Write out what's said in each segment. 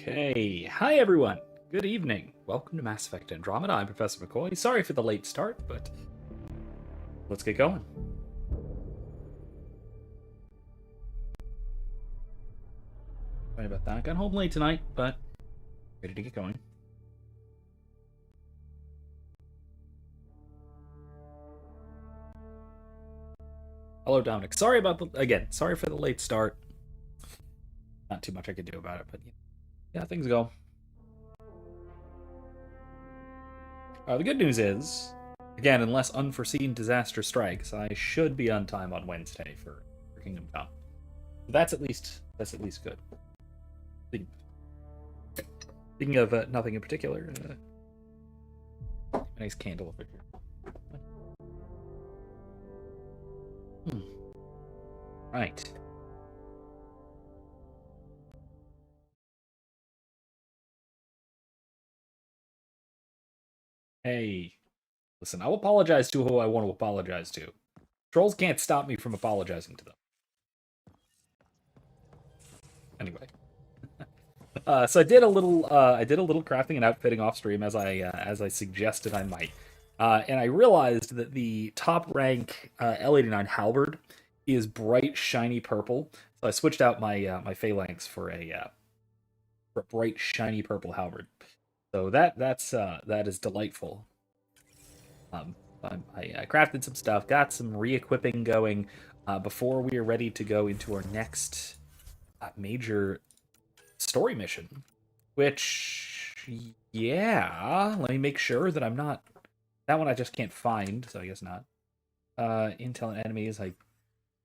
Okay, hi everyone. Good evening. Welcome to Mass Effect Andromeda. I'm Professor McCoy. Sorry for the late start, but let's get going. Sorry about that. Got home late tonight, but ready to get going. Hello, Dominic. Sorry for the late start. Not too much I could do about it, but yeah, things go. The good news is, again, unless unforeseen disaster strikes, I should be on time on Wednesday for Kingdom Come. That's at least good. Speaking of nothing in particular, a nice candle over here. Right. Hey, listen, I'll apologize to who I want to apologize to. Trolls can't stop me from apologizing to them. Anyway. So I did a little crafting and outfitting off stream as I suggested I might, and I realized that the top rank L89 halberd is bright shiny purple. So I switched out my phalanx for a bright shiny purple halberd. So that is delightful. I crafted some stuff, got some re-equipping going before we are ready to go into our next major story mission, which, yeah, let me make sure that I'm not, that one I just can't find, so I guess not. Intel and enemies, I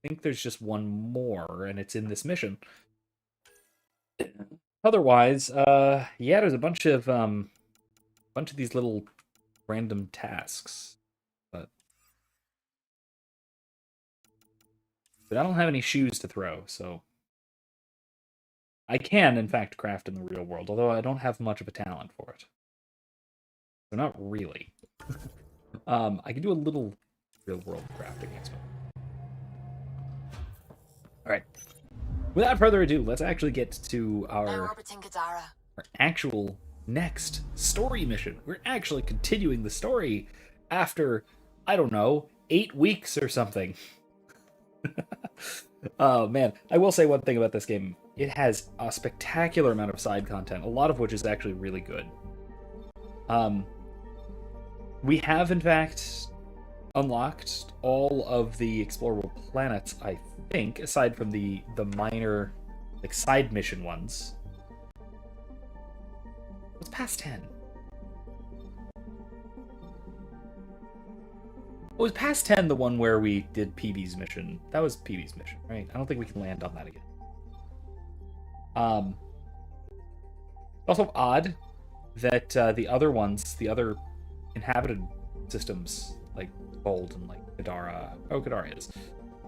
think there's just one more, and it's in this mission. Otherwise, yeah, there's a bunch of these little random tasks, but I don't have any shoes to throw, so I can, in fact, craft in the real world, although I don't have much of a talent for it. So not really. I can do a little real-world crafting, I suppose. Alright. Without further ado, let's actually get to our actual next story mission. We're actually continuing the story after, I don't know, 8 weeks or something. Oh, man. I will say one thing about this game. It has a spectacular amount of side content, a lot of which is actually really good. We have, in fact, unlocked all of the explorable planets, I think, aside from the minor, like, side mission ones. What's past 10? Was past 10 the one where we did PB's mission? That was PB's mission, right? I don't think we can land on that again. Also odd that the other ones, the other inhabited systems, like Bold and like Kadara, Kadara is,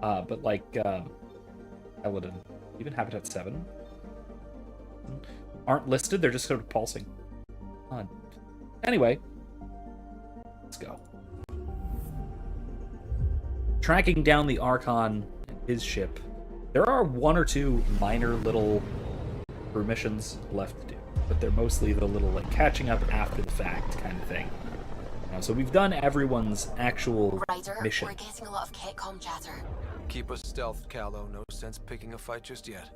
but like Eladon, even Habitat 7, aren't listed. They're just sort of pulsing. Odd. Anyway, let's go. Tracking down the Archon and his ship. There are one or two minor little crew missions left to do, but they're mostly the little like catching up after the fact kind of thing. So we've done everyone's actual mission. We're getting a lot of Kett chatter. Keep us stealthed, Callow. No sense picking a fight just yet.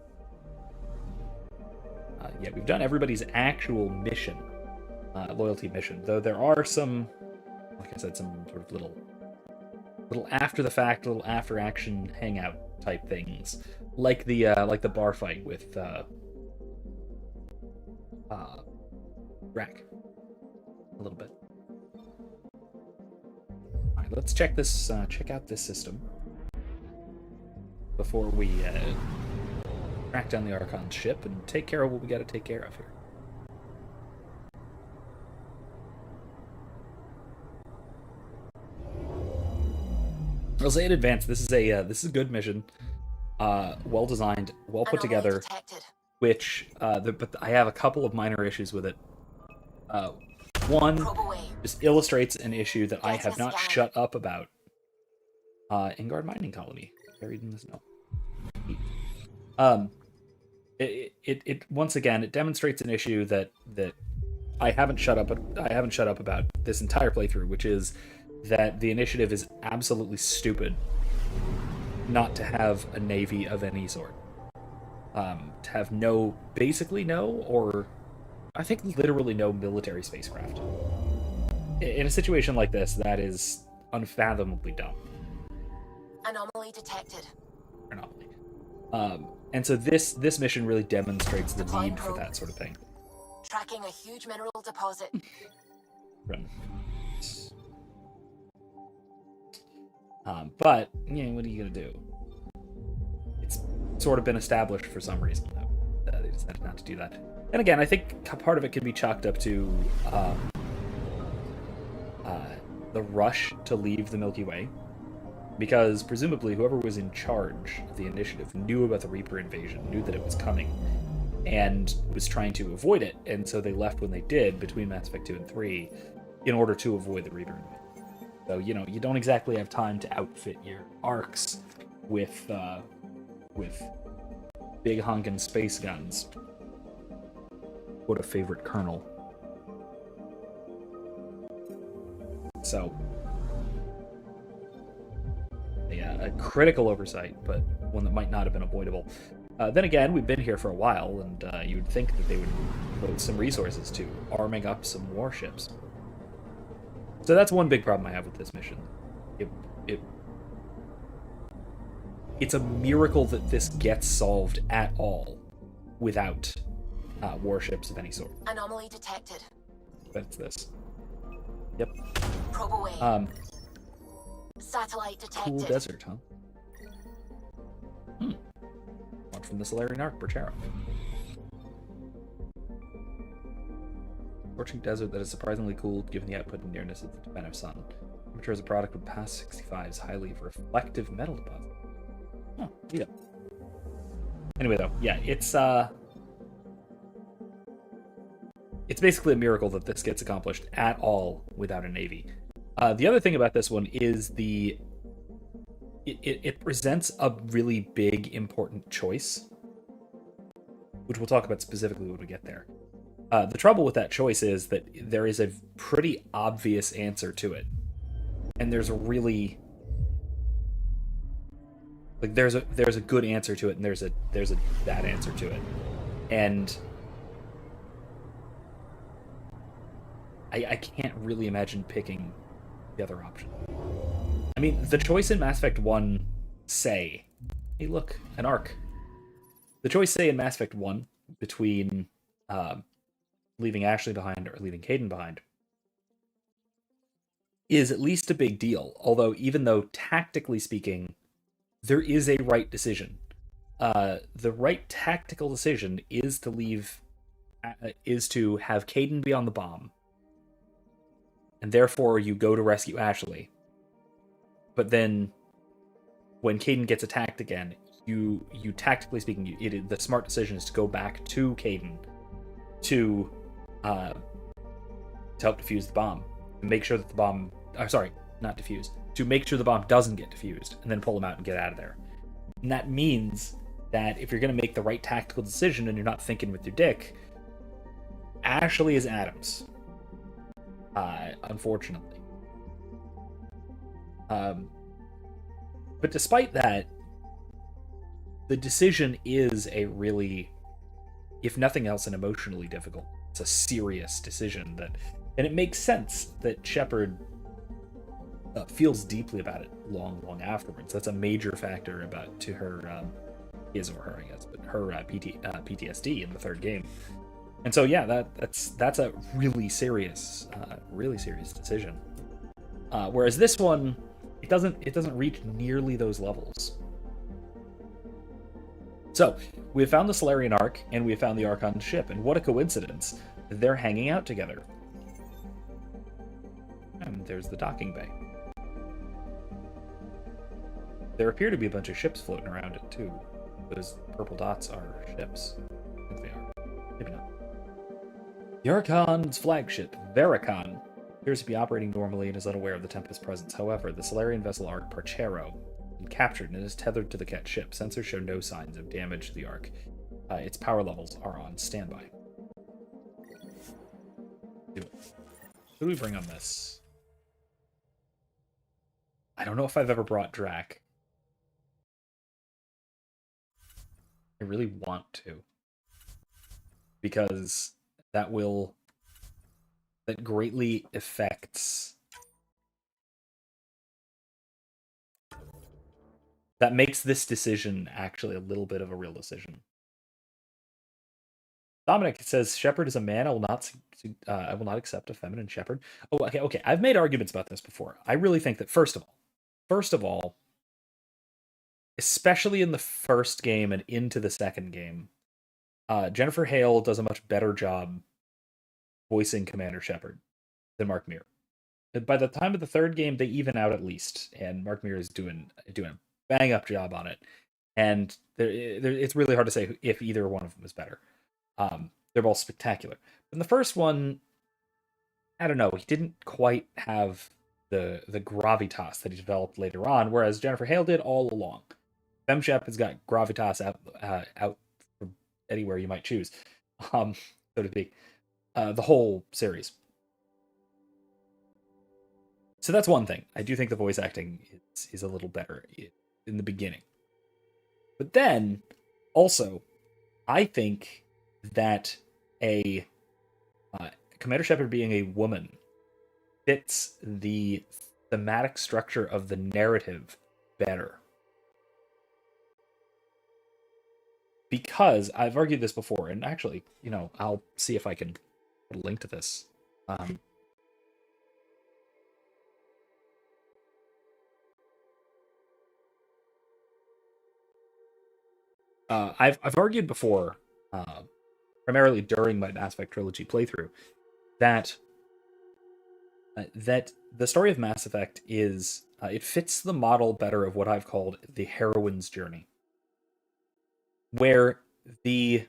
Yeah, we've done everybody's actual mission, loyalty mission. Though there are some, like I said, some sort of little after the fact, little after action hangout type things, like the bar fight with Rack. A little bit. All right, let's check this. Check out this system before we track down the Archon ship and take care of what we got to take care of here. I'll say in advance, this is a good mission, well designed, well put together. Which, but I have a couple of minor issues with it. One just illustrates an issue that I have not shut up about. Ingard mining colony buried in the snow. it once again, it demonstrates an issue that I haven't shut up about this entire playthrough, which is that the initiative is absolutely stupid not to have a navy of any sort. To have basically no, or I think literally no military spacecraft. In a situation like this, that is unfathomably dumb. Anomaly detected. Anomaly. And so this mission really demonstrates the Deploying need for probe. that sort of thing. Tracking a huge mineral deposit. Run. But what are you gonna do? It's sort of been established for some reason, though. They decided not to do that. And again, I think part of it can be chalked up to the rush to leave the Milky Way, because presumably whoever was in charge of the initiative knew about the Reaper invasion, knew that it was coming, and was trying to avoid it, and so they left when they did between Mass Effect 2 and 3 in order to avoid the Reaper invasion. So, you don't exactly have time to outfit your arcs with big honkin' space guns. What a favorite colonel. So, yeah, a critical oversight, but one that might not have been avoidable. Then again, we've been here for a while, and you would think that they would devote some resources to arming up some warships. So that's one big problem I have with this mission. It's a miracle that this gets solved at all without warships of any sort. Anomaly detected. But it's this. Yep. Probe away. Satellite detected. Cool desert, huh? One from the Solarian Arc, Berchero. Scorching desert that is surprisingly cool given the output and nearness of the definitive sun. Temperature as a product would pass 65 is highly reflective metal deposit. Oh, yeah. Anyway, though, yeah, it's basically a miracle that this gets accomplished at all without a navy. The other thing about this one is it presents a really big, important choice, which we'll talk about specifically when we get there. The trouble with that choice is that there is a pretty obvious answer to it, and there's a really there's a good answer to it, and there's a bad answer to it, and I can't really imagine picking the other option. I mean, the choice in Mass Effect 1 say, hey look, an arc. The choice say in Mass Effect 1 between leaving Ashley behind or leaving Kaidan behind is at least a big deal, although even though tactically speaking there is a right decision. The right tactical decision is to have Kaidan be on the bomb, and therefore you go to rescue Ashley. But then, when Kaidan gets attacked again, you tactically speaking, the smart decision is to go back to Kaidan to help defuse the bomb, and make sure that the bomb. Not defuse. To make sure the bomb doesn't get defused, and then pull him out and get out of there. And that means that if you're going to make the right tactical decision and you're not thinking with your dick, Ashley is Adams. Unfortunately. But despite that, the decision is a really, if nothing else, an emotionally difficult. It's a serious decision and it makes sense that Shepard feels deeply about it long afterwards. That's a major factor to her, his or her, I guess, but her PTSD in the third game. And so, yeah, that's a really serious decision. Whereas this one, it doesn't reach nearly those levels. So we have found the Solarian Arc, and we have found the Archon ship, and what a coincidence! They're hanging out together. And there's the docking bay. There appear to be a bunch of ships floating around it, too. Those purple dots are ships. I think they are. Maybe not. The Archon's flagship, Vericon, appears to be operating normally and is unaware of the Tempest's presence. However, the Solarian vessel Arc Parchero has been captured and is tethered to the Kett ship. Sensors show no signs of damage to the Arc. its power levels are on standby. Do it. Who do we bring on this? I don't know if I've ever brought Drac. I really want to. Because that greatly affects... That makes this decision actually a little bit of a real decision. Dominic says, Shepard is a man. I will not accept a feminine Shepard. Oh, okay. I've made arguments about this before. I really think that, first of all, especially in the first game and into the second game, Jennifer Hale does a much better job voicing Commander Shepard than Mark Meer. By the time of the third game, they even out at least, and Mark Meer is doing a bang up job on it. And it's really hard to say if either one of them is better. They're both spectacular. In the first one, I don't know, he didn't quite have the gravitas that he developed later on, whereas Jennifer Hale did all along. FemShep has got gravitas out from anywhere you might choose, so to speak. The whole series. So that's one thing. I do think the voice acting is a little better in the beginning. But then, also, I think that a Commander Shepard being a woman fits the thematic structure of the narrative better. Because I've argued this before, and actually, I'll see if I can put a link to this. I've argued before, primarily during my Mass Effect Trilogy playthrough, that the story of Mass Effect is it fits the model better of what I've called the heroine's journey, where the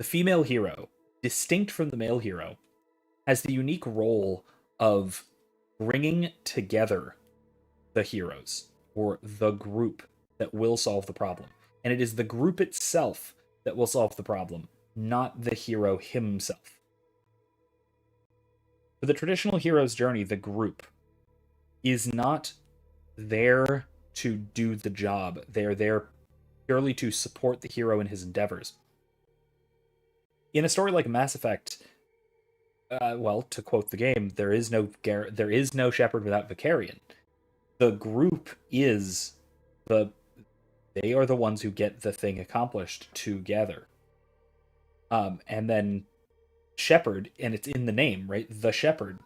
female hero, distinct from the male hero, has the unique role of bringing together the heroes or the group that will solve the problem. And it is the group itself that will solve the problem, not the hero himself. For the traditional hero's journey, the group is not there to do the job. They're there purely to support the hero in his endeavors. In a story like Mass Effect, to quote the game, there is no Shepard without Vicarion. The group is they are the ones who get the thing accomplished together. And then Shepard, and it's in the name, right? The Shepard.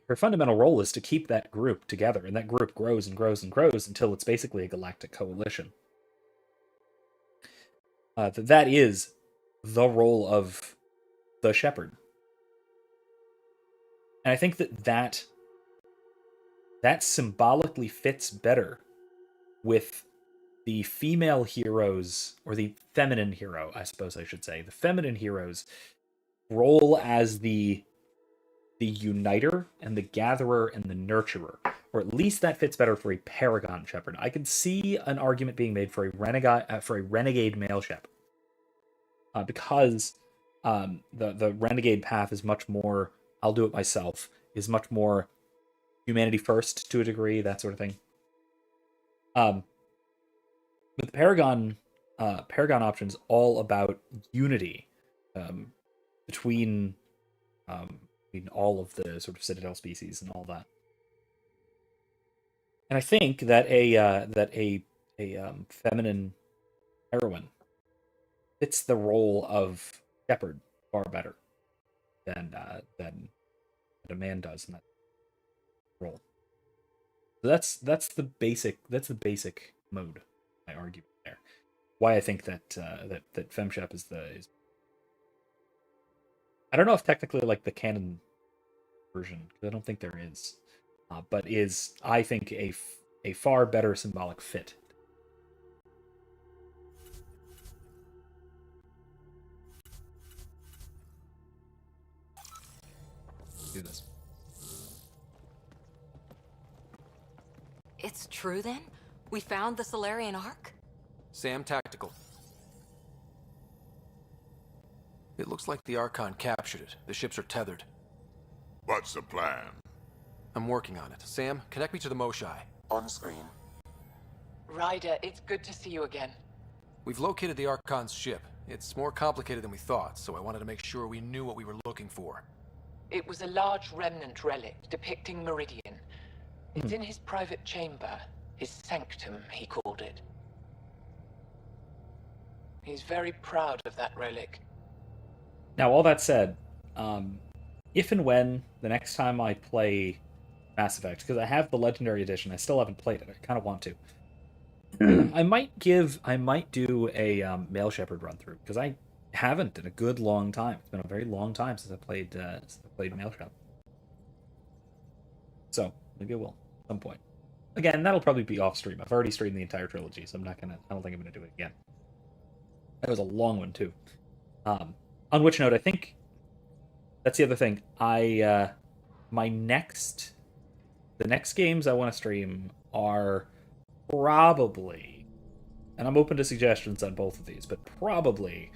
Her fundamental role is to keep that group together, and that group grows and grows and grows until it's basically a galactic coalition. That is the role of the Shepard. And I think that symbolically fits better with the female heroes, or the feminine hero, I suppose I should say, the feminine hero's role as the uniter and the gatherer and the nurturer, or at least that fits better for a Paragon Shepard. I could see an argument being made for a renegade male Shepard, because the renegade path is much more I'll do it myself, is much more humanity first to a degree, that sort of thing. But the Paragon option is all about unity between all of the sort of Citadel species and all that. And I think that a feminine heroine fits the role of Shepard far better than a man does in that role. So that's the basic mode. I argue there. Why I think that FemShep is I don't know if technically like the canon version, because I don't think there is, but is, I think, a far better symbolic fit. Do this. It's true then? We found the Solarian Ark? Sam Tactical. It looks like the Archon captured it. The ships are tethered. What's the plan? I'm working on it. Sam, connect me to the Moshae. On screen. Ryder, it's good to see you again. We've located the Archon's ship. It's more complicated than we thought, so I wanted to make sure we knew what we were looking for. It was a large remnant relic depicting Meridian. It's in his private chamber. His sanctum, he called it. He's very proud of that relic. Now, all that said, if and when the next time I play Mass Effect, because I have the Legendary Edition, I still haven't played it. I kind of want to. I might do a Mail Shepherd run through, because I haven't in a good long time. It's been a very long time since I played Mail Shepherd. So maybe I will at some point. Again, that'll probably be off stream. I've already streamed the entire trilogy, so I don't think I'm gonna do it again. That was a long one too. On which note, I think that's the other thing. The next games I want to stream are probably, and I'm open to suggestions on both of these, but probably,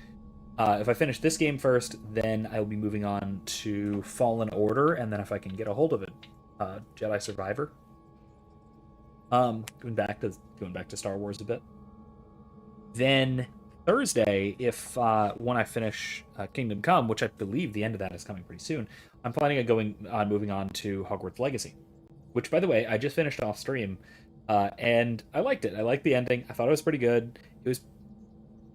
if I finish this game first, then I'll be moving on to Fallen Order, and then if I can get a hold of it, Jedi Survivor. Going back to Star Wars a bit. Then Thursday, if when I finish Kingdom Come, which I believe the end of that is coming pretty soon, I'm planning on moving on to Hogwarts Legacy, which, by the way, I just finished off stream, and I liked it. I liked the ending. I thought it was pretty good.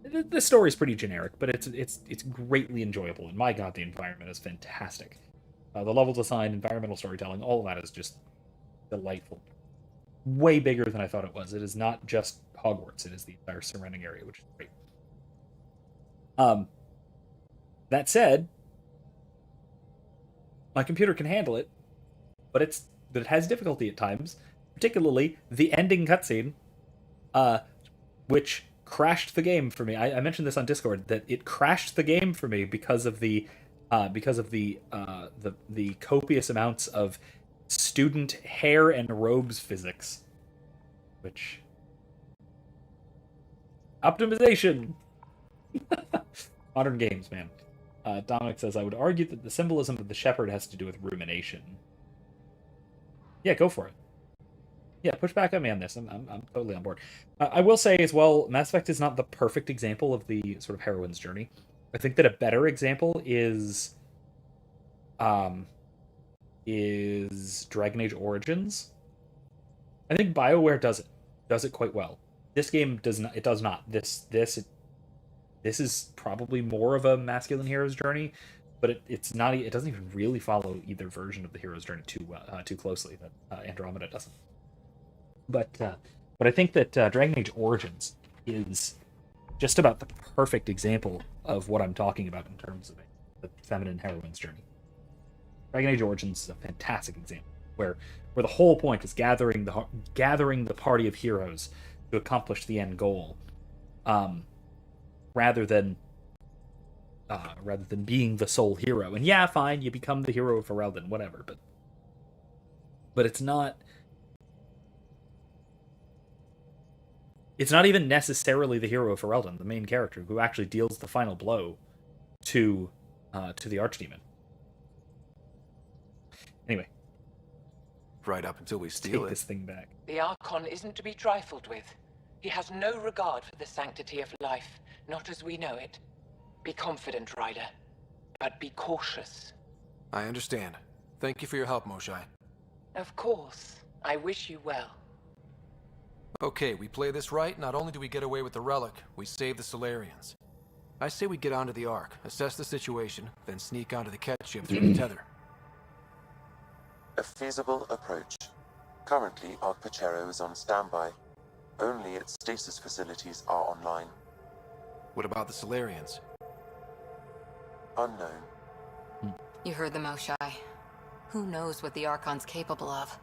The story's pretty generic, but it's greatly enjoyable. And my god, the environment is fantastic. The level design, environmental storytelling, all of that is just delightful. Way bigger than I thought it was. It is not just Hogwarts; it is the entire surrounding area, which is great. That said, my computer can handle it, but it has difficulty at times, particularly the ending cutscene, which crashed the game for me. I mentioned this on Discord, that it crashed the game for me because of the copious amounts of student hair and robes physics, which optimization. Modern games, man. Dominic says, I would argue that the symbolism of the shepherd has to do with rumination. Yeah, go for it. Yeah, push back on me on this. I'm totally on board. I will say as well, Mass Effect is not the perfect example of the sort of heroine's journey. I think that a better example is Dragon Age Origins. I think BioWare does it quite well. This game does not. It does not. This is probably more of a masculine hero's journey, but it's not. It doesn't even really follow either version of the hero's journey too closely. That Andromeda doesn't. But I think that Dragon Age Origins is just about the perfect example of what I'm talking about in terms of the feminine heroine's journey. Dragon Age Origins is a fantastic example where the whole point is gathering the party of heroes to accomplish the end goal, rather than being the sole hero. And yeah, fine, you become the hero of Ferelden, whatever, but it's not even necessarily the hero of Ferelden, the main character, who actually deals the final blow to the Archdemon. Anyway. Right up until we steal Take this thing back. The Archon isn't to be trifled with. He has no regard for the sanctity of life, not as we know it. Be confident, Ryder, but be cautious. I understand. Thank you for your help, Moshae. Of course. I wish you well. Okay, we play this right. Not only do we get away with the relic, we save the Solarians. I say we get onto the Ark, assess the situation, then sneak onto the Kett ship through the tether. A feasible approach. Currently, Ark Pachero is on standby. Only its stasis facilities are online. What about the Solarians? Unknown. You heard the Moshae. Who knows what the Archon's capable of?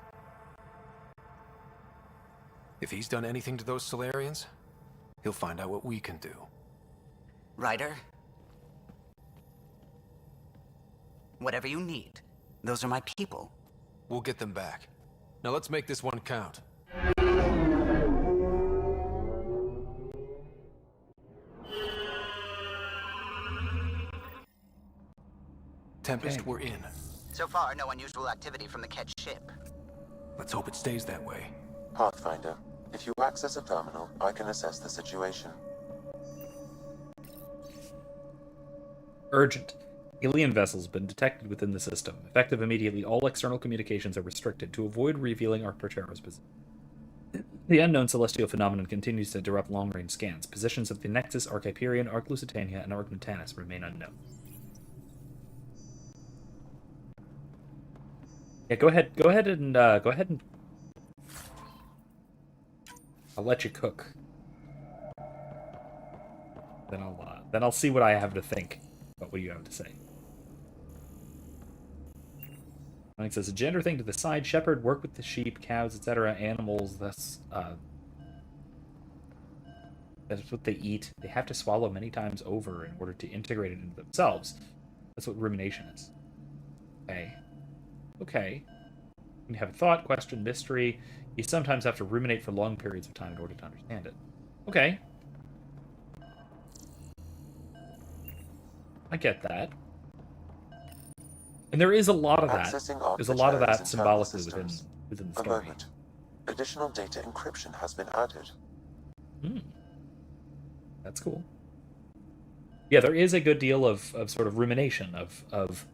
If he's done anything to those Solarians, he'll find out what we can do. Ryder? Whatever you need. Those are my people. We'll get them back. Now let's make this one count. Tempest, Okay. we're in. So far, no unusual activity from the Kett ship. Let's hope it stays that way. Pathfinder, if you access a terminal, I can assess the situation. Urgent. Alien vessels have been detected within the system. Effective immediately, all external communications are restricted to avoid revealing Arcturus' position. The unknown celestial phenomenon continues to interrupt long-range scans. Positions of the Nexus, Arc Hyperion, Arc Lusitania, and Arc Mutanus remain unknown. Yeah, go ahead and I'll let you cook. Then I'll see what I have to think about what you have to say. It says a gender thing to the side. Shepherd, work with the sheep, cows, etc. Animals. That's what they eat. They have to swallow many times over in order to integrate it into themselves. That's what rumination is. Okay. You have a thought, question, mystery. You sometimes have to ruminate for long periods of time in order to understand it. Okay. I get that. And there is a lot of that. There's a lot of that symbolically within the A story. moment. Additional data encryption has been added. That's cool. Yeah, there is a good deal of sort of rumination, of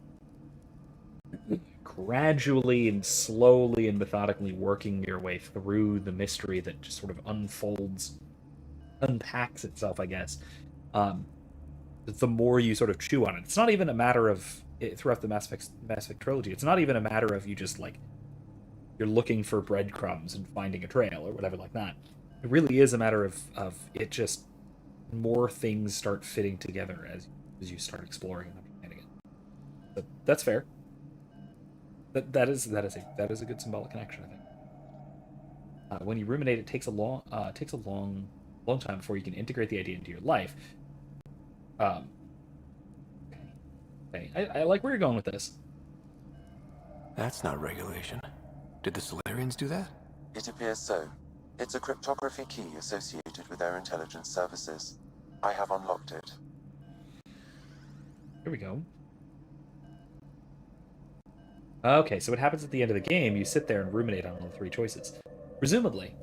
gradually and slowly and methodically working your way through the mystery that just sort of unpacks itself, I guess. The more you sort of chew on it. It's not even a matter of, throughout the Mass Effect Trilogy, it's not even a matter of you just, like, you're looking for breadcrumbs and finding a trail or whatever like that. It really is a matter of it just, more things start fitting together as you start exploring and understanding it. But that's fair. That is a good symbolic connection, I think. When you ruminate, it takes a long time before you can integrate the idea into your life. Okay. I like where you're going with this. That's not regulation. Did the Solarians do that? It appears so. It's a cryptography key associated with their intelligence services. I have unlocked it. Here we go. Okay, so what happens at the end of the game, you sit there and ruminate on all the three choices. Presumably,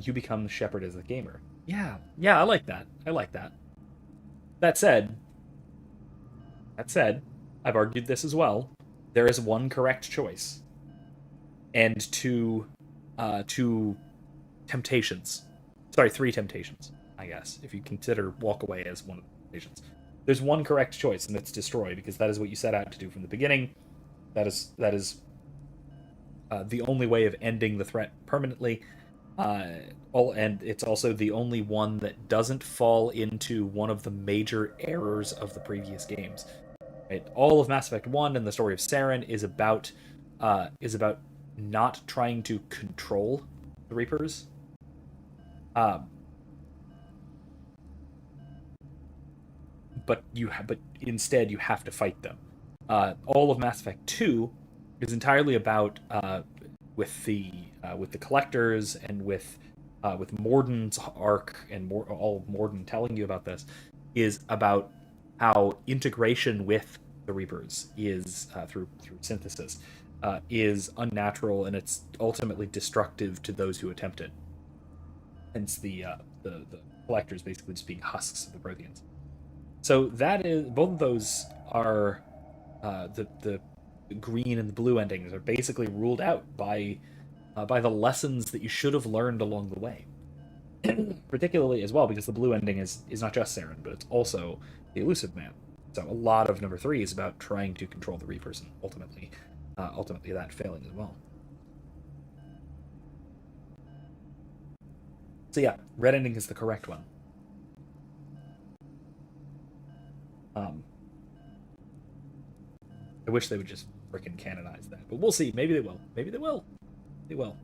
you become the Shepherd as a gamer. Yeah, I like that. That said, I've argued this as well. There is one correct choice. And two temptations. Sorry, 3 temptations, I guess, if you consider walk away as one of the temptations. There's one correct choice, and that's destroy, because that is what you set out to do from the beginning. That is the only way of ending the threat permanently. And it's also the only one that doesn't fall into one of the major errors of the previous games. Right? All of Mass Effect 1 and the story of Saren is about not trying to control the Reapers. But instead you have to fight them. All of Mass Effect 2 is entirely about with the collectors and with Morden's arc and all of Morden telling you about this is about how integration with the Reapers is through synthesis is unnatural, and it's ultimately destructive to those who attempt it. Hence the collectors basically just being husks of the Protheans. So that is, both of those are the green and the blue endings are basically ruled out by the lessons that you should have learned along the way. Particularly as well, because the blue ending is not just Saren, but it's also the Elusive Man. So a lot of number 3 is about trying to control the Reapers, and ultimately that failing as well. So yeah, red ending is the correct one. I wish they would just frickin' canonize that, but we'll see. Maybe they will. They will.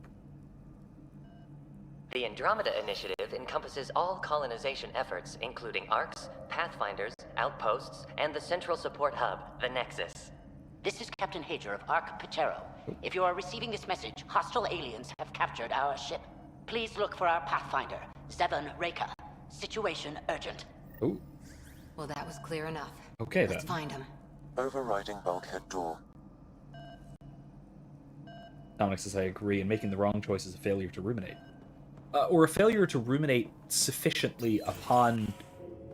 The Andromeda Initiative encompasses all colonization efforts, including ARCs, Pathfinders, outposts, and the central support hub, the Nexus. This is Captain Hager of Arc Pachero. If you are receiving this message, hostile aliens have captured our ship. Please look for our Pathfinder, Zevon Reka. Situation urgent. Ooh. Well, that was clear enough. Okay, Let's then. find him. Overriding bulkhead door. Dominic says, I agree, and making the wrong choice is a failure to ruminate. Or a failure to ruminate sufficiently upon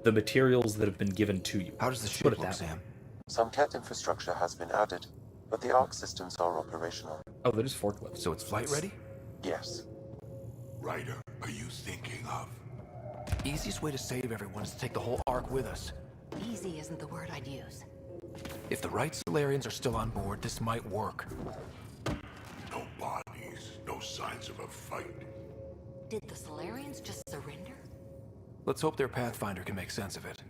the materials that have been given to you. How does the Let's ship put it look, that way. Sam? Some Kett infrastructure has been added, but the ARC systems are operational. Oh, they're just forklifts. So it's flight ready? Yes. Ryder, are you thinking of? Easiest way to save everyone is to take the whole Ark with us. Easy isn't the word I'd use. If the right Solarians are still on board, this might work. No bodies, no signs of a fight. Did the Solarians just surrender? Let's hope their Pathfinder can make sense of it.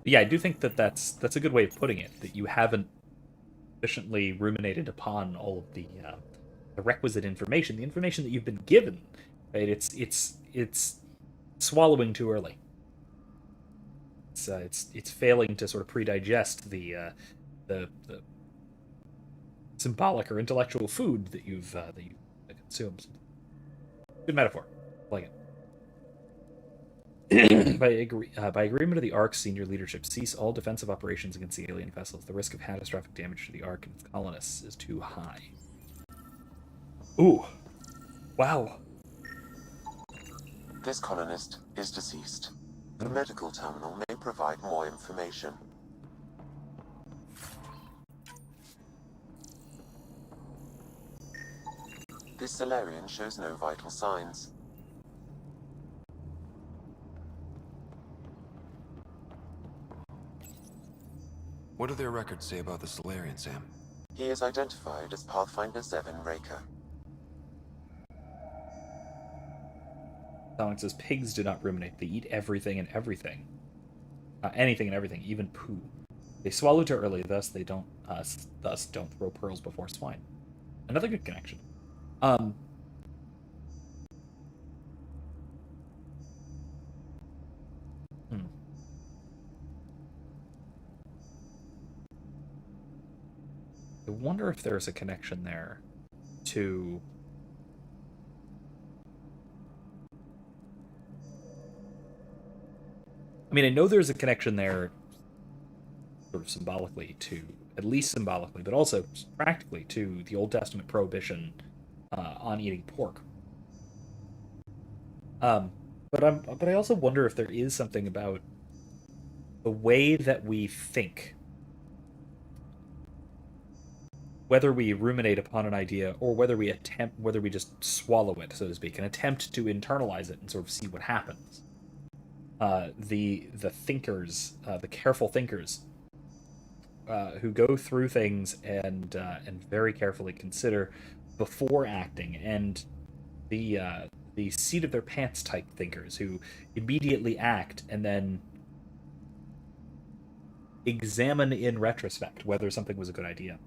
Yeah, I do think that that's a good way of putting it, that you haven't sufficiently ruminated upon all of the requisite information, the information that you've been given. Right? It's swallowing too early. It's failing to sort of predigest the symbolic or intellectual food that you've consumed. Good metaphor. I like it. By agreement of the ARC's senior leadership, cease all defensive operations against the alien vessels. The risk of catastrophic damage to the ARC and its colonists is too high. Ooh. Wow. This colonist is deceased. The medical terminal may provide more information. This Solarian shows no vital signs. What do their records say about the Solarian, Sam? He is identified as Pathfinder 7 Raker. Sonic says pigs do not ruminate. They eat everything and everything. Anything and everything, even poo. They swallow too early, thus don't throw pearls before swine. Another good connection. I wonder if there's a connection there to I mean, I know there's a connection there sort of symbolically to, at least symbolically, but also practically to the Old Testament prohibition on eating pork. But I also wonder if there is something about the way that we think, whether we ruminate upon an idea or whether we just swallow it, so to speak, and attempt to internalize it and sort of see what happens. The thinkers, the careful thinkers, who go through things and very carefully consider before acting, and the seat of their pants type thinkers who immediately act and then examine in retrospect whether something was a good idea.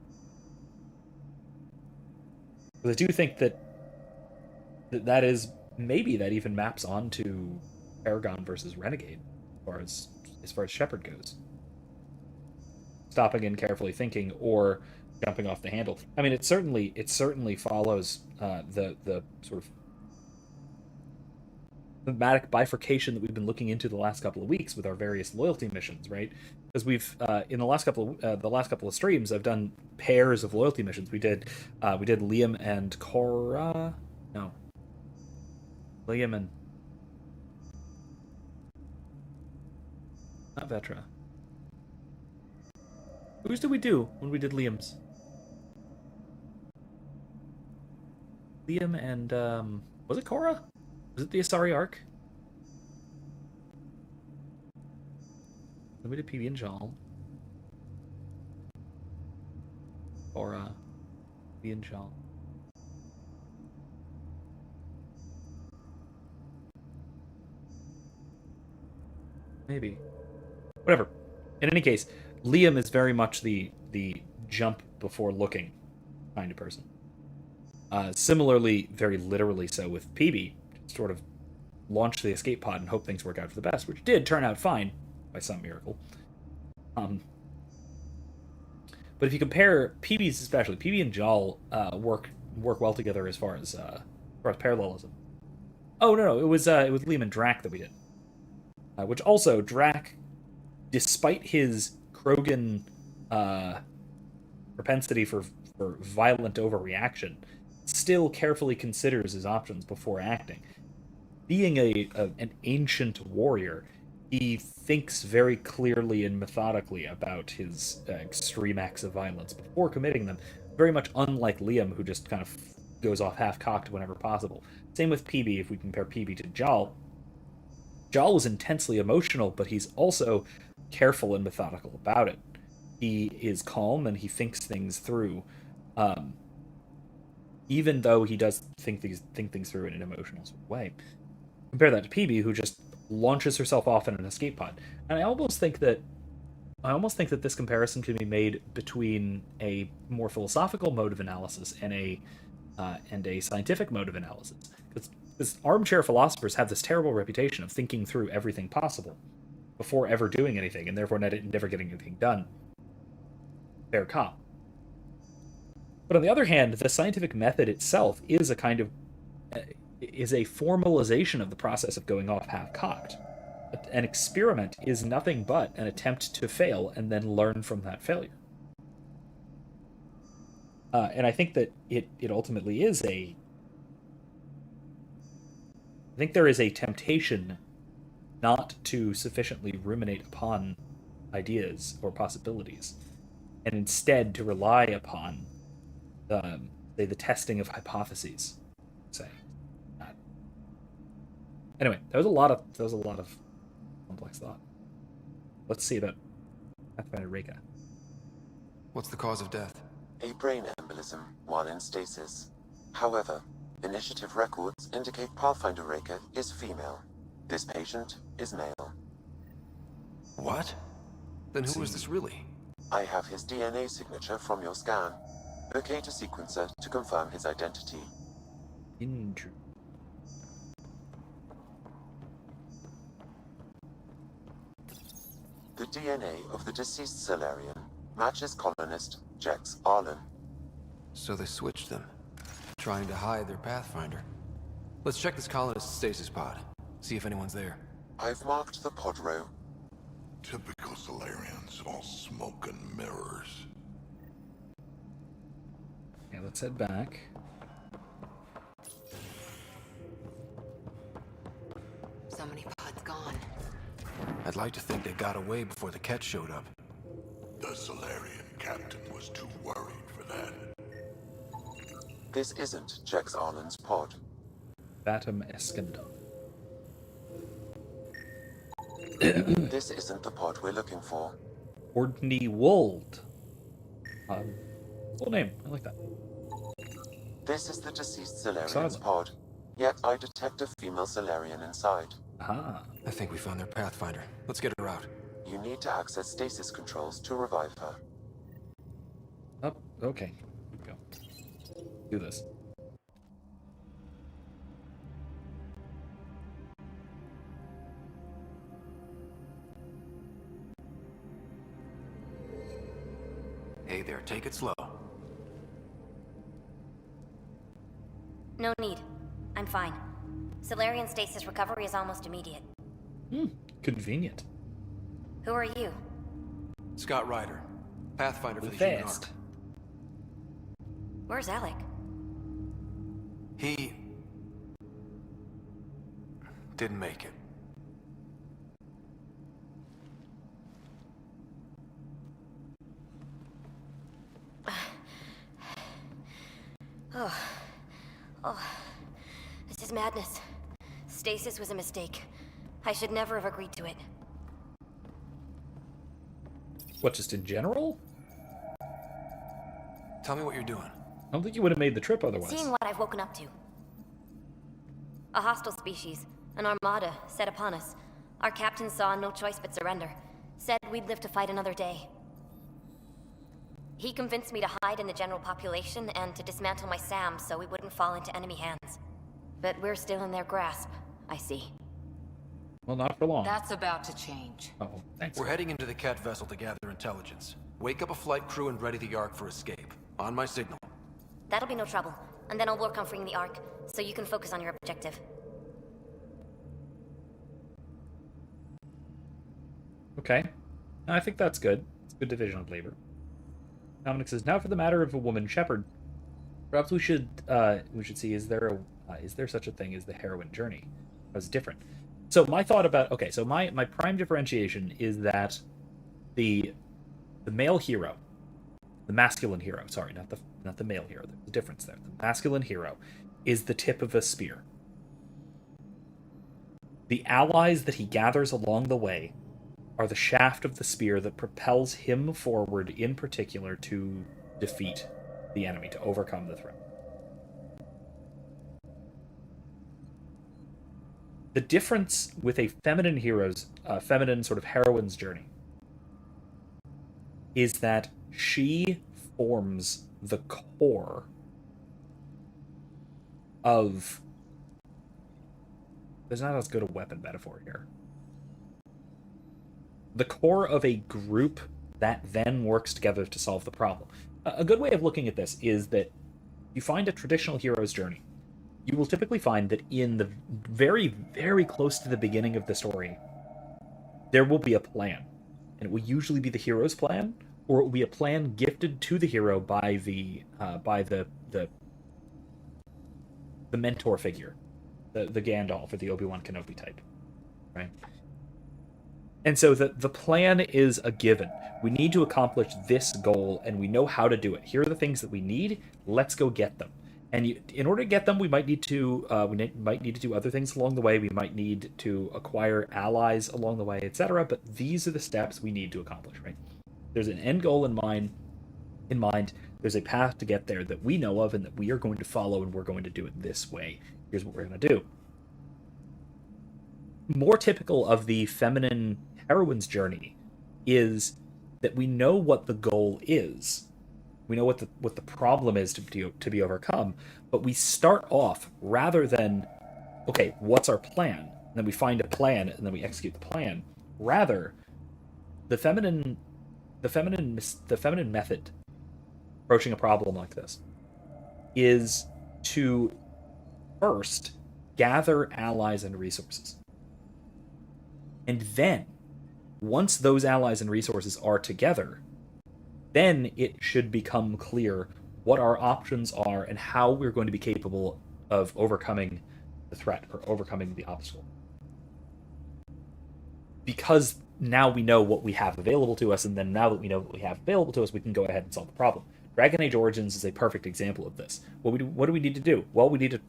But I do think that is maybe that even maps onto Paragon versus Renegade, as far as Shepard goes. Stopping and carefully thinking, or jumping off the handle. I mean, it certainly follows the sort of thematic bifurcation that we've been looking into the last couple of weeks with our various loyalty missions, right? Because we've in the last couple of streams, I've done pairs of loyalty missions. We did Liam and Cora. No. Liam and not Vetra. Whose did we do when we did Liam's? Liam and was it Cora? Was it the Asari arc? Then we did PB and Jal. Cora. PB and Jal. Maybe. Whatever. In any case, Liam is very much the jump before looking kind of person. Similarly, very literally so with PB, sort of launch the escape pod and hope things work out for the best, which did turn out fine. by some miracle. But if you compare PBs especially, PB and Jal work well together as far as parallelism. Oh no, it was Liam and Drac that we did. Which also Drac, despite his Krogan propensity for violent overreaction, still carefully considers his options before acting. Being an ancient warrior, he thinks very clearly and methodically about his extreme acts of violence before committing them, very much unlike Liam, who just kind of goes off half-cocked whenever possible. Same with PB, if we compare PB to Jal. Jal was intensely emotional, but he's also careful and methodical about it. He is calm and he thinks things through, even though he does think things through in an emotional sort of way. Compare that to PB, who just launches herself off in an escape pod. And I almost think that this comparison can be made between a more philosophical mode of analysis and a scientific mode of analysis. Because armchair philosophers have this terrible reputation of thinking through everything possible before ever doing anything, and therefore never getting anything done. Fair cop. But on the other hand, the scientific method itself is a formalization of the process of going off half-cocked. An experiment is nothing but an attempt to fail and then learn from that failure. And I think that it ultimately is I think there is a temptation not to sufficiently ruminate upon ideas or possibilities, and instead to rely upon, say, the testing of hypotheses. Say, anyway, that was a lot of complex thought. Let's see about Pathfinder Reka. What's the cause of death? A brain embolism while in stasis. However, initiative records indicate Pathfinder Reka is female. This patient is male. What? Then who is this really? I have his DNA signature from your scan. Locate a sequencer to confirm his identity. Interesting. The DNA of the deceased Solarian matches colonist Kett Archon. So they switched them, trying to hide their Pathfinder. Let's check this colonist stasis pod. See if anyone's there. I've marked the pod row. Typical Solarians, all smoke and mirrors. Yeah, let's head back. So many pods gone. I'd like to think they got away before the Kett showed up. The Solarian captain was too worried for that. This isn't Kett Archon's pod. Batum Escandum. This isn't the pod we're looking for. Ordney Wold. Full name. I like that. This is the deceased Solarian's Exciting. pod. Yet I detect a female Solarian inside. Ah. I think we found their Pathfinder. Let's get her out. You need to access stasis controls to revive her. Oh, okay. Here we go. Do this. Hey there, take it slow. No need. I'm fine. Solarian stasis recovery is almost immediate. Convenient. Who are you? Scott Ryder, Pathfinder for the Fast. Human Ark. Where's Alec? He didn't make it. Oh, this is madness. Stasis was a mistake. I should never have agreed to it. What, just in general? Tell me what you're doing. I don't think you would have made the trip otherwise. Seeing what I've woken up to. A hostile species, an armada, set upon us. Our captain saw no choice but surrender. Said we'd live to fight another day. He convinced me to hide in the general population and to dismantle my SAM so we wouldn't fall into enemy hands. But we're still in their grasp, I see. Well, not for long. That's about to change. Oh, thanks. We're heading into the Kett vessel to gather intelligence. Wake up a flight crew and ready the Ark for escape. On my signal. That'll be no trouble. And then I'll work on freeing the Ark, so you can focus on your objective. Okay. I think that's good. It's a good division of labor. Dominic says, now for the matter of a woman shepherd. Perhaps we should see, is there such a thing as the heroine journey? That's different. So my thought about, okay, so my prime differentiation is that the male hero, the masculine hero, sorry, not the male hero, there's a difference there. The masculine hero is the tip of a spear. The allies that he gathers along the way are the shaft of the spear that propels him forward, in particular, to defeat the enemy, to overcome the threat. The difference with a feminine feminine sort of heroine's journey is that she forms the core of... There's not as good a weapon metaphor here. The core of a group that then works together to solve the problem. A good way of looking at this is that you find a traditional hero's journey. You will typically find that in the very, very close to the beginning of the story, there will be a plan. And it will usually be the hero's plan, or it will be a plan gifted to the hero by the mentor figure, the Gandalf or the Obi-Wan Kenobi type, right? And so the plan is a given. We need to accomplish this goal, and we know how to do it. Here are the things that we need. Let's go get them. And in order to get them, we might need to do other things along the way. We might need to acquire allies along the way, etc. But these are the steps we need to accomplish. Right? There's an end goal in mind. There's a path to get there that we know of and that we are going to follow, and we're going to do it this way. Here's what we're going to do. More typical of the feminine heroine's journey is that we know what the goal is. We know what the problem is to be overcome, but we start off rather than, okay, what's our plan? And then we find a plan and then we execute the plan. Rather, the feminine method approaching a problem like this is to first gather allies and resources. And then, once those allies and resources are together, then it should become clear what our options are and how we're going to be capable of overcoming the threat or overcoming the obstacle. Because now we know what we have available to us, and then now that we know what we have available to us, we can go ahead and solve the problem. Dragon Age Origins is a perfect example of this. What do we need to do? Well, we need to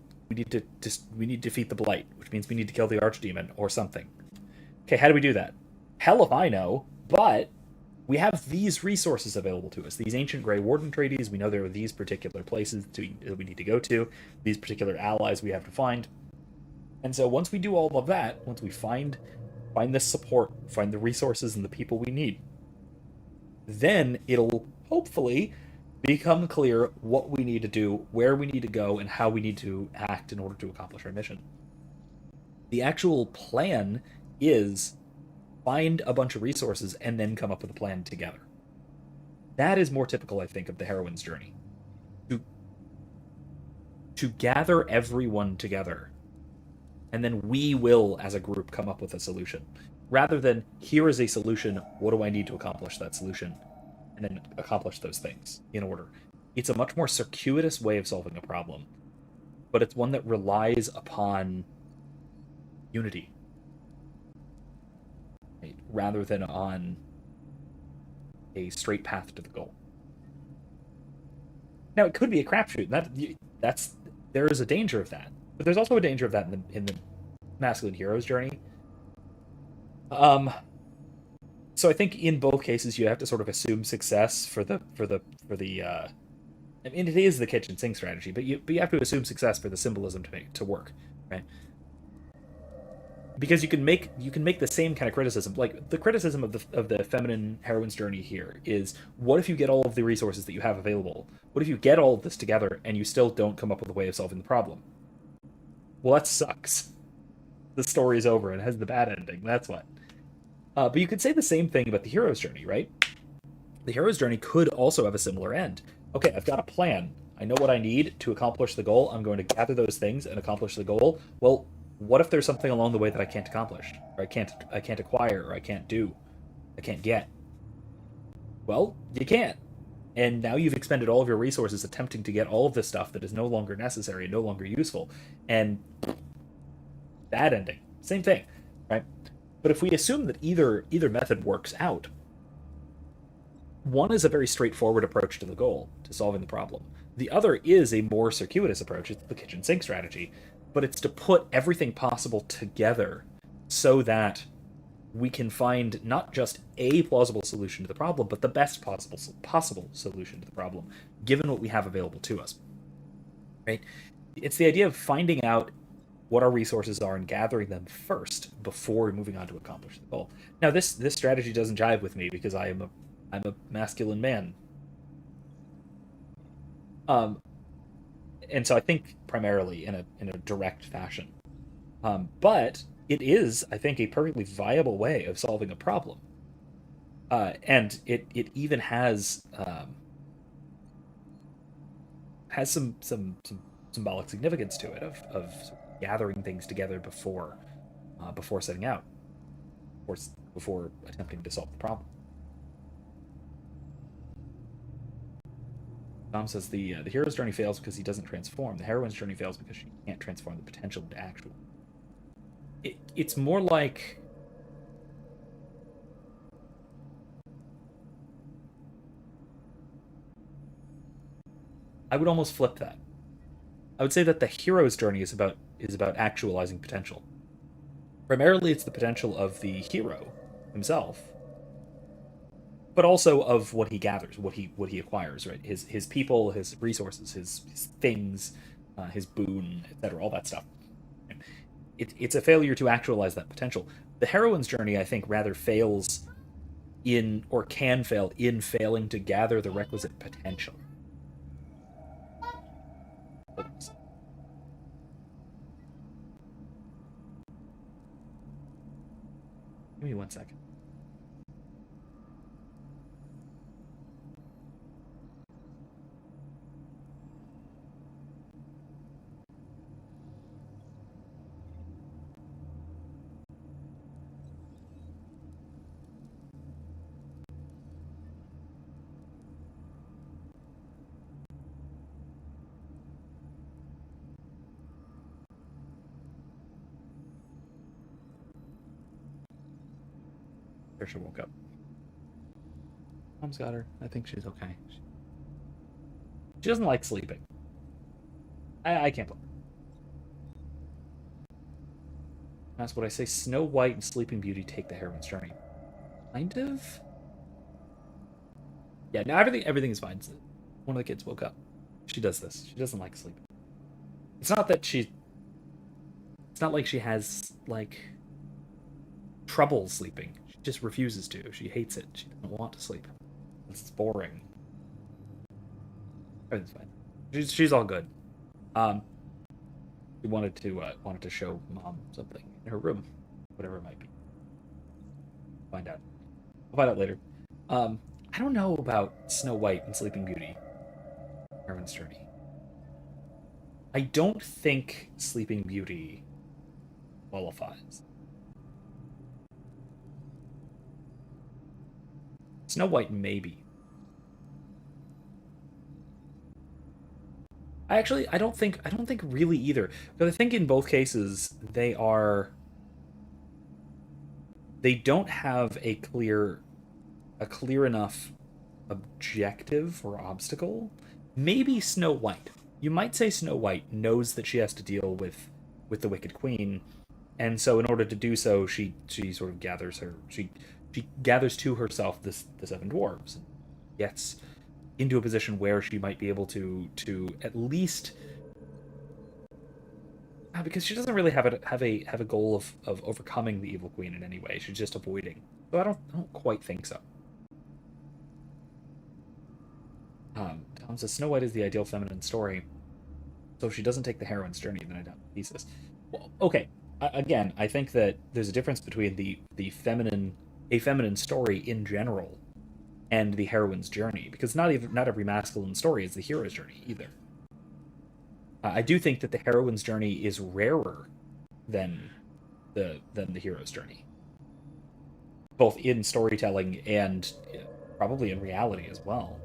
defeat the Blight, which means we need to kill the Archdemon or something. Okay, how do we do that? Hell if I know, but we have these resources available to us. These ancient Grey Warden treaties, we know there are these particular places that we need to go to, these particular allies we have to find. And so once we do all of that, once we find this support, find the resources and the people we need, then it'll hopefully become clear what we need to do, where we need to go, and how we need to act in order to accomplish our mission. The actual plan is find a bunch of resources and then come up with a plan together. That is more typical, I think, of the heroine's journey. To gather everyone together, and then we will, as a group, come up with a solution. Rather than, here is a solution, what do I need to accomplish that solution? And then accomplish those things in order. It's a much more circuitous way of solving a problem, but it's one that relies upon unity rather than on a straight path to the goal. Now, it could be a crapshoot. There is a danger of that, but there's also a danger of that in the masculine hero's journey. So I think in both cases you have to sort of assume success for the. I mean, it is the kitchen sink strategy, but you have to assume success for the symbolism to work, right? Because you can make the same kind of criticism. Like, the criticism of the feminine heroine's journey here is, what if you get all of the resources that you have available? What if you get all of this together and you still don't come up with a way of solving the problem? Well, that sucks. the story's over and has the bad ending. That's what. But you could say the same thing about the hero's journey, right? The hero's journey could also have a similar end. Okay, I've got a plan. I know what I need to accomplish the goal. I'm going to gather those things and accomplish the goal. Well, what if there's something along the way that I can't accomplish, or I can't acquire, or I can't get? Well, you can't. And now you've expended all of your resources attempting to get all of this stuff that is no longer necessary, no longer useful, and bad ending. Same thing, right? But if we assume that either method works out, one is a very straightforward approach to the goal, to solving the problem. The other is a more circuitous approach. It's the kitchen sink strategy, but it's to put everything possible together so that we can find not just a plausible solution to the problem, but the best possible solution to the problem, given what we have available to us. Right? It's the idea of finding out what our resources are and gathering them first before moving on to accomplish the goal. Now, this strategy doesn't jive with me because I'm a masculine man. And so I think primarily in a direct fashion. But it is, I think, a perfectly viable way of solving a problem. And it even has some symbolic significance to it of gathering things together before setting out, before attempting to solve the problem. Tom says the hero's journey fails because he doesn't transform. The heroine's journey fails because she can't transform the potential into actual. It's more like I would almost flip that. I would say that the hero's journey is about actualizing potential. Primarily, it's the potential of the hero himself, but also of what he gathers, what he acquires, right? His people, his resources, his things, his boon, etc. All that stuff. It's a failure to actualize that potential. The heroine's journey, I think, rather fails in, or can fail in, failing to gather the requisite potential. Give me 1 second. Trisha woke up. Mom's got her. I think she's okay. She doesn't like sleeping. I can't blame her. That's what I say. Snow White and Sleeping Beauty take the heroine's journey. Kind of? Yeah, no, everything is fine. One of the kids woke up. She does this. She doesn't like sleeping. It's not like she has, like, trouble sleeping. She just refuses to. She hates it. She doesn't want to sleep. It's boring. Everything's fine. She's all good. We wanted to show Mom something in her room, whatever it might be. Find out. We'll find out later. I don't know about Snow White and Sleeping Beauty. Heroine's journey. I don't think Sleeping Beauty qualifies. Snow White, maybe. I don't think really either. But I think in both cases they don't have a clear enough objective or obstacle. Maybe Snow White. You might say Snow White knows that she has to deal with the Wicked Queen, and so in order to do so, she sort of gathers to herself the seven dwarves, and gets into a position where she might be able to at least, because she doesn't really have a goal of overcoming the evil queen in any way. She's just avoiding. So I don't quite think so. Tom says Snow White is the ideal feminine story. So if she doesn't take the heroine's journey, then I doubt the thesis. Well, okay. again, I think that there's a difference between a feminine story in general and the heroine's journey, because not every masculine story is the hero's journey either. I do think that the heroine's journey is rarer than the hero's journey, both in storytelling and probably in reality as well,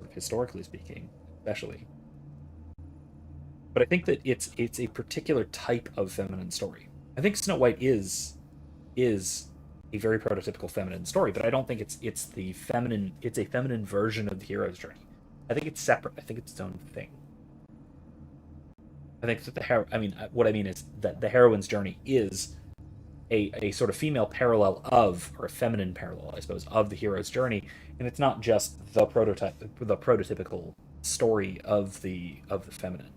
historically speaking, especially. But I think that it's a particular type of feminine story. I think Snow White is a very prototypical feminine story, but I don't think it's a feminine version of the hero's journey. I think it's separate. I think it's its own thing. I think that what I mean is that the heroine's journey is a sort of female parallel of, or a feminine parallel, I suppose, of the hero's journey, and it's not just the prototypical story of the feminine.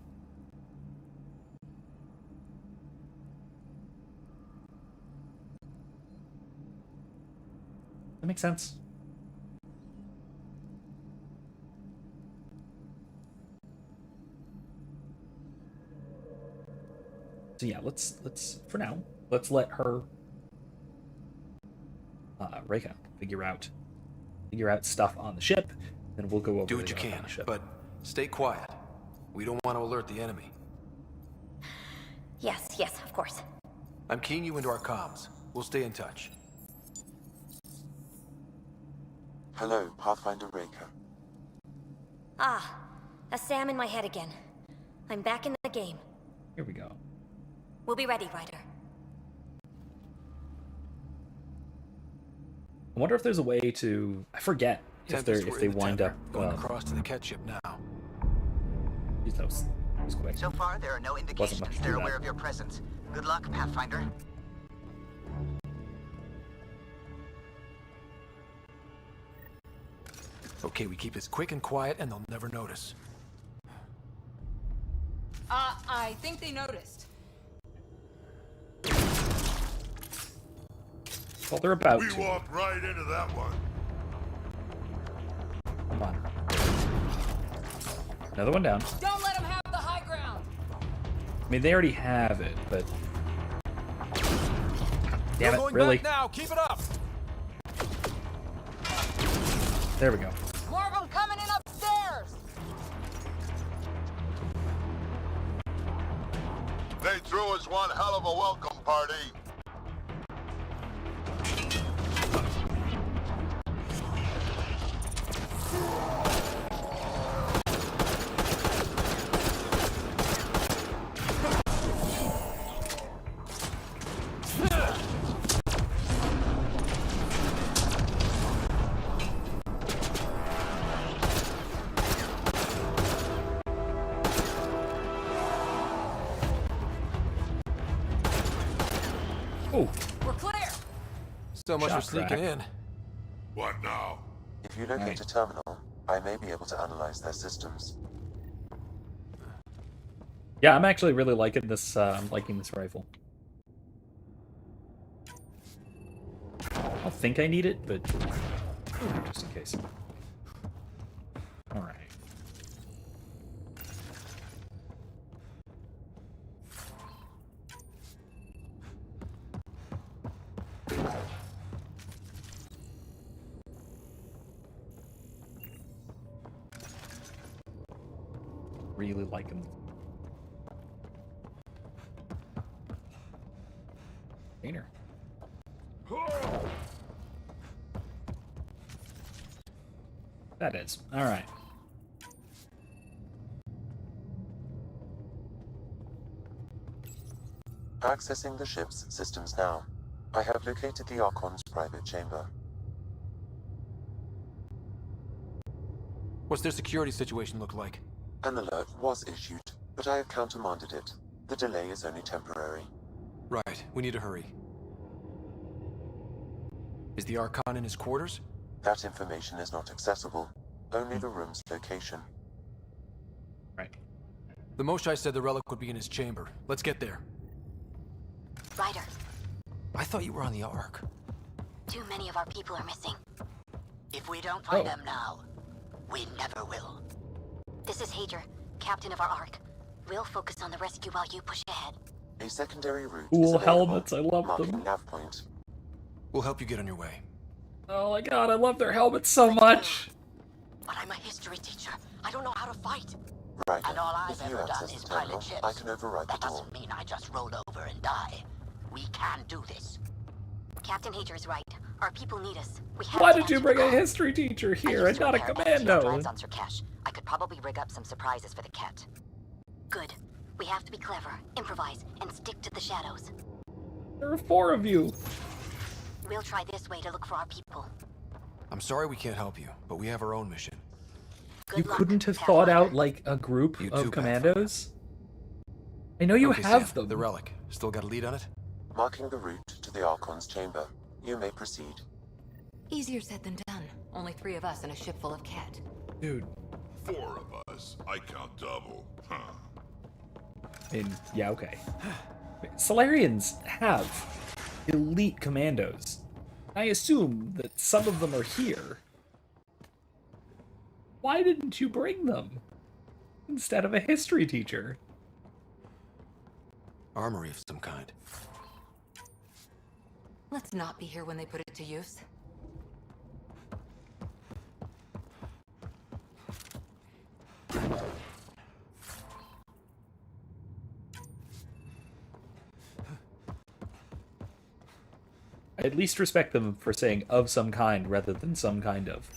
That makes sense. So yeah, let's for now, let's let her Reika figure out stuff on the ship, then we'll go over. Do what you can, but stay quiet. We don't want to alert the enemy. Yes, of course. I'm keying you into our comms. We'll stay in touch. Hello, Pathfinder Reika. Ah, a Sam in my head again. I'm back in the game. Here we go. We'll be ready, Ryder. I wonder if there's a way to... I forget if they wind up... Going across to the Kett ship now. That was quick. So far, there are no indications they're aware of your presence. Good luck, Pathfinder. Okay, we keep this quick and quiet, and they'll never notice. I think they noticed. Well, they're about We to. walked right into that one. Come on. Another one down. Don't let them have the high ground. I mean, they already have it, but... Damn it, going really? back now. Keep it up. There we go. More of them coming in upstairs. They threw us one hell of a welcome party. Oh, We're clear. So much for Shot sneaking crack. in. What now? If you locate a terminal, I may be able to analyze their systems. yeah, I'm actually really liking this. I'm liking this rifle. I don't think I need it, but just in case. All right. Really liking them. Container. That is. All right. Accessing the ship's systems now. I have located the Archon's private chamber. What's their security situation look like? An alert was issued, but I have countermanded it. The delay is only temporary. Right, we need to hurry. Is the Archon in his quarters? That information is not accessible. Only the room's location. Right. The Moshai said the relic would be in his chamber. Let's get there. Ryder, I thought you were on the Ark. too many of our people are missing. If we don't find them now, we never will. This is Hager, captain of our Ark. We'll focus on the rescue while you push ahead. A secondary route Cool is available, helmets, I love marking them. nav point. We'll help you get on your way. Oh my god, I love their helmets so much. But I'm a history teacher. I don't know how to fight. Right. And all I've If you ever done access is the terminal, pilot ships. I can override That the door. doesn't mean I just roll over and die. We can do this. Captain Hager's right. Our people need us. We have Why to did you answer bring the a call. history teacher I here and used to not a repair battlefield commando? drives on Sirkesh. I could probably rig up some surprises for the Kett. Good. We have to be clever, improvise, and stick to the shadows. There are 4 of you. We'll try this way to look for our people. I'm sorry we can't help you, but we have our own mission. You couldn't have thought out, like, a group of commandos? I know you Okay, have Sam, them. the relic. Still got a lead on it? Marking the route to the Archon's chamber. You may proceed. Easier said than done. Only 3 of us and a ship full of Kett. Dude. 4 of us. I count double. Huh. Yeah, okay. Solarians have elite commandos. I assume that some of them are here. Why didn't you bring them instead of a history teacher? Armory of some kind. Let's not be here when they put it to use. I at least respect them for saying of some kind rather than some kind of.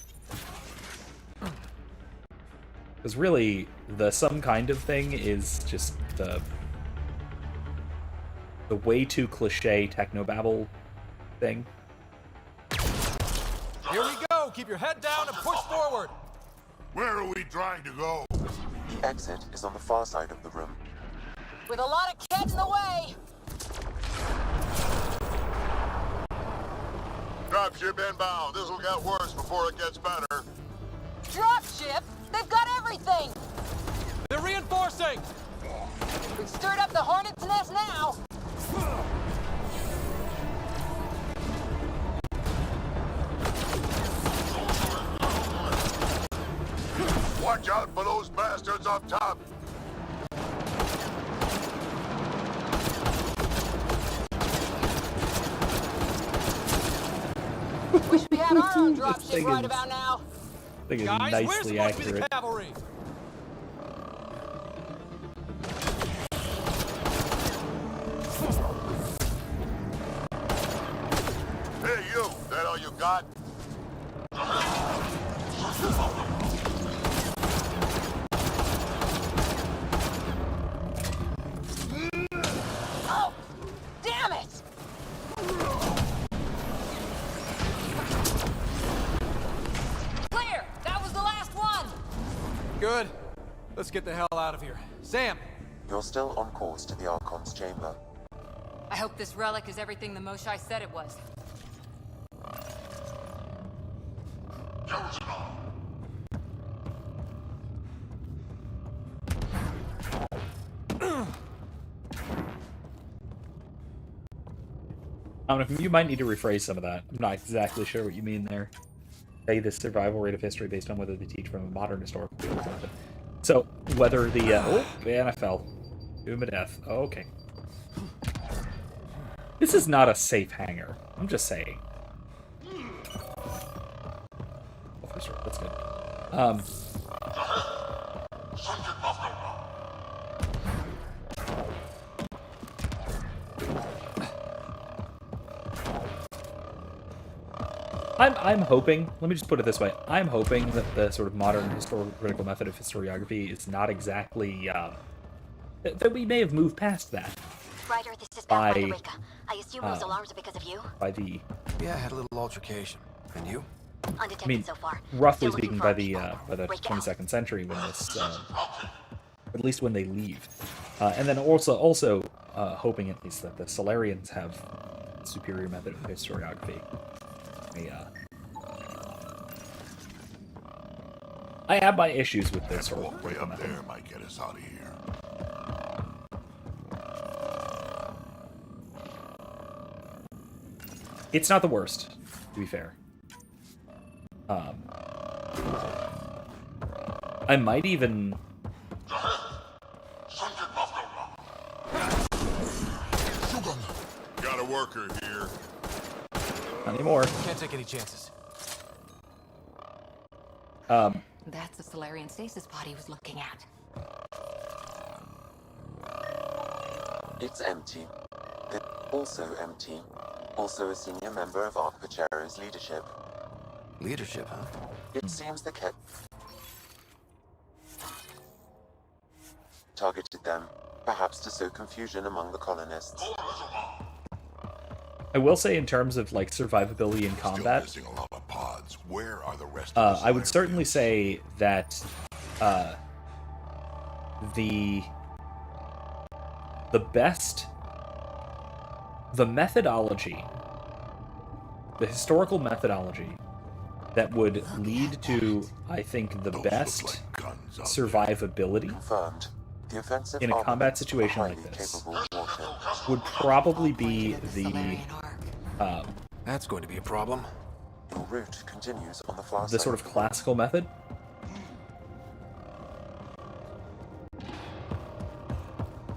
Because really, the some kind of thing is just the way too cliche technobabble thing. Here we go! Keep your head down and push forward! Where are we trying to go? The exit is on the far side of the room. With a lot of Kett in the way. Dropship inbound. This'll get worse before it gets better. Dropship? They've got everything. They're reinforcing! We've stirred up the hornet's nest now. Watch out for those bastards up top. Wish we had our own This dropship thing right is- about now. I think it's Guys, where's nicely supposed to be the accurate. cavalry? Hey, you. That all you got? Oh, damn it! Clear! That was the last one! Good. Let's get the hell out of here. Sam! You're still on course to the Archon's chamber. I hope this relic is everything the Moshai said it was. You might need to rephrase some of that. I'm not exactly sure what you mean there. Say the survival rate of history based on whether they teach from a modern historical field or something. So, whether the... oh, man, I fell. Doom of death. Oh, okay. This is not a safe hangar. I'm just saying. Oh, for sure. That's good. I'm hoping, let me just put it this way, I'm hoping that the sort of modern historical critical method of historiography is not exactly, that we may have moved past that. Ryder, this is By, Pathfinder Rika. I assume those alarms are because of you? By the... Yeah, I had a little altercation. And you? Undetected I mean, so far. roughly Still looking speaking, for by the Break it out. 22nd century, when this, at least when they leave, and then also hoping at least that the Solarians have a superior method of historiography. I have my issues with this sort of Way critical up method. there might get us out of here. It's not the worst, to be fair. I might even... worker here. Not anymore. Can't take any chances. That's the Solarian stasis pod he was looking at. It's empty. It's also empty. Also a senior member of Ark Pachero's leadership. Leadership, huh? It seems the Kett targeted them, perhaps to sow confusion among the colonists. I will say, in terms of like survivability in combat, Still missing a lot of pods. Where are the rest of the I would certainly Solarians? say that the methodology, the historical methodology that would lead to, I think, the Those best look like guns out Confirmed. survivability The offensive in a combat armament situation highly like this capable warfare. would probably be the That's going to be a problem. Your route continues on the far the side. sort of classical method.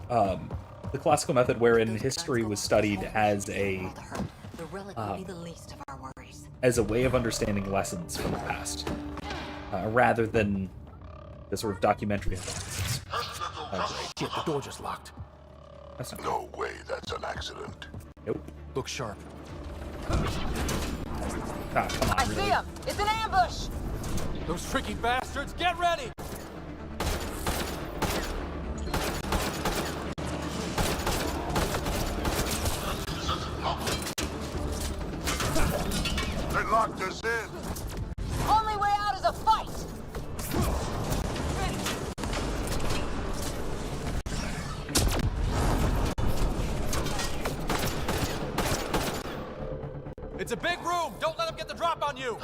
The classical method wherein history was studied as a The relic will be the least of our worries. way of understanding lessons from the past, rather than the sort of documentary analysis. Shit, the door just locked. That's not No way, that's an accident. Nope. Look sharp. Ah, come on, I really? see him! It's an ambush! Those tricky bastards, get ready! They locked us in. Only way out is a fight! It's a big room! Don't let them get the drop on you!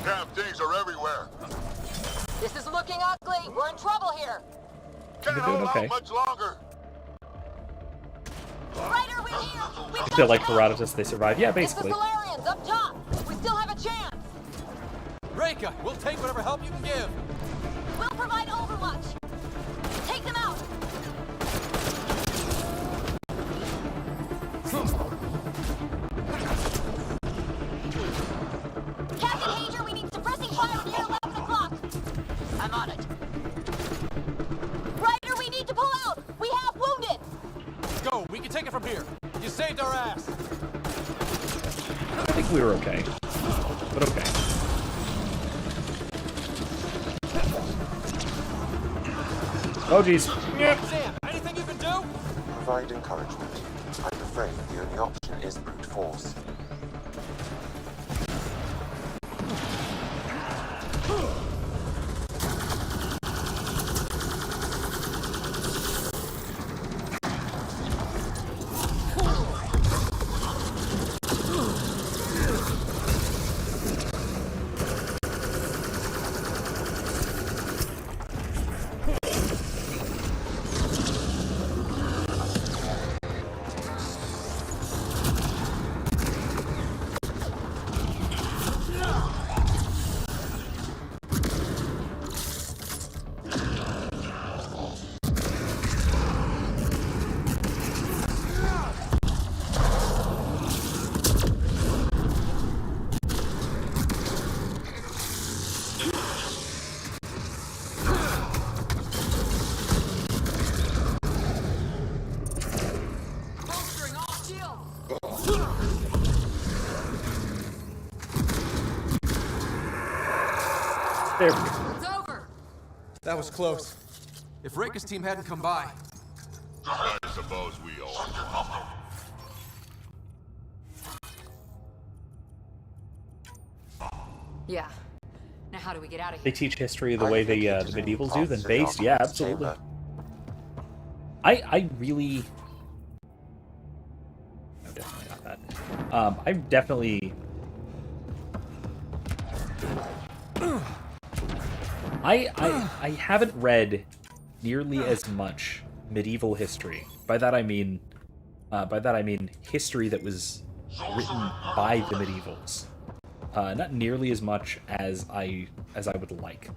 Damn things are everywhere. This is looking ugly! We're in trouble here! Can't They're doing hold okay. out much longer. Ryder, we're here! We've I got feel like you now. Herodotus, they survive. Yeah, It's the basically. Solarians up top! We still have a chance! Reika, we'll take whatever help you can give! We'll provide overwatch! Take them out! Captain Hager, we need suppressing fire near 11 o'clock! I'm on it. Ryder, we need to pull out! We have wounded! Go, we can take it from here. You saved our ass! I think we were okay. But okay. Oh, jeez. Sam, anything you can do? Provide encouragement. I'm afraid the only option is brute force. There we go. It's over! That was close. If Reika's team hadn't come by, I suppose we all. Yeah. Now how do we get out of They here? teach history the way the medievals do, then based, yeah, absolutely. Chamber. I really... No, definitely not that. I'm definitely... I haven't read nearly as much medieval history. By that I mean history that was written by the medievals. not nearly as much as I would like.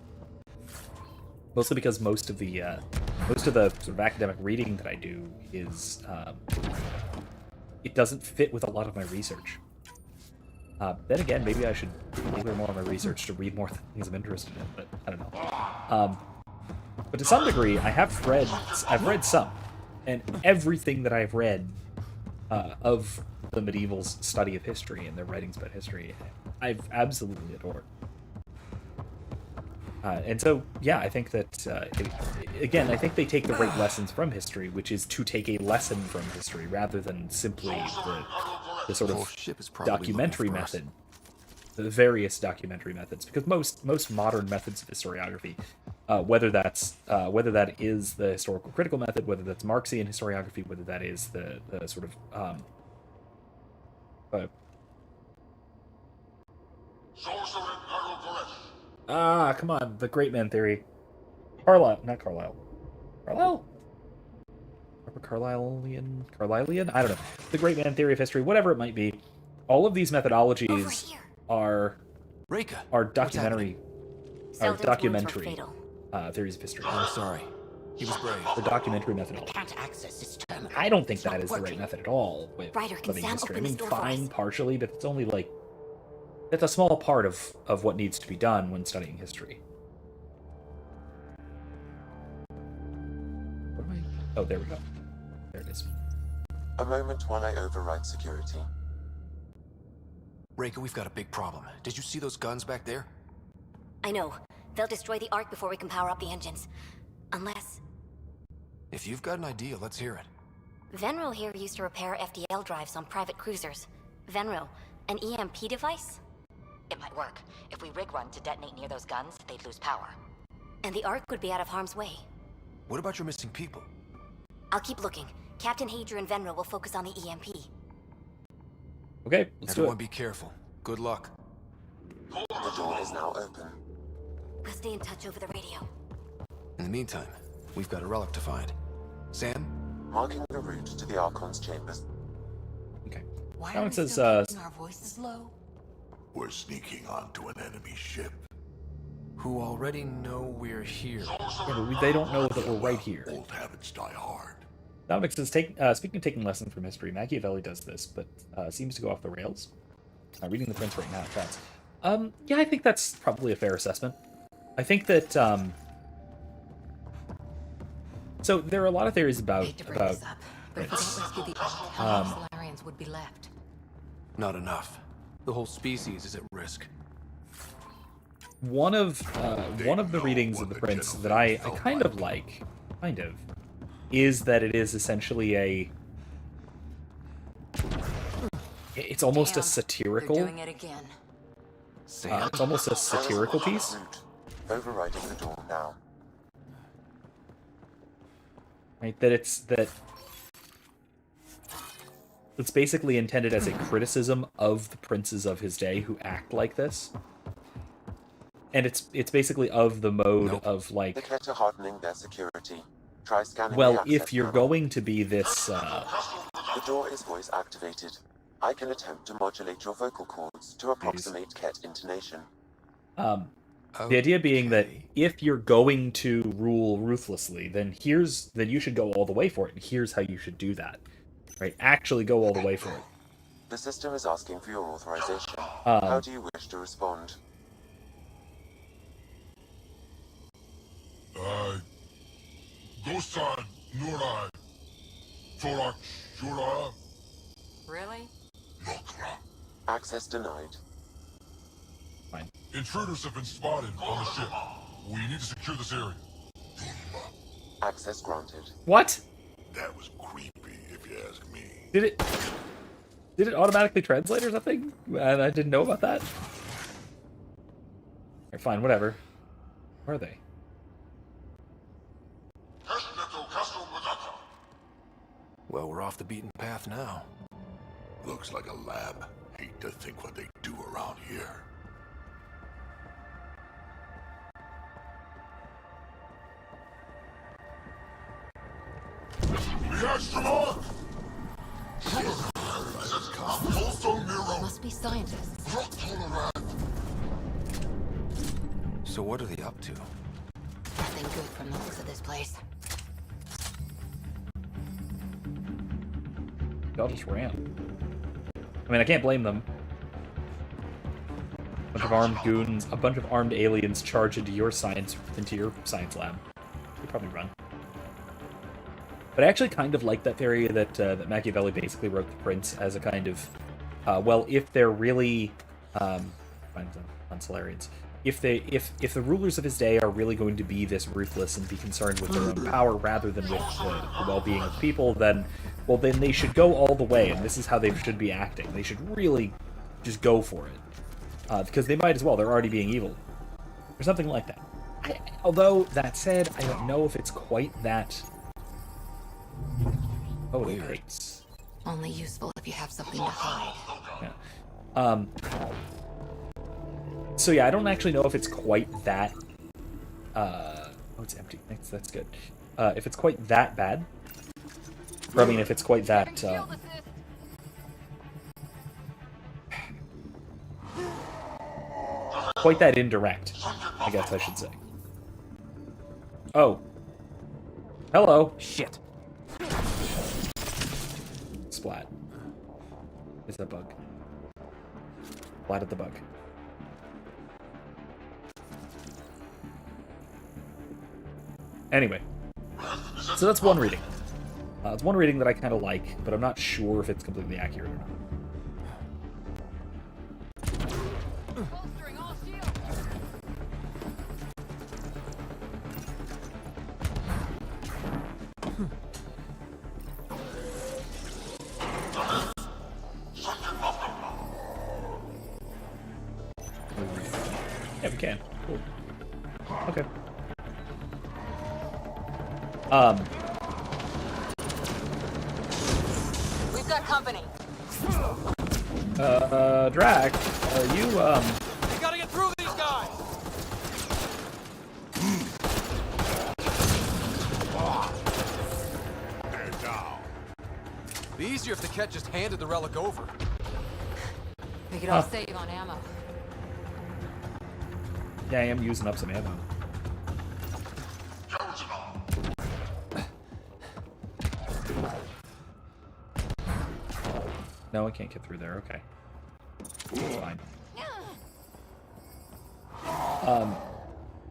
Mostly because most of the sort of academic reading that I do is it doesn't fit with a lot of my research. Then again, maybe I should tailor more of my research to read more things I'm interested in, but I don't know. But to some degree, I've read some, and everything that I've read of the medievals' study of history and their writings about history, I've absolutely adored. And so, yeah, I think that, again, I think they take the right lessons from history, which is to take a lesson from history rather than simply the sort of documentary method, the various documentary methods. Because most modern methods of historiography, whether that is the historical critical method, whether that's Marxian historiography, whether that is the sort of come on, the great man theory. Not Carlyle. Carlyle? Carlylean? I don't know. The great man theory of history, whatever it might be. All of these methodologies are documentary theories of history. I'm sorry. He was brave. The documentary methodology. I don't think that is the right method at all with studying history. I mean, fine, partially, but it's only like that's a small part of what needs to be done when studying history. What am I? Oh, there we go. There it is. A moment while I override security. Reika, we've got a big problem. Did you see those guns back there? I know. They'll destroy the Ark before we can power up the engines. Unless... If you've got an idea, let's hear it. Venril here used to repair FDL drives on private cruisers. Venril, an EMP device? It might work. If we rig one to detonate near those guns, they'd lose power. And the Ark would be out of harm's way. What about your missing people? I'll keep looking. Captain Hadrian and Venril will focus on the EMP. Okay, let's do it. Everyone be careful. Good luck. The door is now open. We'll stay in touch over the radio. In the meantime, we've got a relic to find. Sam? Marking the route to the Archon's chambers. Okay. Why now are it we says, still keeping our voices low? We're sneaking onto an enemy ship. Who already know we're here. Yeah, but they don't know that we're right here. Old habits die hard. Dominic says, speaking of taking lessons from history, Machiavelli does this, but seems to go off the rails. Reading the Prince right now, that's... yeah, I think that's probably a fair assessment. I think that, so there are a lot of theories about but if we don't rescue the how many Solarians would be left? Not enough. The whole species is at risk. One of the readings of the Prince that I kind of like, is that it is essentially it's almost a satirical. They're doing it again. It's almost a satirical piece. Overriding the door now. Right, that it's basically intended as a criticism of the princes of his day who act like this. And it's basically of the mode of like... The Kett are hardening their security. Try scanning well, the if you're going to be this... The door is voice activated. I can attempt to modulate your vocal cords to approximate Kett intonation. The idea being that if you're going to rule ruthlessly, then you should go all the way for it, and here's how you should do that. Right? Actually go all the way for it. The system is asking for your authorization. How do you wish to respond? Gosan, Nurai, Thorak, Shura, Really? Nokra. Access denied. Fine. Intruders have been spotted on the ship. We need to secure this area. Access granted. What? That was creepy, if you ask me. Did it automatically translate or something? And I didn't know about that? Alright, fine, whatever. Where are they? Well, we're off the beaten path now. Looks like a lab. Hate to think what they do around here. Must be scientists. So what are they up to? Nothing good from the looks of this place. They all just ran. I mean, I can't blame them. A bunch of armed goons, a bunch of armed aliens charge into your science lab. They probably run. But I actually kind of like that theory that that Machiavelli basically wrote the Prince as a kind of, well, if they're really, on Solarians, if the rulers of his day are really going to be this ruthless and be concerned with their own power rather than with the well-being of people, then they should go all the way, and this is how they should be acting. They should really just go for it, because they might as well. They're already being evil, or something like that. Although that said, I don't know if it's quite that. Oh, it hurts. Only useful if you have something to hide. Yeah. So yeah, I don't actually know if it's quite that. Oh, it's empty. That's good. If it's quite that bad. Or, I mean, if it's quite that. Quite that indirect, I guess I should say. Oh. Hello. Shit. Splat. Is that bug? Splatted the bug. Anyway, so that's one reading. It's one reading that I kind of like, but I'm not sure if it's completely accurate or not. Yeah, we can. Cool. Okay. We've got company. Drac, are you, We gotta get through these guys! They're down. Be easier if the Kett just handed the relic over. We could all save on ammo. Yeah, I am using up some ammo. No, I can't get through there. Okay. That's fine.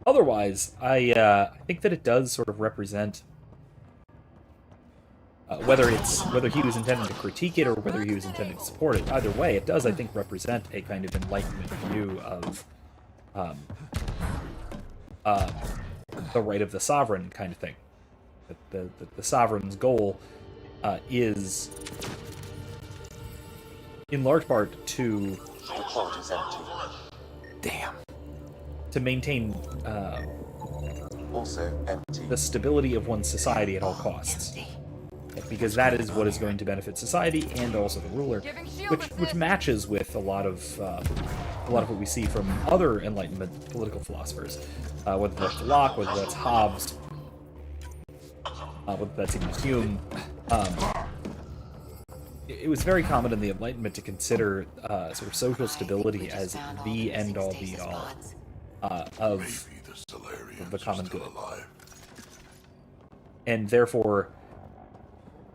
Otherwise, I think that it does sort of represent whether he was intending to critique it or whether he was intending to support it. Either way, it does, I think, represent a kind of Enlightenment view of the right of the sovereign kind of thing. That the sovereign's goal is, in large part, to The quad is empty. Damn. to maintain Also empty. the stability of one's society at all costs. Because that is what is going to benefit society and also the ruler, which matches with a lot of what we see from other Enlightenment political philosophers, whether that's Locke, whether that's Hobbes, whether that's even Hume. It was very common in the Enlightenment to consider sort of social stability as the end-all, be-all of the common good, and therefore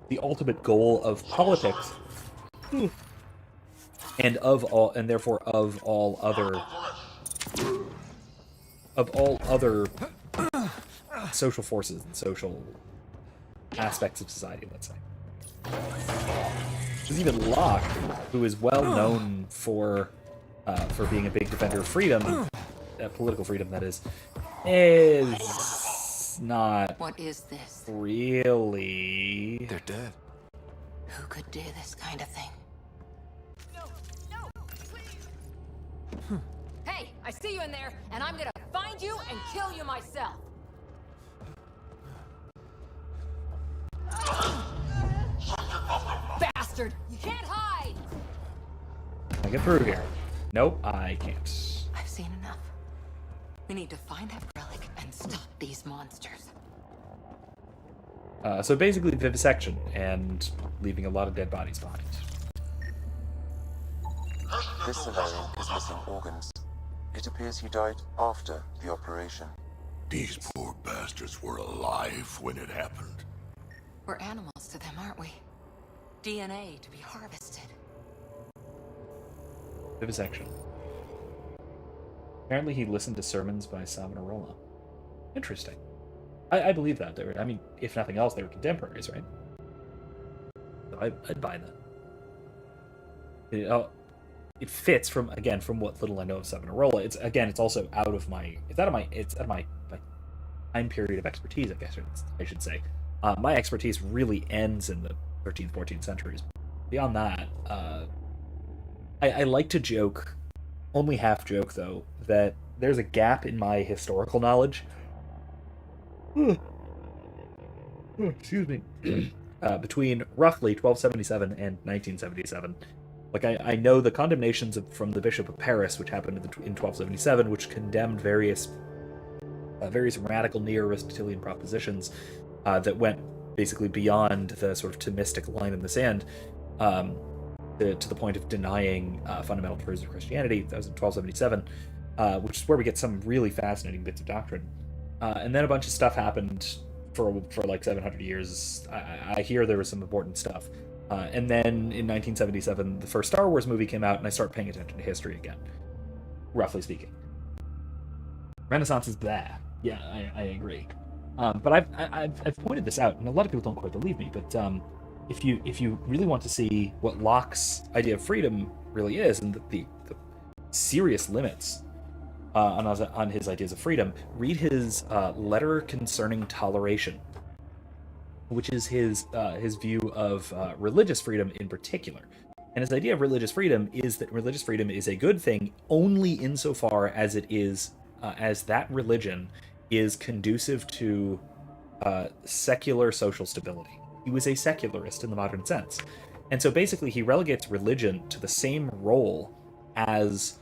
the ultimate goal of politics, and therefore of all other social forces and social aspects of society, let's say. There's even Locke, who is well known for being a big defender of freedom, political freedom, that is not. What is this? Really. They're dead. Who could do this kind of thing? No, please. Hey, I see you in there, and I'm gonna find you and kill you myself. Bastard! You can't hide! Can I get through here? Nope, I can't. I've seen enough. We need to find that relic and stop these monsters. So basically vivisection and leaving a lot of dead bodies behind. This Solarian is missing organs. It appears he died after the operation. These poor bastards were alive when it happened. We're animals to them, aren't we? DNA to be harvested. Vivisection. Apparently he listened to sermons by Savonarola. Interesting. I believe that. I mean, if nothing else, they were contemporaries, right? So I'd buy that. It fits from what little I know of Savonarola. It's also out of my time period of expertise, I guess I should say. My expertise really ends in the 13th, 14th centuries. Beyond that, I like to joke, only half joke though, that there's a gap in my historical knowledge. Excuse me. Between roughly 1277 and 1977. Like, I know the condemnations from the Bishop of Paris, which happened in 1277, which condemned various radical neo-Aristotelian propositions that went basically beyond the sort of Thomistic line in the sand, to the point of denying fundamental truths of Christianity. That was in 1277, which is where we get some really fascinating bits of doctrine. And then a bunch of stuff happened for like 700 years. I hear there was some important stuff. And then in 1977, the first Star Wars movie came out, and I started paying attention to history again, roughly speaking. Renaissance is there. Yeah, I agree. But I've pointed this out, and a lot of people don't quite believe me, but if you really want to see what Locke's idea of freedom really is, and the serious limits on his ideas of freedom, read his Letter Concerning Toleration, which is his view of religious freedom in particular. And his idea of religious freedom is that religious freedom is a good thing only insofar as it is as that religion is conducive to secular social stability. He was a secularist in the modern sense. And so basically he relegates religion to the same role as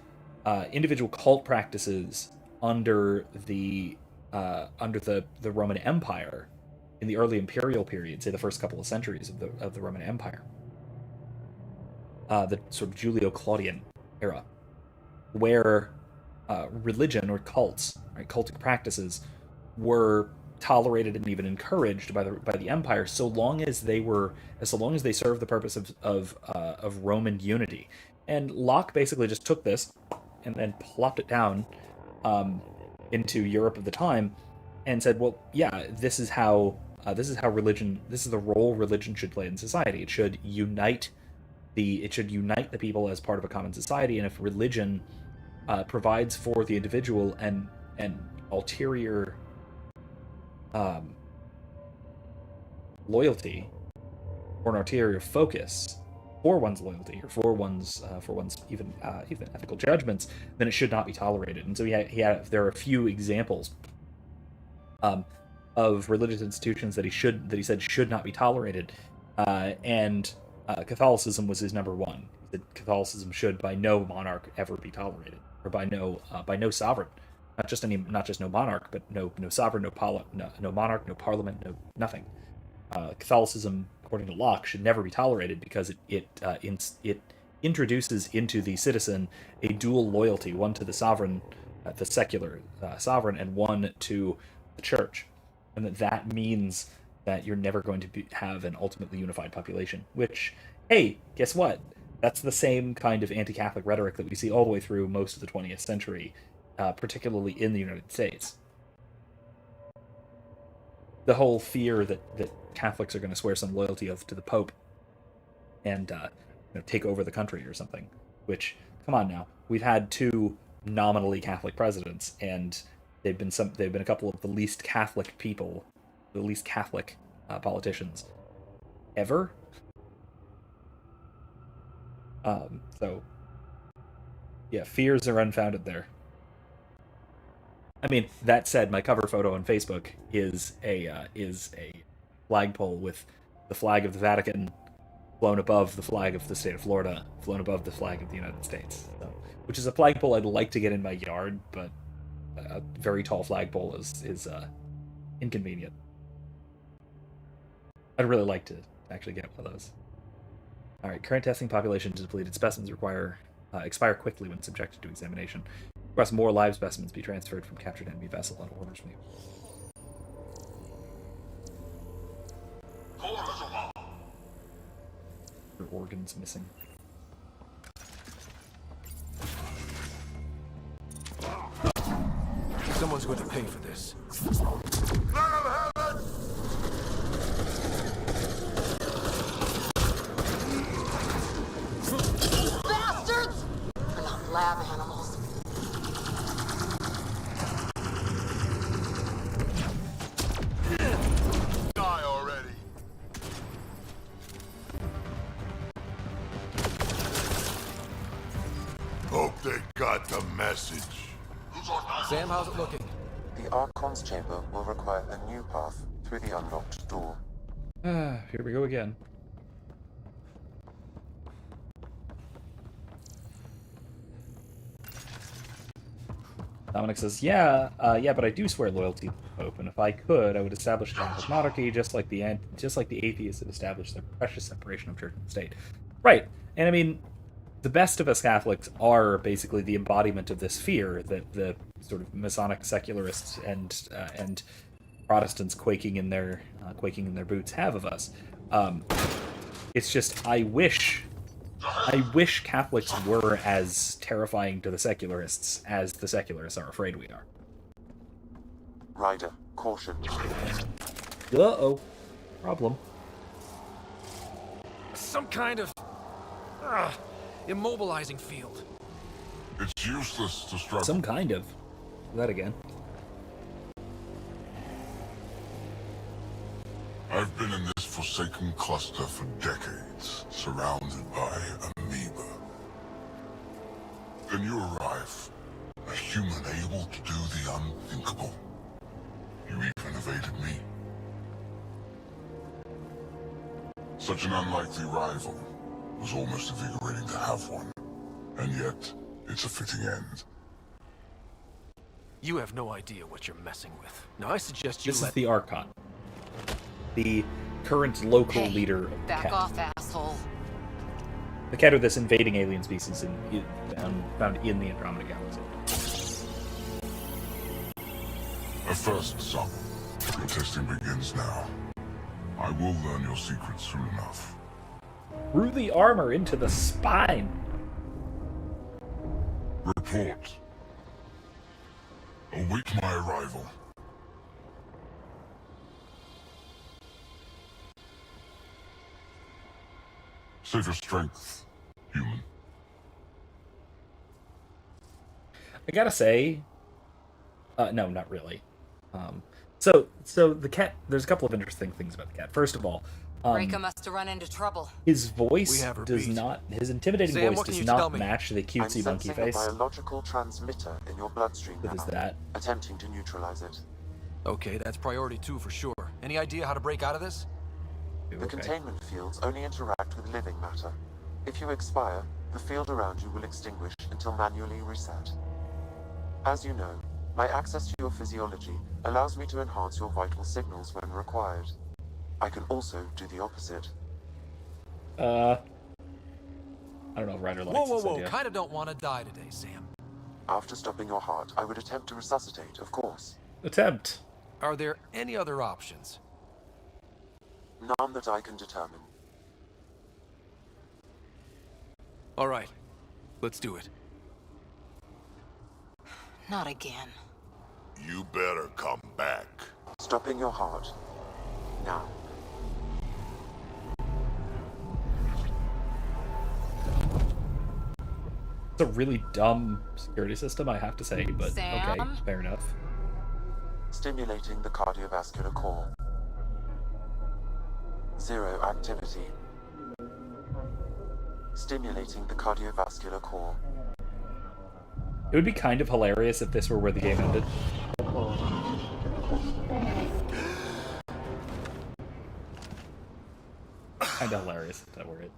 individual cult practices under the Roman Empire in the early imperial period, say the first couple of centuries of the Roman Empire, the sort of Julio-Claudian era, where religion or cults, right, cultic practices, were tolerated and even encouraged by the empire, so long as they served the purpose of Roman unity. And Locke basically just took this and then plopped it down into Europe of the time, and said, well, yeah, this is how religion, this is the role religion should play in society. It should unite the people as part of a common society, and if religion provides for the individual an ulterior loyalty or an ulterior focus for one's loyalty or for one's even ethical judgments, then it should not be tolerated. And so there are a few examples of religious institutions that he said should not be tolerated, and Catholicism was his number one. He said Catholicism should by no monarch ever be tolerated, or by no sovereign, not just no monarch, but no sovereign, no monarch, no parliament, no nothing. Catholicism, according to Locke, should never be tolerated because it introduces into the citizen a dual loyalty, one to the sovereign, the secular sovereign, and one to the church, and that means that you're never going to have an ultimately unified population. Which, hey, guess what? That's the same kind of anti-Catholic rhetoric that we see all the way through most of the 20th century, particularly in the United States. The whole fear that Catholics are going to swear some loyalty to the Pope and take over the country or something. Which, come on now, we've had two nominally Catholic presidents, and they've been a couple of the least Catholic people, the least Catholic politicians ever. So yeah, fears are unfounded there. I mean, that said, my cover photo on Facebook is a flagpole with the flag of the Vatican flown above the flag of the state of Florida, flown above the flag of the United States. So, which is a flagpole I'd like to get in my yard, but a very tall flagpole is inconvenient. I'd really like to actually get one of those. All right, current testing population to depleted specimens expire quickly when subjected to examination. Request more live specimens be transferred from captured enemy vessel and orders me. Your organs missing. Someone's going to pay for this. Bastards! We're not lab animals. Die already. Hope they got the message. Sam, how's it looking? The Archon's chamber will require a new path through the unlocked door. Here we go again. Dominic says, yeah, but I do swear loyalty to the Pope, and if I could, I would establish a Catholic monarchy just like the atheists that established their precious separation of church and state. Right, and I mean, the best of us Catholics are basically the embodiment of this fear that the sort of Masonic secularists and Protestants quaking in their boots have of us. It's just I wish Catholics were as terrifying to the secularists as the secularists are afraid we are. Ryder, caution. Uh-oh. Problem. Some kind of immobilizing field. It's useless to struggle. Some kind of. That again. I've been in this forsaken cluster for decades, surrounded by amoeba. Then you arrive, a human able to do the unthinkable. You even evaded me. Such an unlikely rival. Was almost invigorating to have one. And yet, it's a fitting end. You have no idea what you're messing with. Now I suggest you This is the Archon. The current local leader of the Back Kett. off, asshole. The Kett are this invading alien species found in the Andromeda Galaxy. A first, son. Your testing begins now. I will learn your secrets soon enough. Through the armor into the spine. Report. Await my arrival. Save your strength, human. I gotta say, no, not really. So the Kett. There's a couple of interesting things about the Kett. First of all, Reka must have run into trouble. his voice does not. His intimidating Sam, voice what can does you not tell me? match the I'm cutesy monkey sensing face. a biological transmitter in your bloodstream What now. is that? Attempting to neutralize it. Okay, that's priority 2 for sure. Any idea how to break out of this? The containment fields only interact with living matter. If you expire, the field around you will extinguish until manually reset. As you know, my access to your physiology allows me to enhance your vital signals when required. I can also do the opposite. I don't know if Ryder likes this Whoa. idea. Kinda don't want to die today, Sam. After stopping your heart, I would attempt to resuscitate, of course. Attempt. Are there any other options? None that I can determine. All right, let's do it. Not again. You better come back. Stopping your heart. Now. It's a really dumb security system, I have to say, but Sam? okay, fair enough. Stimulating the cardiovascular core. 0 activity. Stimulating the cardiovascular core. It would be kind of hilarious if this were where the game ended. Kind of hilarious if that were it.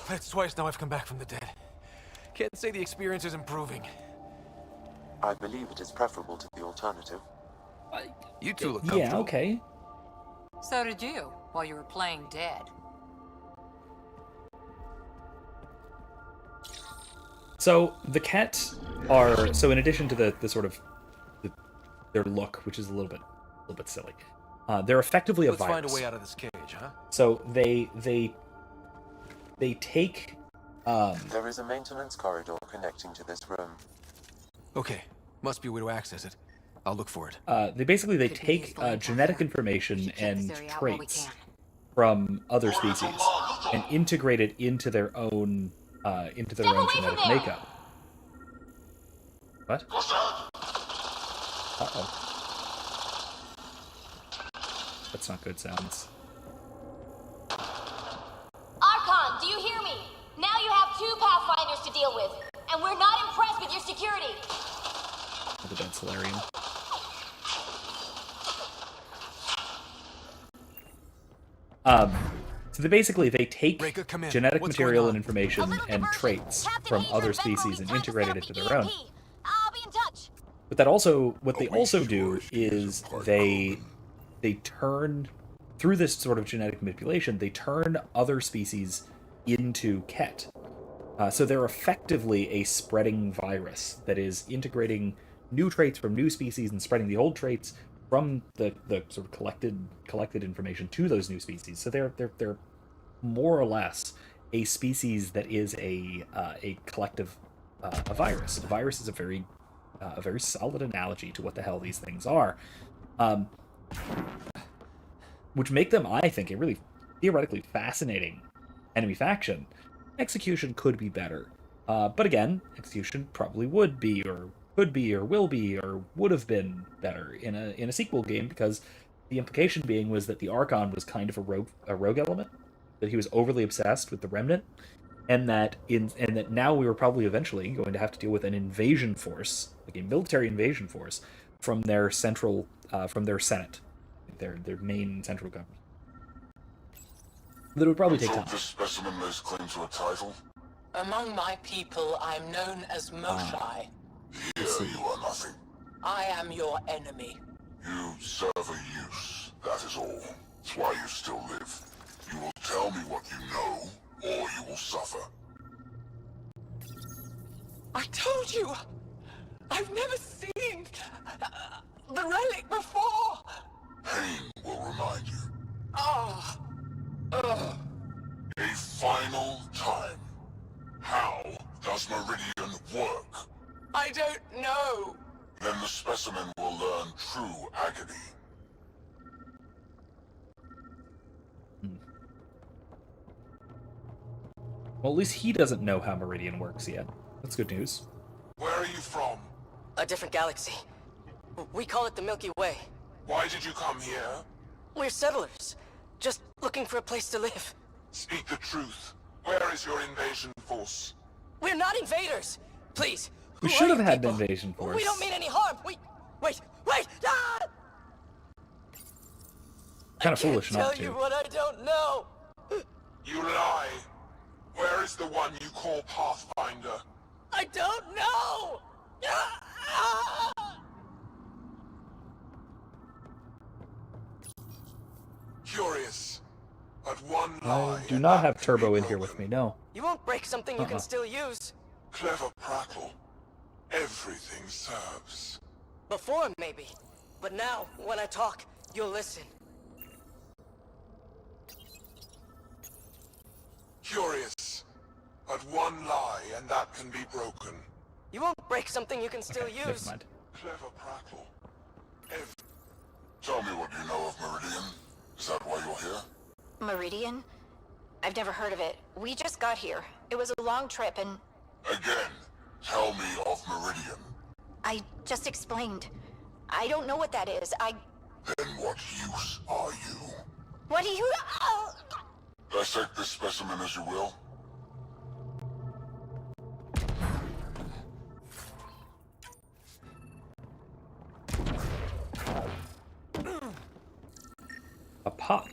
That's twice now I've come back from the dead. Can't say the experience is improving. I believe it is preferable to the alternative. You two look comfortable. Yeah, okay. So did you, while you were playing dead. So the Kett are, so in addition to the sort of their look, which is a little bit silly, they're effectively a Let's virus. find a way out of this cage, huh? So they take. There is a maintenance corridor connecting to this room. Okay, must be a way to access it. I'll look for it. They take genetic information and traits from other species and integrate it into their own genetic makeup. What? Uh-oh. That's not good sounds. Archon, do you hear me? Now you have 2 Pathfinders to deal with, and we're not impressed with your security. The dead Solarian. So they take genetic material and information and traits from other species and integrate it into their own. I'll be in touch. But what they also do is they turn, through this sort of genetic manipulation, they turn other species into Kett. So they're effectively a spreading virus that is integrating new traits from new species and spreading the old traits from the sort of collected information to those new species. So they're more or less a species that is a collective a virus. A virus is a very solid analogy to what the hell these things are, which make them, I think, a really theoretically fascinating enemy faction. Execution could be better, but again, execution probably would be, or could be, or will be, or would have been better in a sequel game, because the implication being was that the Archon was kind of a rogue element, that he was overly obsessed with the Remnant, and that now we were probably eventually going to have to deal with an invasion force, like a military invasion force, from their central, from their Senate, their main central government. That would probably take time. This specimen lays claim to a title? Among my people, I'm known as Moshai. Here you are nothing. I am your enemy. You serve a use, that is all. That's why you still live. You will tell me what you know, or you will suffer. I told you! I've never seen the relic before! Pain will remind you. Ah! Ugh. A final time. How does Meridian work? I don't know. Then the specimen will learn true agony. Well, at least he doesn't know how Meridian works yet. That's good news. Where are you from? A different galaxy. We call it the Milky Way. Why did you come here? We're settlers. Just looking for a place to live. Speak the truth. Where is your invasion force? We're not invaders! Please! We should have had an invasion force. We don't mean any harm! Wait! Ah! Kind of foolish not to. I can't tell you what I don't know! You lie! Where is the one you call Pathfinder? I don't know! Curious. But one lie. I do not have Turbo in here with me, no. You won't break something you can still use. Clever prattle. Everything serves. Before, maybe. But now, when I talk, you'll listen. Curious. But one lie, and that can be broken. You won't break something you can still use. Never mind. Clever prattle. Tell me what you know of Meridian. Is that why you're here? Meridian? I've never heard of it. We just got here. It was a long trip and... Again, tell me of Meridian. I just explained. I don't know what that is. Then what use are you? What do you... Dissect this specimen as you will. A pot.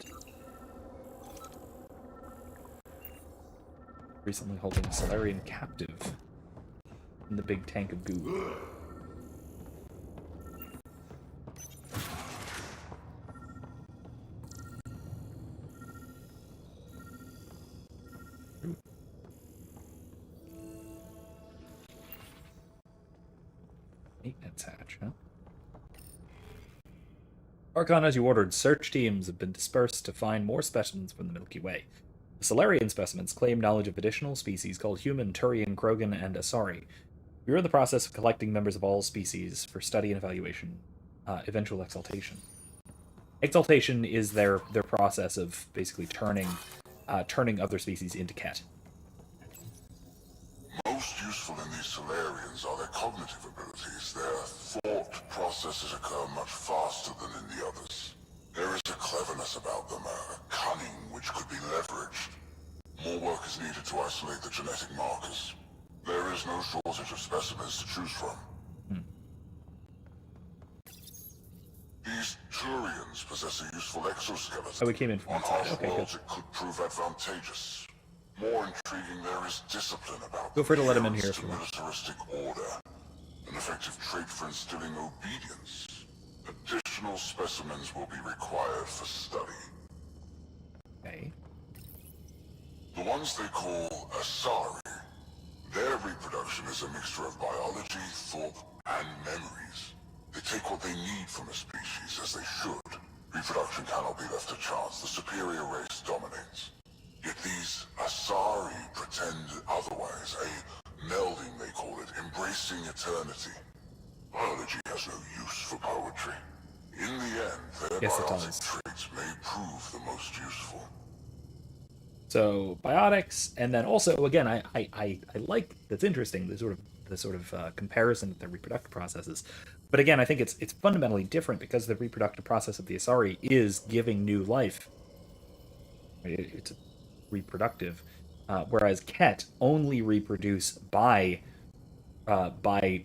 Recently holding a Solarian captive in the big tank of goo. Maintenance hatch, huh? Archon, as you ordered, search teams have been dispersed to find more specimens from the Milky Way. The Solarian specimens claim knowledge of additional species called human, Turian, Krogan, and Asari. We are in the process of collecting members of all species for study and evaluation. Eventual exaltation. Exaltation is their process of basically turning other species into Kett. Most useful in these Solarians are their cognitive abilities. Their thought processes occur much faster than in the others. There is a cleverness about them, a cunning which could be leveraged. More work is needed to isolate the genetic markers. There is no shortage of specimens to choose from. These Turians possess a useful exoskeleton. Oh, we came in from On inside. harsh Okay, worlds, good. it could prove advantageous. More intriguing, there is discipline about Feel free to let him in adherence here to if you want. militaristic order, an effective trait for instilling obedience. Additional specimens will be required for study. Okay. The ones they call Asari, their reproduction is a mixture of biology, thought, and memories. They take what they need from a species, as they should. Reproduction cannot be left to chance. The superior race dominates. Yet these Asari pretend otherwise, a melding they call it, embracing eternity. Biology has no use for poetry. In the end, their Yes, it biotic does. traits may prove the most useful. So biotics, and then also again, I like that's interesting the sort of comparison of the reproductive processes. But again, I think it's fundamentally different because the reproductive process of the Asari is giving new life. It's reproductive, whereas Kett only reproduce by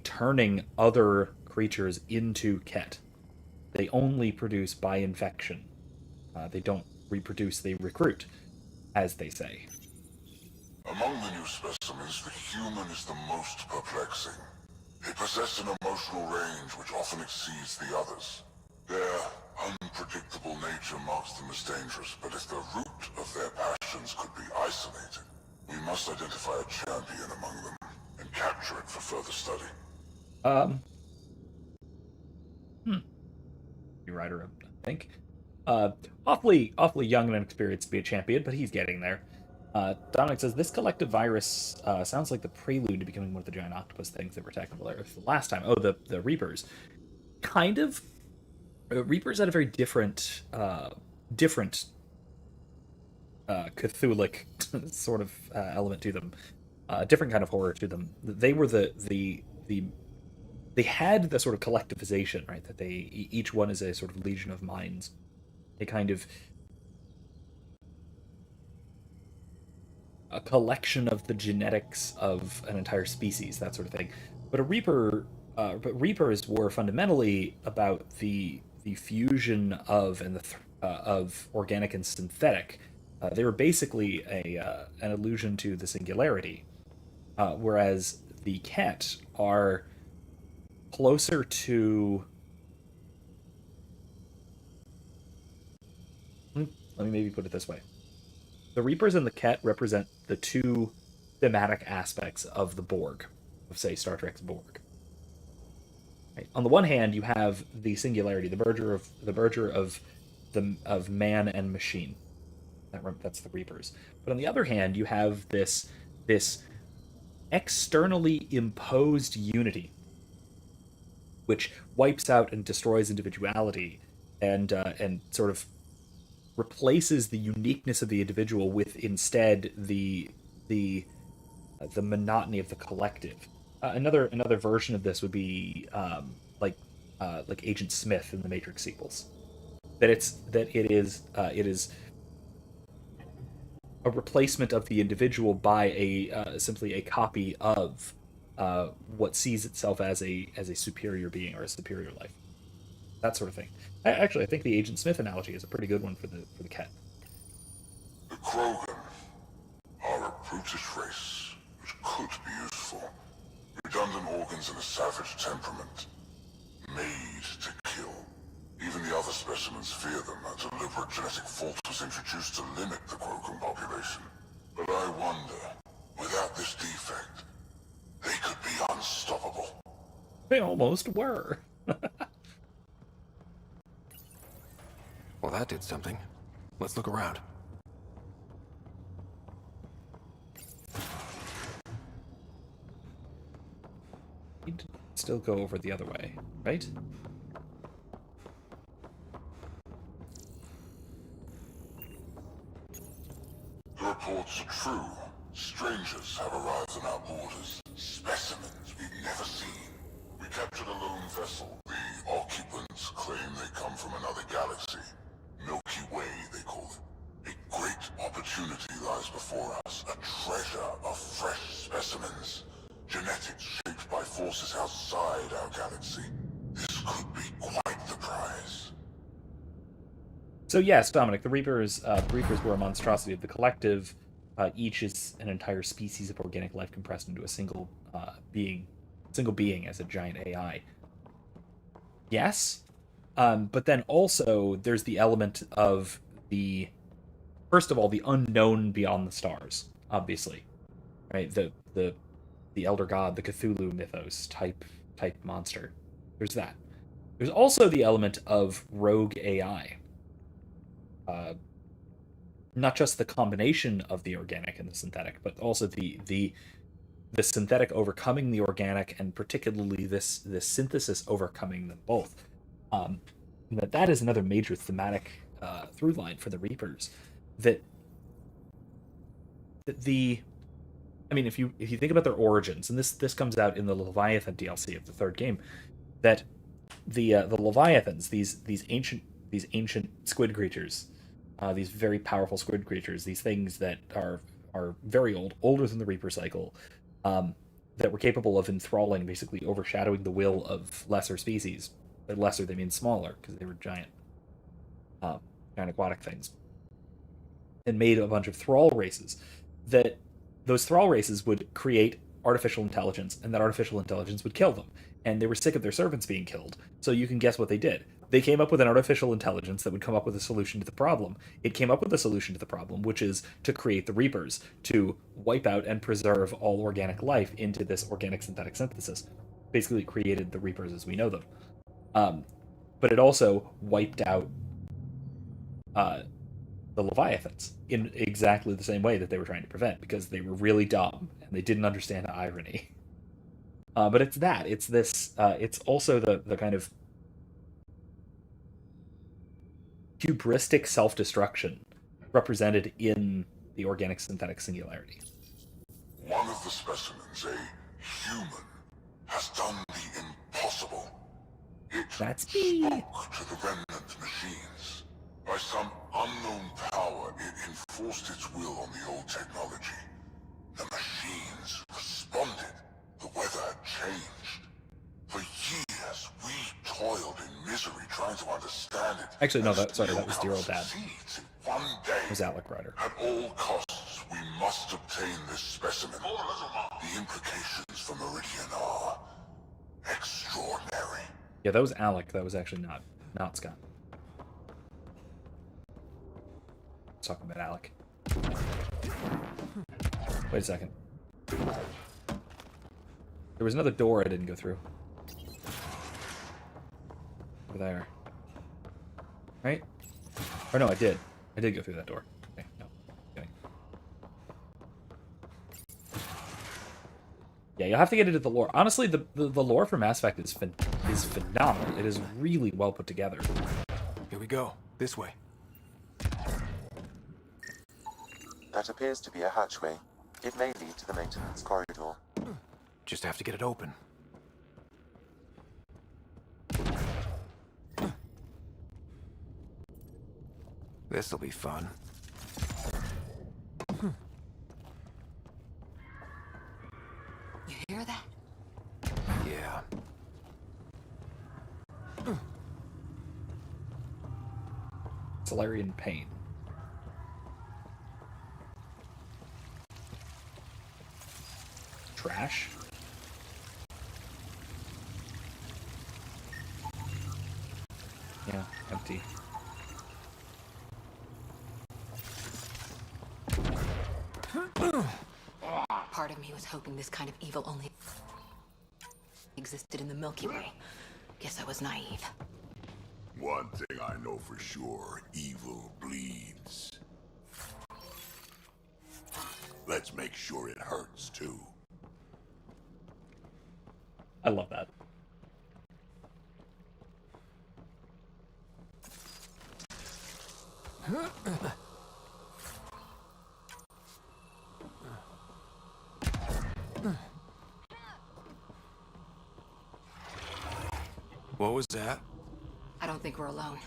turning other creatures into Kett. They only produce by infection. They don't reproduce; they recruit, as they say. Among the new specimens, the human is the most perplexing. They possess an emotional range which often exceeds the others. Their unpredictable nature marks them as dangerous, but if the root of their passions could be isolated, we must identify a champion among them and capture it for further study. You writer, I think. Awfully young and inexperienced to be a champion, but he's getting there. Dominic says, this collective virus sounds like the prelude to becoming one of the giant octopus things that were attacked on Earth the last time. Oh, the Reapers. Kind of. Reapers had a very different Cthulhic sort of element to them. Different kind of horror to them. They were they had the sort of collectivization, right? That each one is a sort of legion of minds. A kind of a collection of the genetics of an entire species, that sort of thing. But Reapers were fundamentally about the fusion of of organic and synthetic. They were basically an allusion to the singularity, whereas the Kett are closer to. Let me maybe put it this way. The Reapers and the Kett represent the two thematic aspects of the Borg, of, say, Star Trek's Borg. Right? On the one hand, you have the singularity, the merger of man and machine. That's the Reapers. But on the other hand, you have this externally imposed unity, which wipes out and destroys individuality, and sort of replaces the uniqueness of the individual with instead the monotony of the collective. Another version of this would be like Agent Smith in the Matrix sequels. It is a replacement of the individual by simply a copy of what sees itself as a superior being or a superior life. That sort of thing. I think the Agent Smith analogy is a pretty good one for the Kett. The Krogan are a brutish race which could be useful. Redundant organs and a savage temperament. Made to kill. Even the other specimens fear them. A deliberate genetic fault was introduced to limit the Krogan population. But I wonder, without this defect, they could be unstoppable. They almost were. Well, that did something. Let's look around. Need to still go over the other way, right? The reports are true. Strangers have arrived on our borders. Specimens we've never seen. We captured a lone vessel. The occupants claim they come from another galaxy. Milky Way, they call it. A great opportunity lies before us. A treasure of fresh specimens. Genetics shaped by forces outside our galaxy. This could be quite the prize. So yes, Dominic, the Reapers were a monstrosity of the collective. Each is an entire species of organic life compressed into a single being as a giant AI. Yes, but then also there's the element of first of all, the unknown beyond the stars, obviously, right? The Elder God, the Cthulhu mythos type monster. There's that. There's also the element of rogue AI. Not just the combination of the organic and the synthetic, but also the synthetic overcoming the organic, and particularly this synthesis overcoming them both. That is another major thematic through line for the Reapers. If you think about their origins, and this comes out in the Leviathan DLC of the third game, that the Leviathans, these ancient squid creatures, these very powerful squid creatures, these things that are very old, older than the Reaper cycle, that were capable of enthralling, basically overshadowing the will of lesser species. By lesser, they mean smaller, because they were giant aquatic things, and made a bunch of thrall races. That those thrall races would create artificial intelligence, and that artificial intelligence would kill them. And they were sick of their servants being killed, so you can guess what they did. They came up with an artificial intelligence that would come up with a solution to the problem. It came up with a solution to the problem, which is to create the Reapers, to wipe out and preserve all organic life into this organic-synthetic synthesis. Basically created the Reapers as we know them. But it also wiped out the Leviathans in exactly the same way that they were trying to prevent, because they were really dumb, and they didn't understand irony. But it's that. It's this. It's also the kind of hubristic self-destruction represented in the organic-synthetic singularity. One of the specimens, a human, has done the impossible. It spoke to the remnant machines. By some unknown power, it enforced its will on the old technology. The machines responded. The weather had changed. For years, we toiled in misery trying to understand it. Actually, no, that was Dear Old Dad. One day, it was Alec Ryder. At all costs, we must obtain this specimen. The implications for Meridian are extraordinary. Yeah, that was Alec. That was actually not Scott. Let's talk about Alec. Wait a second. There was another door I didn't go through. Over there. Right? Or no, I did. I did go through that door. Okay, no. Kidding. Yeah, you'll have to get into the lore. Honestly, the lore for Mass Effect is phenomenal. It is really well put together. Here we go. This way. That appears to be a hatchway. It may lead to the maintenance corridor. Just have to get it open. This'll be fun. You hear that? Yeah. Solarian pain. Trash. Yeah, empty. Part of me was hoping this kind of evil only... existed in the Milky Way. Guess I was naive. One thing I know for sure, evil bleeds. Let's make sure it hurts, too. I love that. What was that? I don't think we're alone.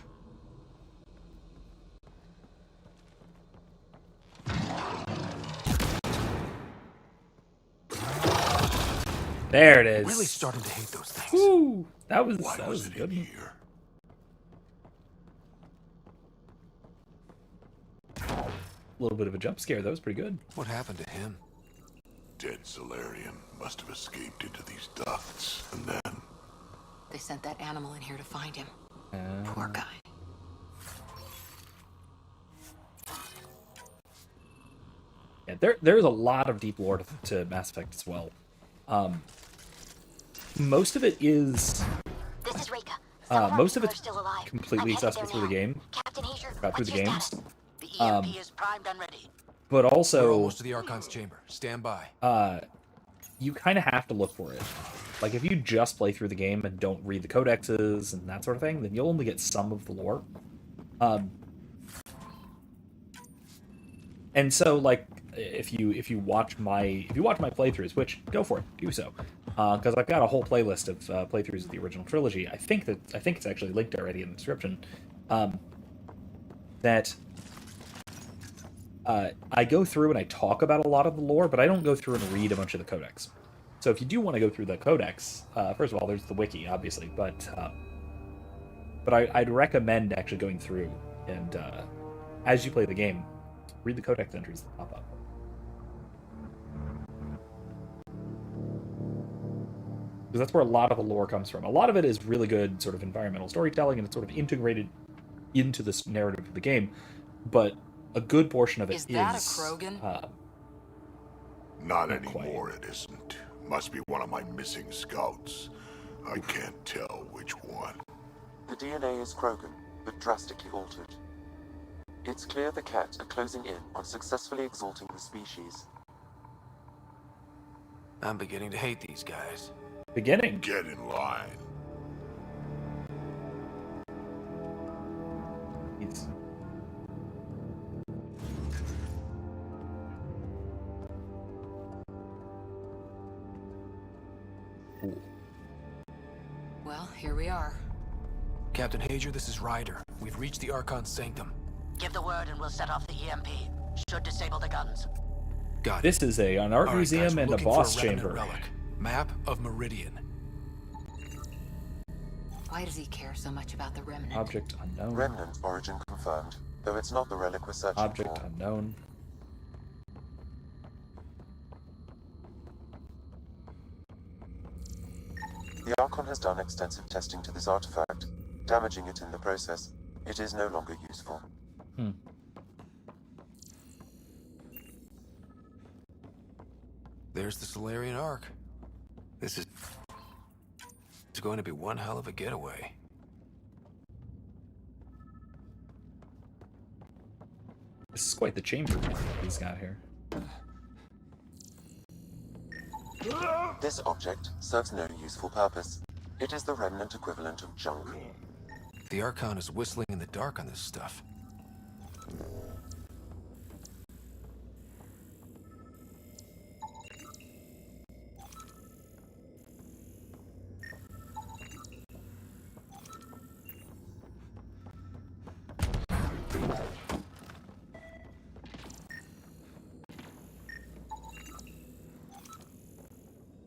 There it is. Really starting to hate those things. Woo! That was it good. Here? A little bit of a jump scare. That was pretty good. What happened to him? Dead Solarian must have escaped into these ducts, and then... They sent that animal in here to find him. Poor guy. Yeah, there's a lot of deep lore to Mass Effect as well. Most of it is... This is Rika. Most of it's completely accessible through the game. Through the games. The EMP is primed and ready. But also... We're almost to the Archon's chamber. Stand by. You kind of have to look for it. Like, if you just play through the game and don't read the codexes and that sort of thing, then you'll only get some of the lore. And so, like, if you watch my playthroughs, which go for it, do so, because I've got a whole playlist of playthroughs of the original trilogy. I think it's actually linked already in the description. That I go through and I talk about a lot of the lore, but I don't go through and read a bunch of the codex. So if you do want to go through the codex, first of all, there's the wiki, obviously, but I'd recommend actually going through and as you play the game, read the codex entries that pop up. Because that's where a lot of the lore comes from. A lot of it is really good sort of environmental storytelling, and it's sort of integrated into this narrative of the game. But a good portion of it is... that a Krogan? Not anymore, it isn't. Must be one of my missing scouts. I can't tell which one. The DNA is Krogan, but drastically altered. It's clear the Kett are closing in on successfully exalting the species. I'm beginning to hate these guys. Beginning? Get in line. It's... Well, here we are. Captain Hager, this is Ryder. We've reached the Archon's sanctum. Give the word and we'll set off the EMP. Should disable the guns. Got it. This is an art museum and a boss chamber. Relic. Map of Meridian. Why does he care so much about the remnant? Object unknown. Remnant origin confirmed, though it's not the relic we're searching Object for. unknown. The Archon has done extensive testing to this artifact, damaging it in the process. It is no longer useful. There's the Solarian Ark. This is... It's going to be one hell of a getaway. This is quite the chamber he's got here. This object serves no useful purpose. It is the remnant equivalent of junk. The Archon is whistling in the dark on this stuff.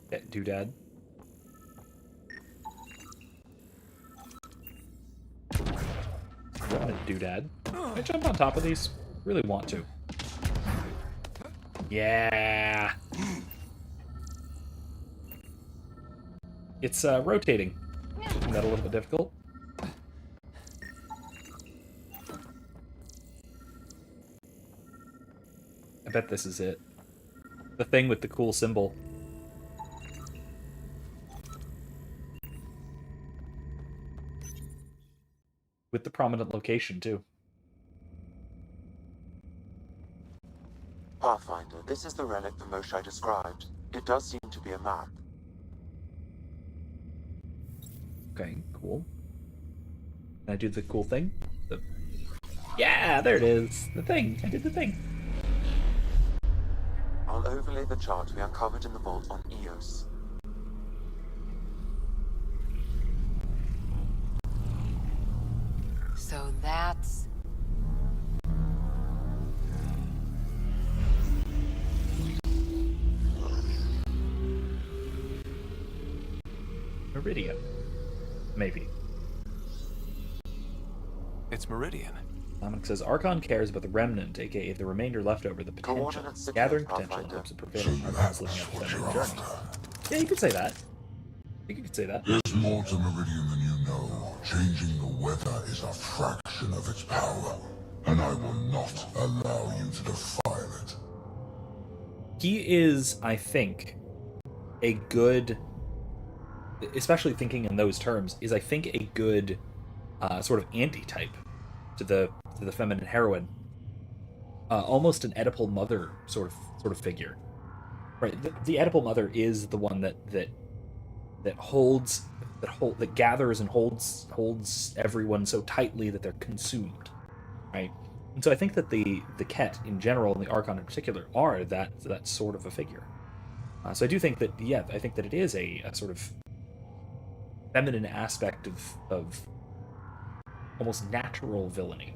That doodad. Doodad. Can I jump on top of these? Really want to. Yeah. It's rotating. Making that a little bit difficult. I bet this is it. The thing with the cool symbol. with the prominent location too. Pathfinder, this is the relic the Moshae described. It does seem to be a map. Okay, cool. Can I do the cool thing? Yeah, there it is. The thing. I did the thing. I'll overlay the chart we uncovered in the vault on Eos. So that's... Meridian. Maybe. It's Meridian. Dominic says, Archon cares about the remnant, aka the remainder left over, the potential. Gathering potential in hopes of preventing Archons living out the feminine journey. Yeah, you could say that. You could say that. There's more to Meridian than you know. Changing the weather is a fraction of its power, and I will not allow you to defile it. He is, I think, a good, especially thinking in those terms, is I think a good sort of anti-type to the feminine heroine. Almost an Oedipal mother sort of figure. Right. The Oedipal mother is the one that gathers and holds everyone so tightly that they're consumed. Right. And so I think that the Kett in general and the Archon in particular are that sort of a figure. So I do think that, yeah, I think that it is a sort of feminine aspect of almost natural villainy.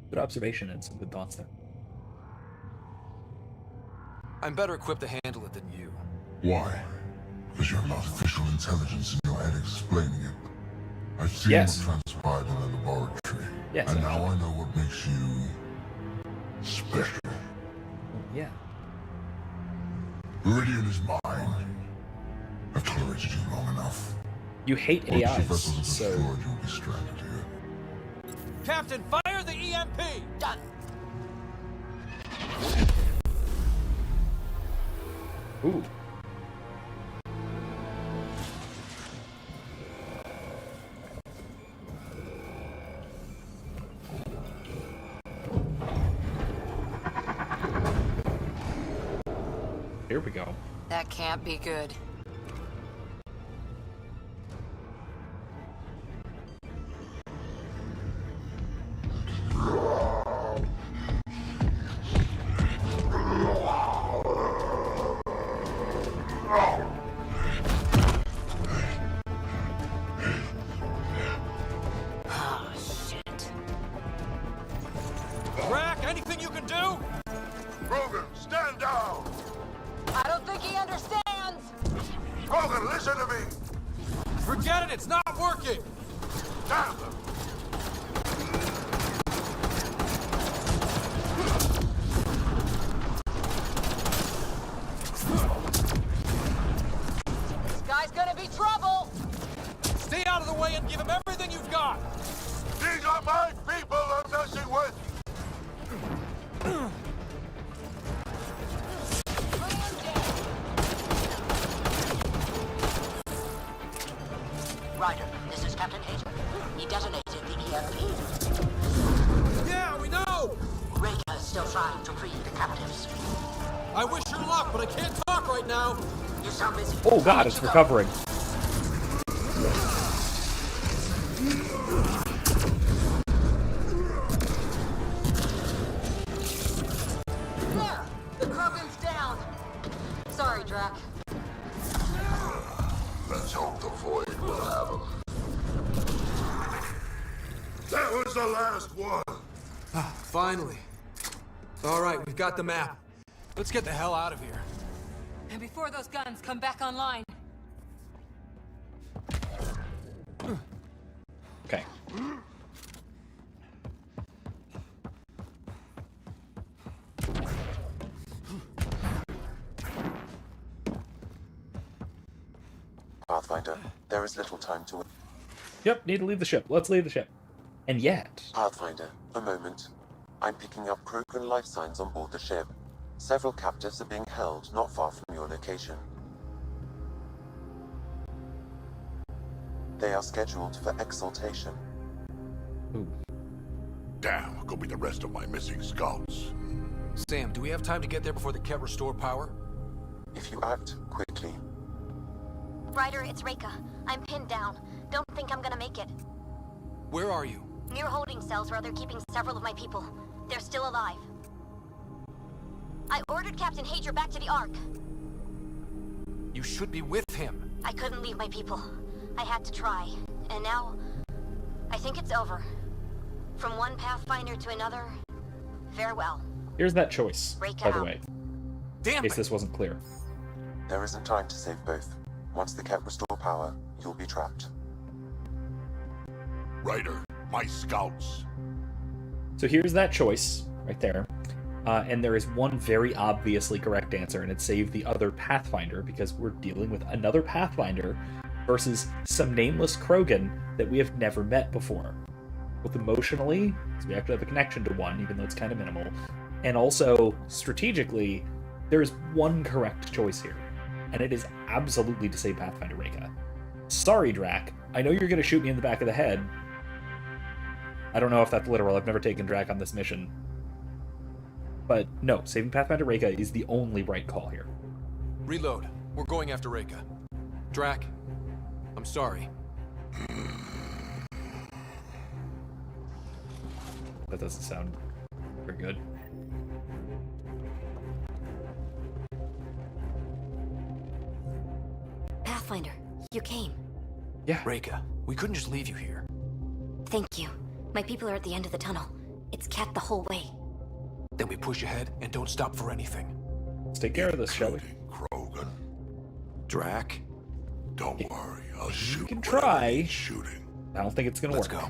Good observation and some good thoughts there. I'm better equipped to handle it than you. Why? Because you have artificial intelligence in your head explaining it. I've seen Yes. what transpired in the laboratory. Yes, and actually. now I know what makes you special. Yeah. Meridian is mine. I've tolerated you long enough. You hate Once your AIs, vessels are so destroyed, you'll be stranded here. Captain, fire the EMP! Done. ooh. Here we go. That can't be good. Ah, shit. Rack, anything you can do? Rogan, stand down! I don't think he understands! Rogan, listen to me! Forget it, it's not working! Damn! This guy's gonna be trouble! Stay out of the way and give him everything you've got! These are my people I'm messing with! Ryder, this is Captain Hager. He detonated the EMP. Yeah, we know! Raker is still trying to free the captives. I wish you luck, but I can't talk right now! You sound busy. Oh god, it's recovering. There! The Krogan's down! Sorry, Drac. Let's hope the Void will have him. That was the last one! Finally. Alright, we've got the map. Let's get the hell out of here. And before those guns come back online. Okay. Pathfinder, there is little time to... Yep, need to leave the ship. Let's leave the ship. And yet... Pathfinder, a moment. I'm picking up Krogan life signs on board the ship. Several captives are being held not far from your location. They are scheduled for exaltation. Ooh. Damn, go be the rest of my missing scouts. Sam, do we have time to get there before the Kett restore power? If you act quickly. Ryder, it's Reika. I'm pinned down. Don't think I'm gonna make it. Where are you? Near holding cells where they're keeping several of my people. They're still alive. I ordered Captain Hager back to the Ark. You should be with him. I couldn't leave my people. I had to try. And now, I think it's over. From one Pathfinder to another, farewell. Here's that choice, Reika by the out. way. Damn In case it! this wasn't clear. There isn't time to save both. Once the Kett restore power, you'll be trapped. Ryder, my scouts. So here's that choice, right there. And there is one very obviously correct answer, and it saved the other Pathfinder, because we're dealing with another Pathfinder versus some nameless Krogan that we have never met before. Both emotionally, because we actually have a connection to one, even though it's kind of minimal, and also strategically, there is one correct choice here, and it is absolutely to save Pathfinder Reika. Sorry, Drac. I know you're going to shoot me in the back of the head. I don't know if that's literal. I've never taken Drac on this mission. But no, saving Pathfinder Reika is the only right call here. Reload. We're going after Reika. Drac, I'm sorry. That doesn't sound very good. Pathfinder, you came. Yeah. Reika, we couldn't just leave you here. Thank you. My people are at the end of the tunnel. It's Kett the whole way. Then we push ahead and don't stop for anything. Let's take care of this, shall we? Krogan. Drac? Don't worry, I'll shoot. You can try. Shooting. I don't think it's gonna Let's work. go.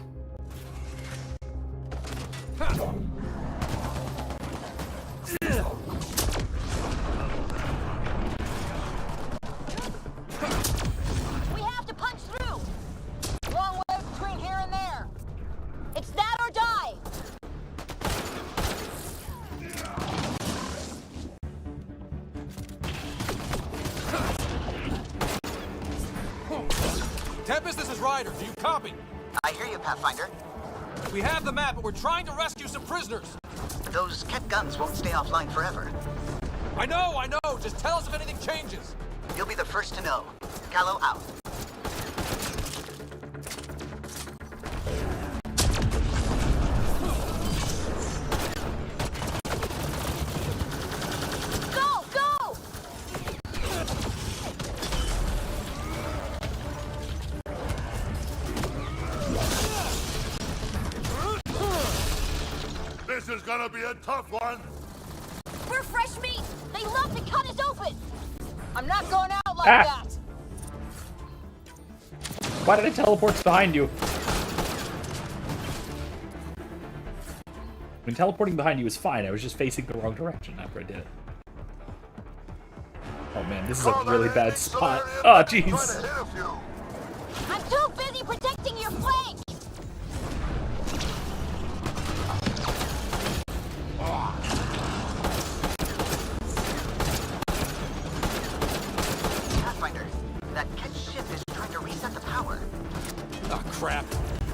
We have to punch through! Long way between here and there. It's that or die! Tempest, this is Ryder. Do you copy? I hear you, Pathfinder. We have the map, but we're trying to rescue some prisoners. Those Kett guns won't stay offline forever. I know. Just tell us if anything changes. You'll be the first to know. Callow out. Go! Go! This is gonna be a tough one. We're fresh meat! They love to cut us open! I'm not going out like Ah. that! Why did I teleport behind you? I mean, teleporting behind you is fine. I was just facing the wrong direction after I did it. Oh man, this is a really bad spot. Oh jeez. I'm too busy protecting your flank! Pathfinder, that Kett ship is trying to reset the power. Oh, crap.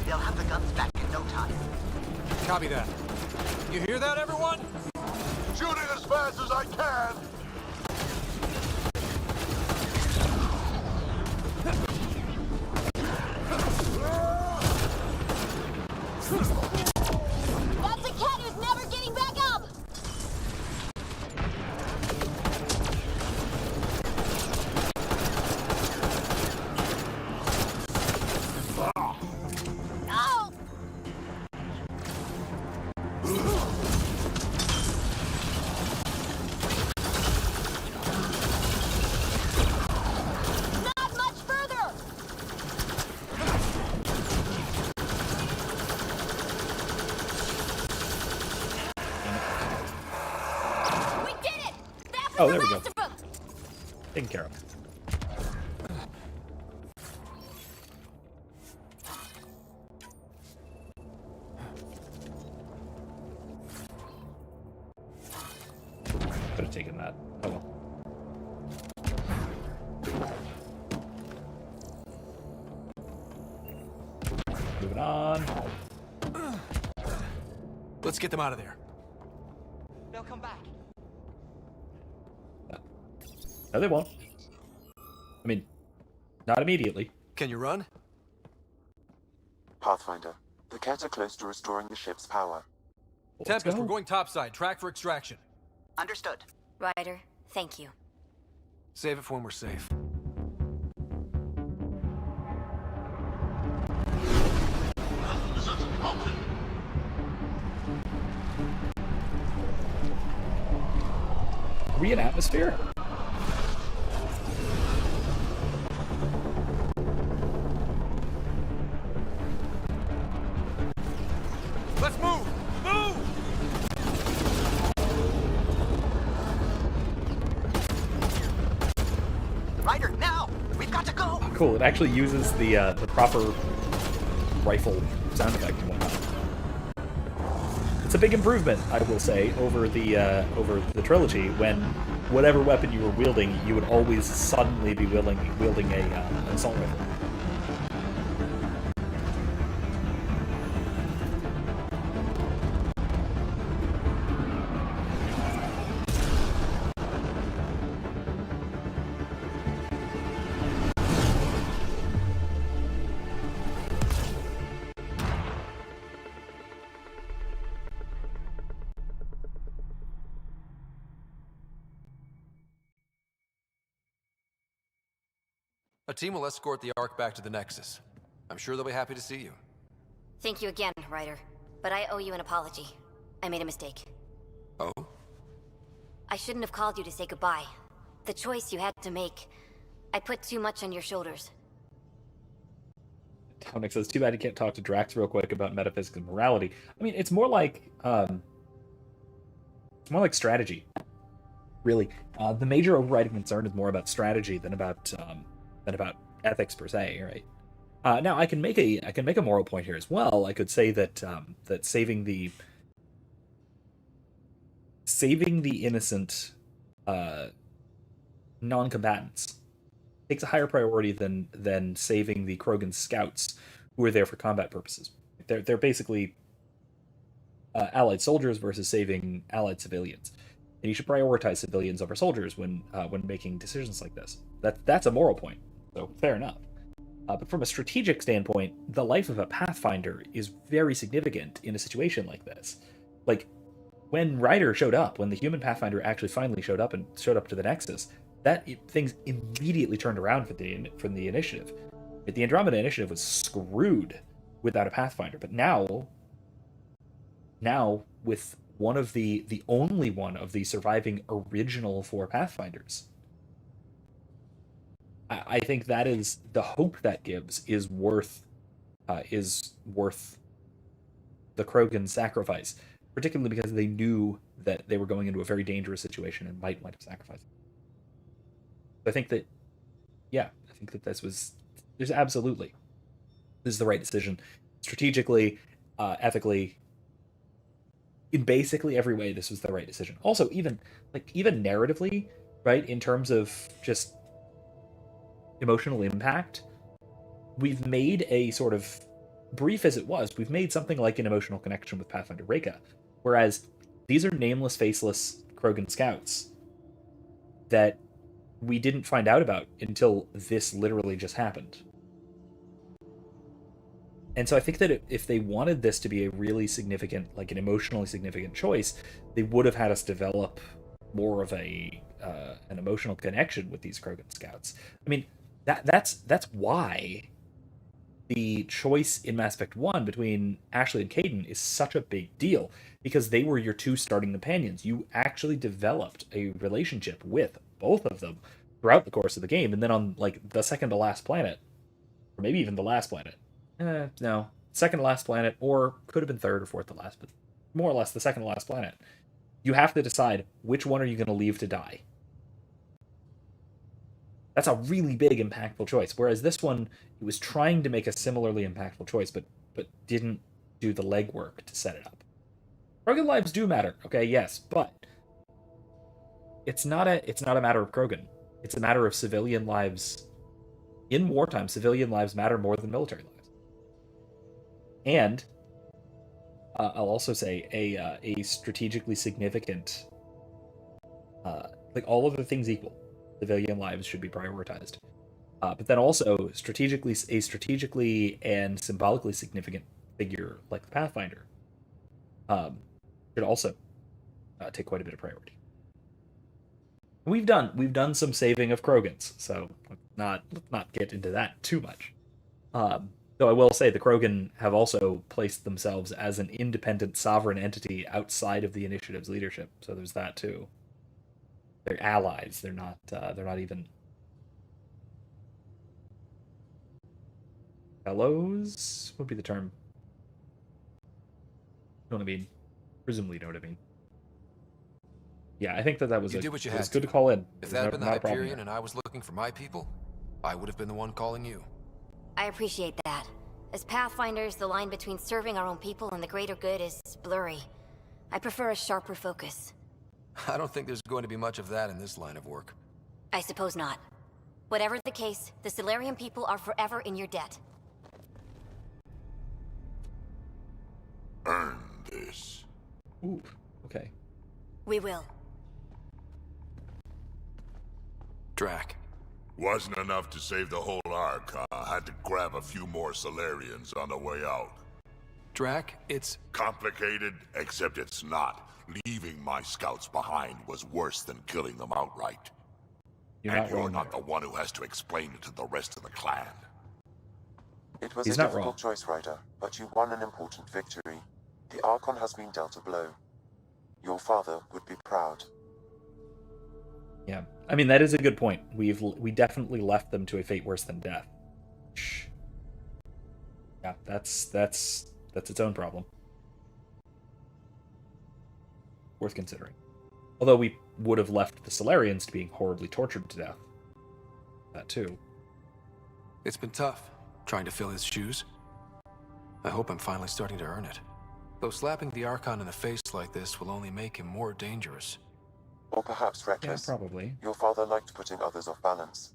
They'll have the guns back in no time. Copy that. You hear that, everyone? Shooting as fast as I can. That's a cat who's never getting back up! Oh! Not much further! We did it! That was Oh, the there we go. last of them! Taken care of. Could have taken that. Oh well. Let's get them out of there. They'll come back. No, they won't. I mean, not immediately. Can you run? Pathfinder, the Kett are close to restoring the ship's power. Tempest, we're going topside. Track for extraction. Understood. Ryder, thank you. Save it for when we're safe. Are we in atmosphere? Let's move! Move! Ryder, now! We've got to go! Cool, it actually uses the proper rifle sound effect and whatnot. It's a big improvement, I will say, over the trilogy, when whatever weapon you were wielding, you would always suddenly be wielding an assault rifle. A team will escort the Ark back to the Nexus. I'm sure they'll be happy to see you. Thank you again, Ryder. But I owe you an apology. I made a mistake. Oh? I shouldn't have called you to say goodbye. The choice you had to make. I put too much on your shoulders. Dominic says, too bad you can't talk to Drax real quick about metaphysics and morality. I mean, it's more like strategy, really. The major overriding concern is more about strategy than about ethics per se, right? Now I can make a moral point here as well. I could say that that saving the innocent non-combatants takes a higher priority than saving the Krogan scouts who are there for combat purposes. They're basically allied soldiers versus saving allied civilians, and you should prioritize civilians over soldiers when making decisions like this. That's a moral point, so fair enough. But from a strategic standpoint, the life of a Pathfinder is very significant in a situation like this. Like, when Ryder showed up, when the human Pathfinder actually finally showed up to the Nexus, things immediately turned around for the initiative. The Andromeda initiative was screwed without a Pathfinder, but now with the only one of the surviving original 4 Pathfinders, I think that is the hope that gives is worth the Krogan sacrifice, particularly because they knew that they were going into a very dangerous situation and might wind up sacrificing. I think that this is the right decision, strategically, ethically, in basically every way. This was the right decision. Also, even narratively, right, in terms of just emotional impact, we've made a sort of, brief as it was, we've made something like an emotional connection with Pathfinder Reka, whereas these are nameless, faceless Krogan scouts that we didn't find out about until this literally just happened. And so I think that if they wanted this to be a really significant, like an emotionally significant choice, they would have had us develop more of an emotional connection with these Krogan scouts. I mean, that's why the choice in Mass Effect 1 between Ashley and Kaidan is such a big deal, because they were your 2 starting companions. You actually developed a relationship with both of them throughout the course of the game, and then on like the second to last planet, or maybe even the last planet. No, second to last planet, or could have been third or fourth to last, but more or less the second to last planet. You have to decide which one are you going to leave to die. That's a really big, impactful choice. Whereas this one, it was trying to make a similarly impactful choice, but didn't do the legwork to set it up. Krogan lives do matter, okay, yes, but it's not a matter of Krogan. It's a matter of civilian lives. In wartime, civilian lives matter more than military lives. And I'll also say a strategically significant, like all of the things equal, civilian lives should be prioritized. But then also strategically and symbolically significant figure like the Pathfinder should also take quite a bit of priority. We've done some saving of Krogans, so let's not get into that too much. Though I will say the Krogan have also placed themselves as an independent sovereign entity outside of the initiative's leadership, so there's that too. They're allies. They're not even fellows. What would be the term? You know what I mean? Presumably, you know what I mean. Yeah, I think that was You did what you it was had good to call in. If that had been the Hyperion and I was looking for my people, I would have been the one calling you. I appreciate that. As Pathfinders, the line between serving our own people and the greater good is blurry. I prefer a sharper focus. I don't think there's going to be much of that in this line of work. I suppose not. Whatever the case, the Solarian people are forever in your debt. Earn this. Ooh, okay. We will. Drac. Wasn't enough to save the whole Ark. I had to grab a few more Solarians on the way out. Drac, it's... complicated, except it's not. Leaving my scouts behind was worse than killing them outright. You're not the one who has to explain it to the rest of the clan. It was a difficult choice, Ryder, but you won an important victory. The Archon has been dealt a blow. Your father would be proud. Yeah, I mean that is a good point. We definitely left them to a fate worse than death. Yeah, that's its own problem. Worth considering. Although we would have left the Solarians to being horribly tortured to death. That too. It's been tough, trying to fill his shoes. I hope I'm finally starting to earn it. Though slapping the Archon in the face like this will only make him more dangerous. Or perhaps reckless. Yeah, probably. Your father liked putting others off balance.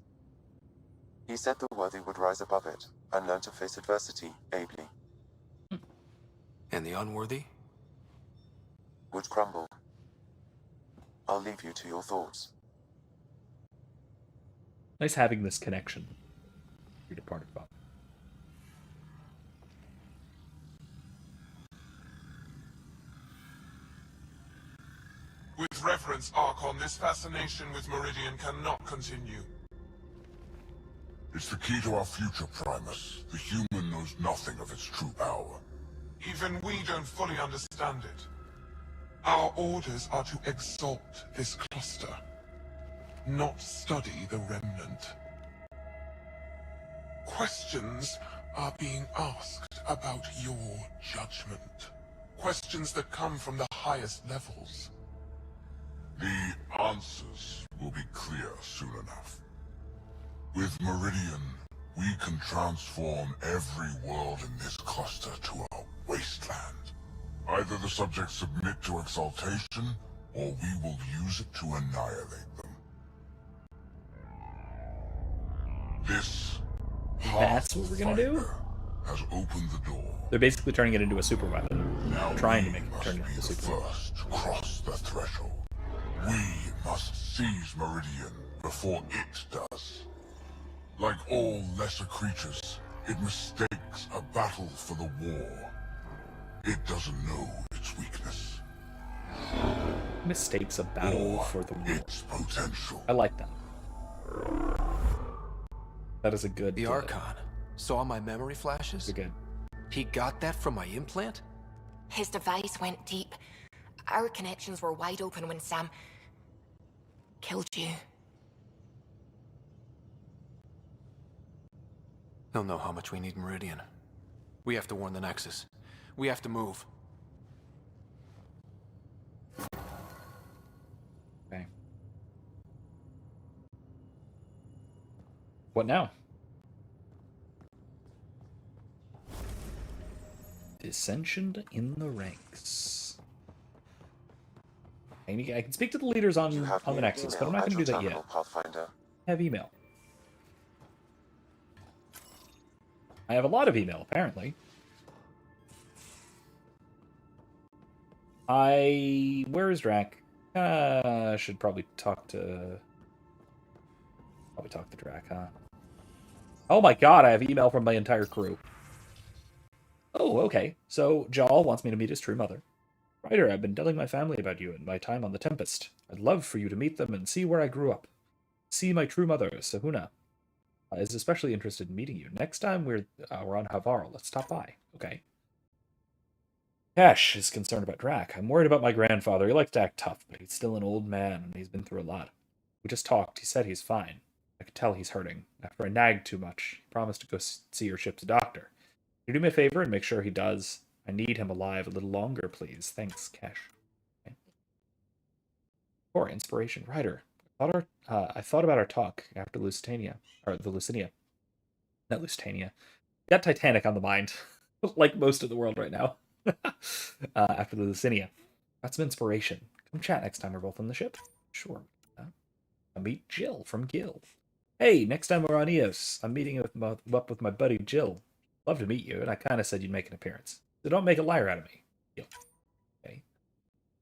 He said the worthy would rise above it and learn to face adversity ably. And the unworthy? Would crumble. I'll leave you to your thoughts. Nice having this connection. Your departed father. With reference, Archon, this fascination with Meridian cannot continue. It's the key to our future, Primus. The human knows nothing of its true power. Even we don't fully understand it. Our orders are to exalt this cluster, not study the remnant. Questions are being asked about your judgment. Questions that come from the highest levels. The answers will be clear soon enough. With Meridian, we can transform every world in this cluster to a wasteland. Either the subjects submit to exaltation, or we will use it to annihilate them. That's what we're gonna do? Has opened the door. They're basically turning it into a super weapon. Now Trying to make it turn into a super weapon. First to cross the threshold. We must seize Meridian before it does. Like all lesser creatures, it mistakes a battle for the war. It doesn't know its weakness. Mistakes a battle for the war. Its potential. I like that. That is a good... The Archon saw my memory flashes? Good. He got that from my implant? His device went deep. Our connections were wide open when Sam killed you. He'll know how much we need Meridian. We have to warn the Nexus. We have to move. Okay. What now? Dissension in the ranks. I can speak to the leaders on the Nexus, but I'm not going to do that yet. Pathfinder. I have email. I have a lot of email, apparently. Where is Drac? Should probably talk to Drac, huh? Oh my god, I have email from my entire crew. Oh, okay. So Jaal wants me to meet his true mother. Ryder, I've been telling my family about you and my time on the Tempest. I'd love for you to meet them and see where I grew up. See my true mother, Sahuna, is especially interested in meeting you. Next time we're on Havarl, let's stop by. Okay. Cash is concerned about Drac. I'm worried about my grandfather. He likes to act tough, but he's still an old man and he's been through a lot. We just talked. He said he's fine. I could tell he's hurting. After I nagged too much, he promised to go see your ship's doctor. Can you do me a favor and make sure he does? I need him alive a little longer, please. Thanks, Cash. Okay. For inspiration, Ryder. I thought about our talk after Lusitania, or the Lucinia. Not Lusitania. Got Titanic on the mind, like most of the world right now. After the Lucinia. Got some inspiration. Come chat next time we're both on the ship. Sure. I'll meet Jill from Gil. Hey, next time we're on Eos, I'm meeting up with my buddy Jill. Love to meet you, and I kind of said you'd make an appearance. So don't make a liar out of me. Gil. Okay.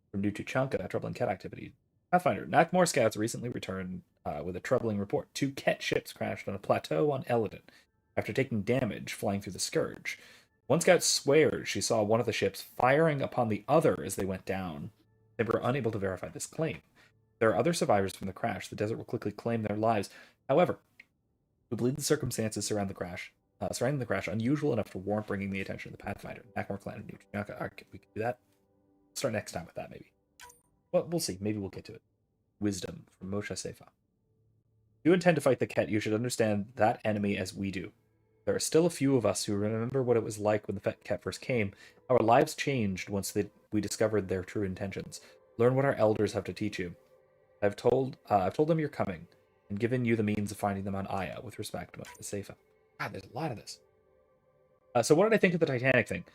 From New Tuchanka, troubling Kett activity. Pathfinder, Nakmor scouts recently returned with a troubling report. 2 Kett ships crashed on a plateau on Eladon after taking damage flying through the Scourge. One scout swears she saw one of the ships firing upon the other as they went down. They were unable to verify this claim. There are other survivors from the crash. The desert will quickly claim their lives. However, we believe the circumstances surrounding the crash unusual enough to warrant bringing the attention of the Pathfinder. Nakmor clan of New Tuchanka. Alright, we can do that. Start next time with that, maybe. Well, we'll see. Maybe we'll get to it. Wisdom from Moshe Seifa. If you intend to fight the Kett, you should understand that enemy as we do. There are still a few of us who remember what it was like when the Kett first came. Our lives changed once we discovered their true intentions. Learn what our elders have to teach you. I've told them you're coming, and given you the means of finding them on Aya, with respect, Moshe Seifa. God, there's a lot of this. So what did I think of the Titanic thing?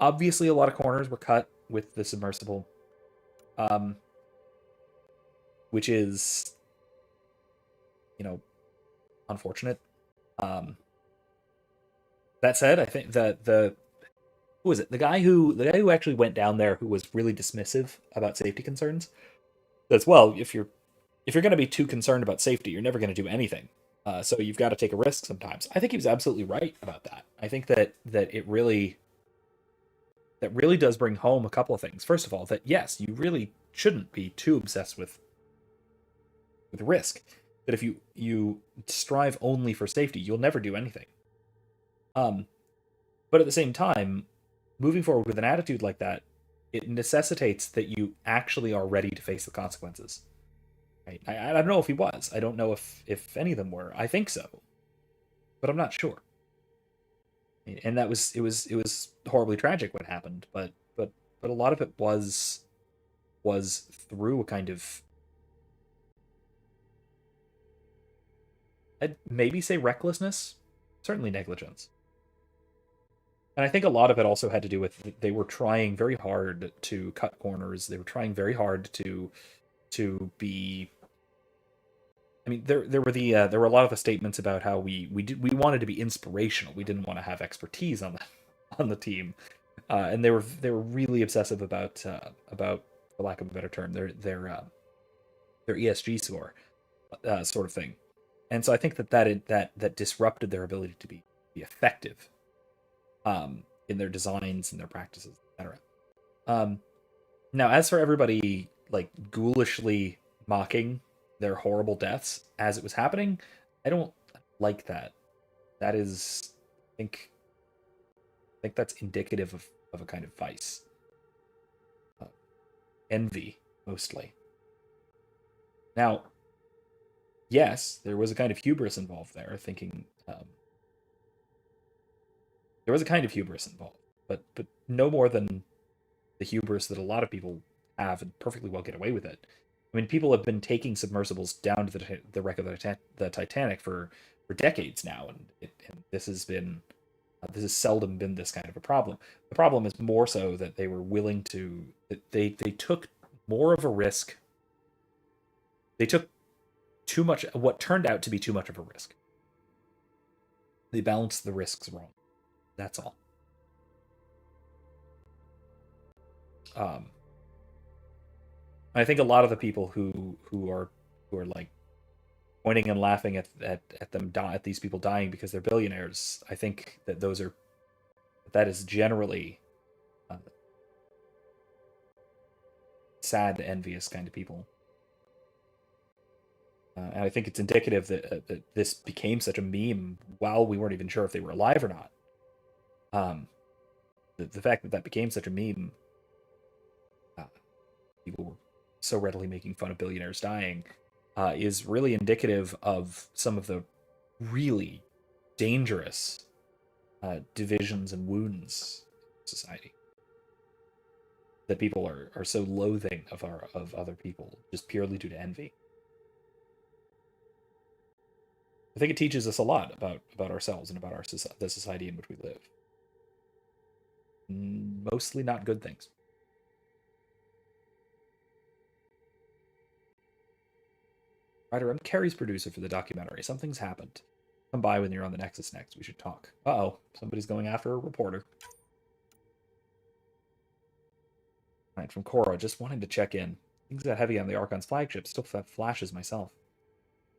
Obviously, a lot of corners were cut with the submersible. Which is, unfortunate. That said, I think that who was it? The guy who actually went down there, who was really dismissive about safety concerns. That's, well, if you're going to be too concerned about safety, you're never going to do anything. So you've got to take a risk sometimes. I think he was absolutely right about that. I think that it really does bring home a couple of things. First of all, that yes, you really shouldn't be too obsessed with risk. That if you strive only for safety, you'll never do anything. But at the same time, moving forward with an attitude like that, it necessitates that you actually are ready to face the consequences. Right? I don't know if he was. I don't know if any of them were. I think so, but I'm not sure. And it was horribly tragic what happened, but a lot of it was through a kind of, I'd maybe say recklessness, certainly negligence. And I think a lot of it also had to do with they were trying very hard to cut corners. They were trying very hard to be. I mean, there were a lot of the statements about how we wanted to be inspirational. We didn't want to have expertise on the team, and they were really obsessive about for lack of a better term, their ESG score, sort of thing. And so I think that disrupted their ability to be effective in their designs and their practices, etc. Now, as for everybody like ghoulishly mocking their horrible deaths as it was happening, I don't like that. That is, I think that's indicative of a kind of vice, envy mostly. Now, yes, there was a kind of hubris involved there, thinking there was a kind of hubris involved, but no more than the hubris that a lot of people have and perfectly well get away with it. I mean, people have been taking submersibles down to the wreck of the Titanic for decades now, and this has seldom been this kind of a problem. The problem is more so that they were willing to, that they took more of a risk. They took too much, what turned out to be too much of a risk. They balanced the risks wrong. That's all. I think a lot of the people who are like pointing and laughing at these people dying because they're billionaires, I think that that is generally sad, envious kind of people. And I think it's indicative that this became such a meme while we weren't even sure if they were alive or not. The fact that became such a meme, people were so readily making fun of billionaires dying, is really indicative of some of the really dangerous divisions and wounds in society. That people are so loathing of other people just purely due to envy. I think it teaches us a lot about ourselves and about the society in which we live. Mostly not good things. Ryder, I'm Carrie's producer for the documentary. Something's happened. Come by when you're on the Nexus next. We should talk. Uh-oh. Somebody's going after a reporter. Right, from Cora, just wanting to check in. Things got heavy on the Archon's flagship. Still have flashes myself.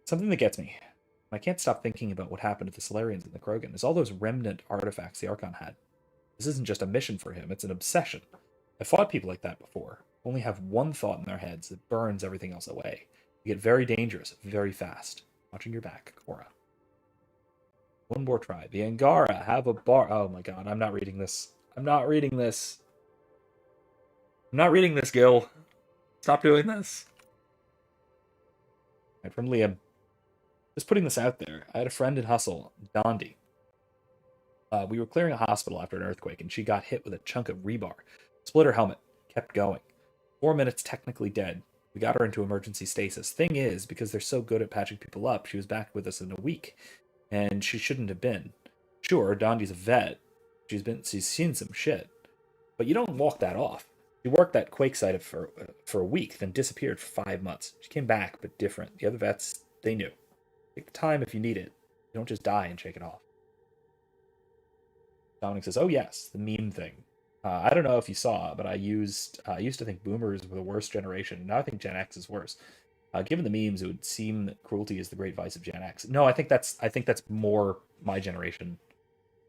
Something that gets me. I can't stop thinking about what happened to the Solarians and the Krogan. Is all those remnant artifacts the Archon had. This isn't just a mission for him, it's an obsession. I've fought people like that before. Only have one thought in their heads that burns everything else away. You get very dangerous, very fast. Watching your back, Cora. One more try. The Angara have a bar. Oh my god, I'm not reading this. I'm not reading this. I'm not reading this, Gil. Stop doing this. Right, from Liam. Just putting this out there. I had a friend in Hustle, Dondi. We were clearing a hospital after an earthquake, and she got hit with a chunk of rebar. Split her helmet. Kept going. 4 minutes technically dead. We got her into emergency stasis. Thing is, because they're so good at patching people up, she was back with us in a week. And she shouldn't have been. Sure, Dondi's a vet. She's seen some shit. But you don't walk that off. She worked that quake site for a week, then disappeared for 5 months. She came back, but different. The other vets, they knew. Take the time if you need it. You don't just die and shake it off. Dominic says, oh yes, the meme thing. I don't know if you saw, but I used to think boomers were the worst generation. Now I think Gen X is worse. Given the memes, it would seem that cruelty is the great vice of Gen X. No, I think that's more my generation.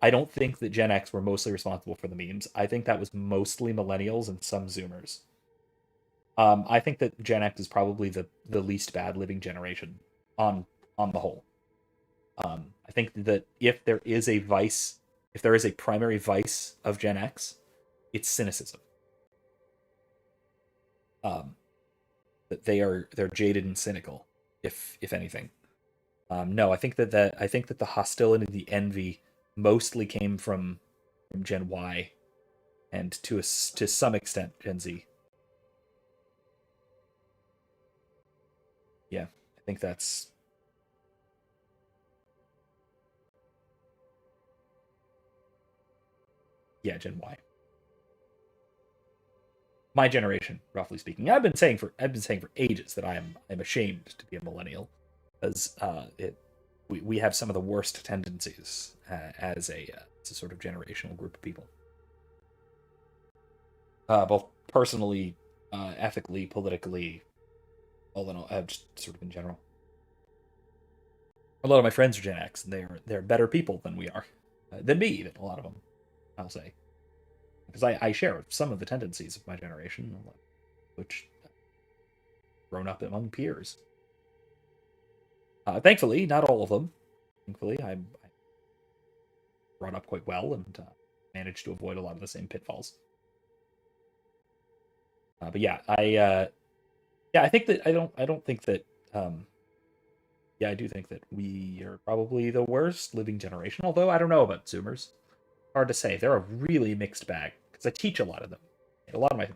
I don't think that Gen X were mostly responsible for the memes. I think that was mostly millennials and some Zoomers. I think that Gen X is probably the least bad living generation on the whole. I think that if there is a primary vice of Gen X, it's cynicism. That they're jaded and cynical, if anything. No, I think that the hostility, the envy, mostly came from Gen Y, and to some extent Gen Z. Yeah, I think that's. Yeah, Gen Y. My generation, roughly speaking. I've been saying for ages that I'm ashamed to be a millennial, because we have some of the worst tendencies as a sort of generational group of people, both personally, ethically, politically, all in all, just sort of in general. A lot of my friends are Gen X, and they're better people than we are, than me even. A lot of them, I'll say. Because I share some of the tendencies of my generation, which grown up among peers. Thankfully, not all of them. Thankfully, I brought up quite well and managed to avoid a lot of the same pitfalls. But yeah, I think that I don't think that. Yeah, I do think that we are probably the worst living generation. Although I don't know about Zoomers. Hard to say. They're a really mixed bag because I teach a lot of them.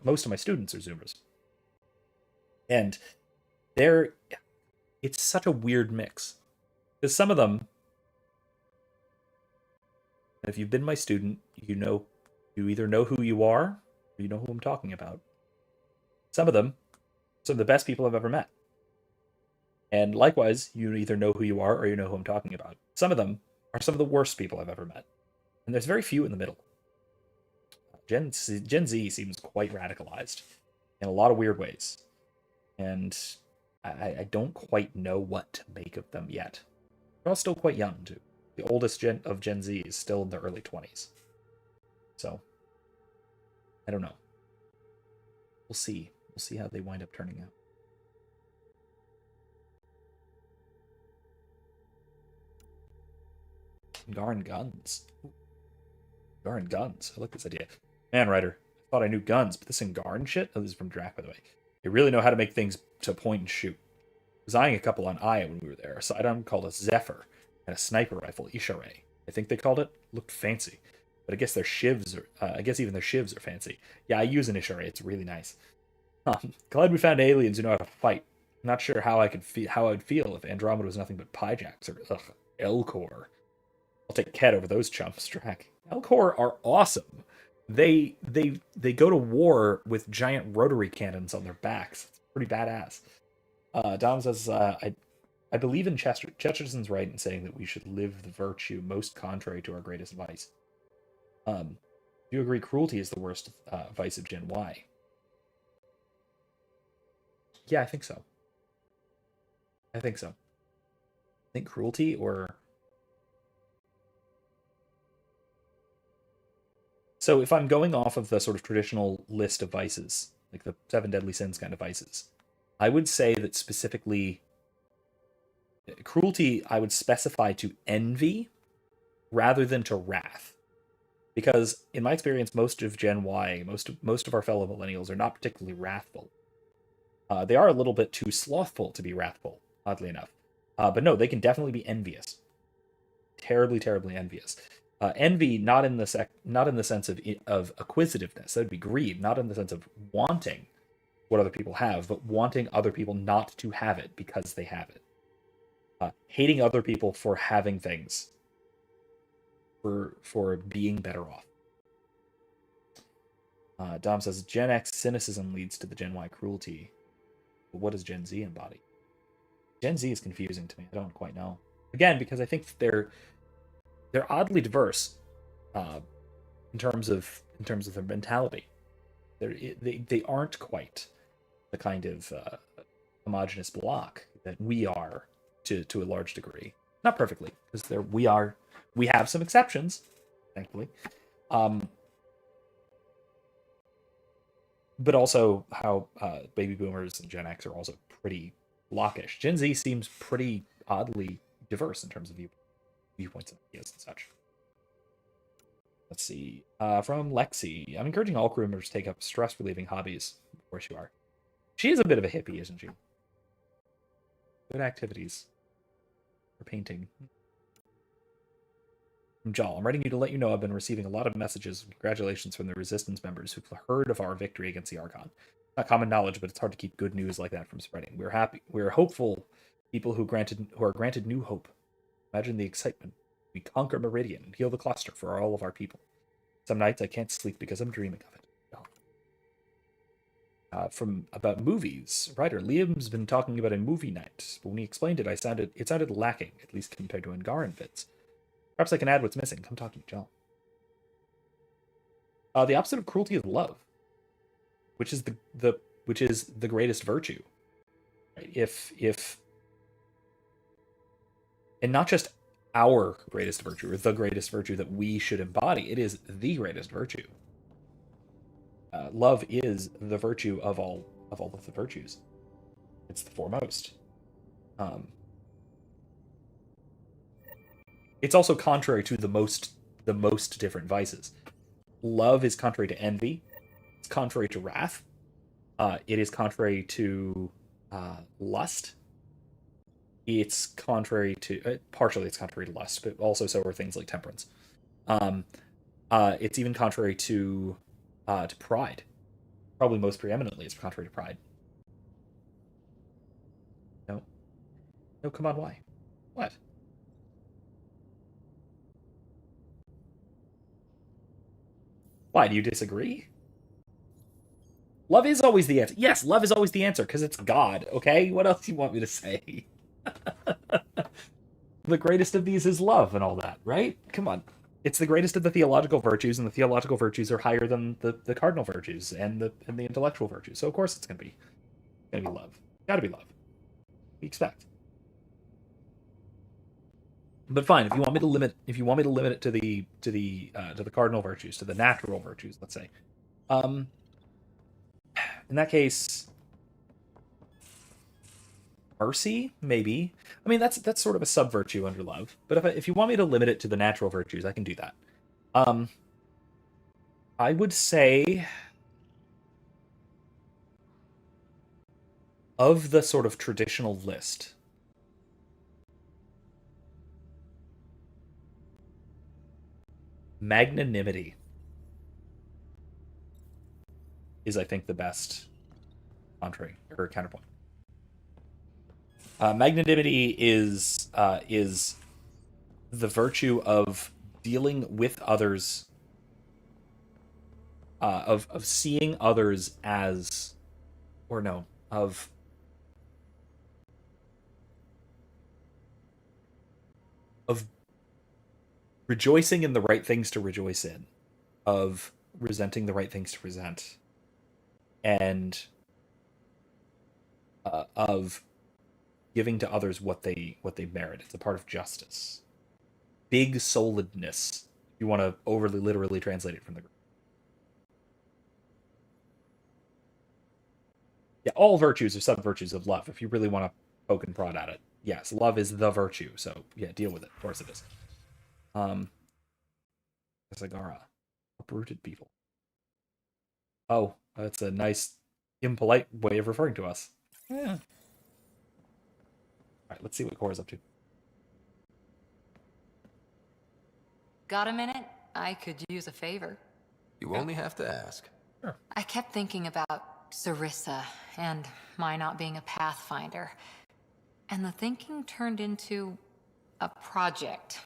Most of my students are Zoomers, and it's such a weird mix because some of them, if you've been my student, you either know who you are or you know who I'm talking about. Some of them, some of the best people I've ever met, and likewise, you either know who you are or you know who I'm talking about. Some of them are some of the worst people I've ever met. And there's very few in the middle. Gen Z seems quite radicalized in a lot of weird ways, and I don't quite know what to make of them yet. They're all still quite young too. The oldest of Gen Z is still in their early 20s, so I don't know. We'll see. We'll see how they wind up turning out. Garn guns. Garn guns. I like this idea. Man, Ryder, I thought I knew guns, but this Garn shit? Oh, this is from Drac, by the way. They really know how to make things to point and shoot. I was eyeing a couple on Aya when we were there. A sidearm called a Zephyr and a sniper rifle, Ishare. I think they called it. Looked fancy. But I guess their shivs are, I guess even their shivs are fancy. Yeah, I use an Ishare. It's really nice. Glad we found aliens who know how to fight. Not sure how I would feel if Andromeda was nothing but Pyjax or Elcor. I'll take Kett over those chumps, Drac. Elcor are awesome. They go to war with giant rotary cannons on their backs. It's pretty badass. Dom says, I believe in Chesterson's right in saying that we should live the virtue most contrary to our greatest vice. Do you agree cruelty is the worst vice of Gen Y? Yeah, I think so. I think cruelty or... So if I'm going off of the sort of traditional list of vices, like the 7 deadly sins kind of vices, I would say that specifically cruelty I would specify to envy rather than to wrath. Because in my experience, most of Gen Y, most of our fellow millennials are not particularly wrathful. They are a little bit too slothful to be wrathful, oddly enough. But no, they can definitely be envious. Terribly, terribly envious. Envy, not in the sense of acquisitiveness. That would be greed. Not in the sense of wanting what other people have, but wanting other people not to have it because they have it. Hating other people for having things. For being better off. Dom says, Gen X cynicism leads to the Gen Y cruelty. But what does Gen Z embody? Gen Z is confusing to me. I don't quite know. Again, because I think they're oddly diverse in terms of their mentality. They aren't quite the kind of homogenous block that we are to a large degree. Not perfectly, because we have some exceptions, thankfully. But also how baby boomers and Gen X are also pretty blockish. Gen Z seems pretty oddly diverse in terms of viewpoints and ideas and such. Let's see. From Lexi. I'm encouraging all crew members to take up stress-relieving hobbies. Of course you are. She is a bit of a hippie, isn't she? Good activities. For painting. Jal, I'm writing you to let you know I've been receiving a lot of messages of congratulations from the Resistance members who've heard of our victory against the Archon. Not common knowledge, but it's hard to keep good news like that from spreading. We're happy. We're hopeful people who are granted new hope. Imagine the excitement. We conquer Meridian and heal the cluster for all of our people. Some nights I can't sleep because I'm dreaming of it. From about movies, writer Liam's been talking about a movie night, but when he explained it, it sounded lacking, at least compared to Angaran fits. Perhaps I can add what's missing. Come talk to me, John. The opposite of cruelty is love, which is the greatest virtue. Right? If and not just our greatest virtue or the greatest virtue that we should embody, it is the greatest virtue. Love is the virtue of all of the virtues. It's the foremost. It's also contrary to the most different vices. Love is contrary to envy. It's contrary to wrath. It is contrary to lust. It's contrary to partially it's contrary to lust, but also so are things like temperance. It's even contrary to pride. Probably most preeminently, it's contrary to pride. No, come on, why? What? Why, do you disagree? Love is always the answer. Yes, love is always the answer, because it's God, okay? What else do you want me to say? The greatest of these is love and all that, right? Come on. It's the greatest of the theological virtues, and the theological virtues are higher than the cardinal virtues and the intellectual virtues. So of course it's gonna be love. Gotta be love. We expect. But fine, if you want me to limit it to the cardinal virtues, to the natural virtues, let's say. In that case, mercy, maybe. I mean, that's sort of a sub virtue under love. But if you want me to limit it to the natural virtues, I can do that. I would say of the sort of traditional list, magnanimity is, I think, the best entree or counterpoint. Magnanimity is the virtue of dealing with others, of seeing others as, or no, of rejoicing in the right things to rejoice in, of resenting the right things to resent, and of giving to others what they merit. It's a part of justice. Big souledness. If you want to overly literally translate it from the Greek. Yeah, all virtues are sub-virtues of love. If you really want to poke and prod at it, yes, love is the virtue. So yeah, deal with it. Of course it is. Sagara, uprooted people. Oh, that's a nice, impolite way of referring to us. Yeah. All right, let's see what Cora's up to. Got a minute? I could use a favor. You only have to ask. Sure. I kept thinking about Sarissa and my not being a pathfinder. And the thinking turned into a project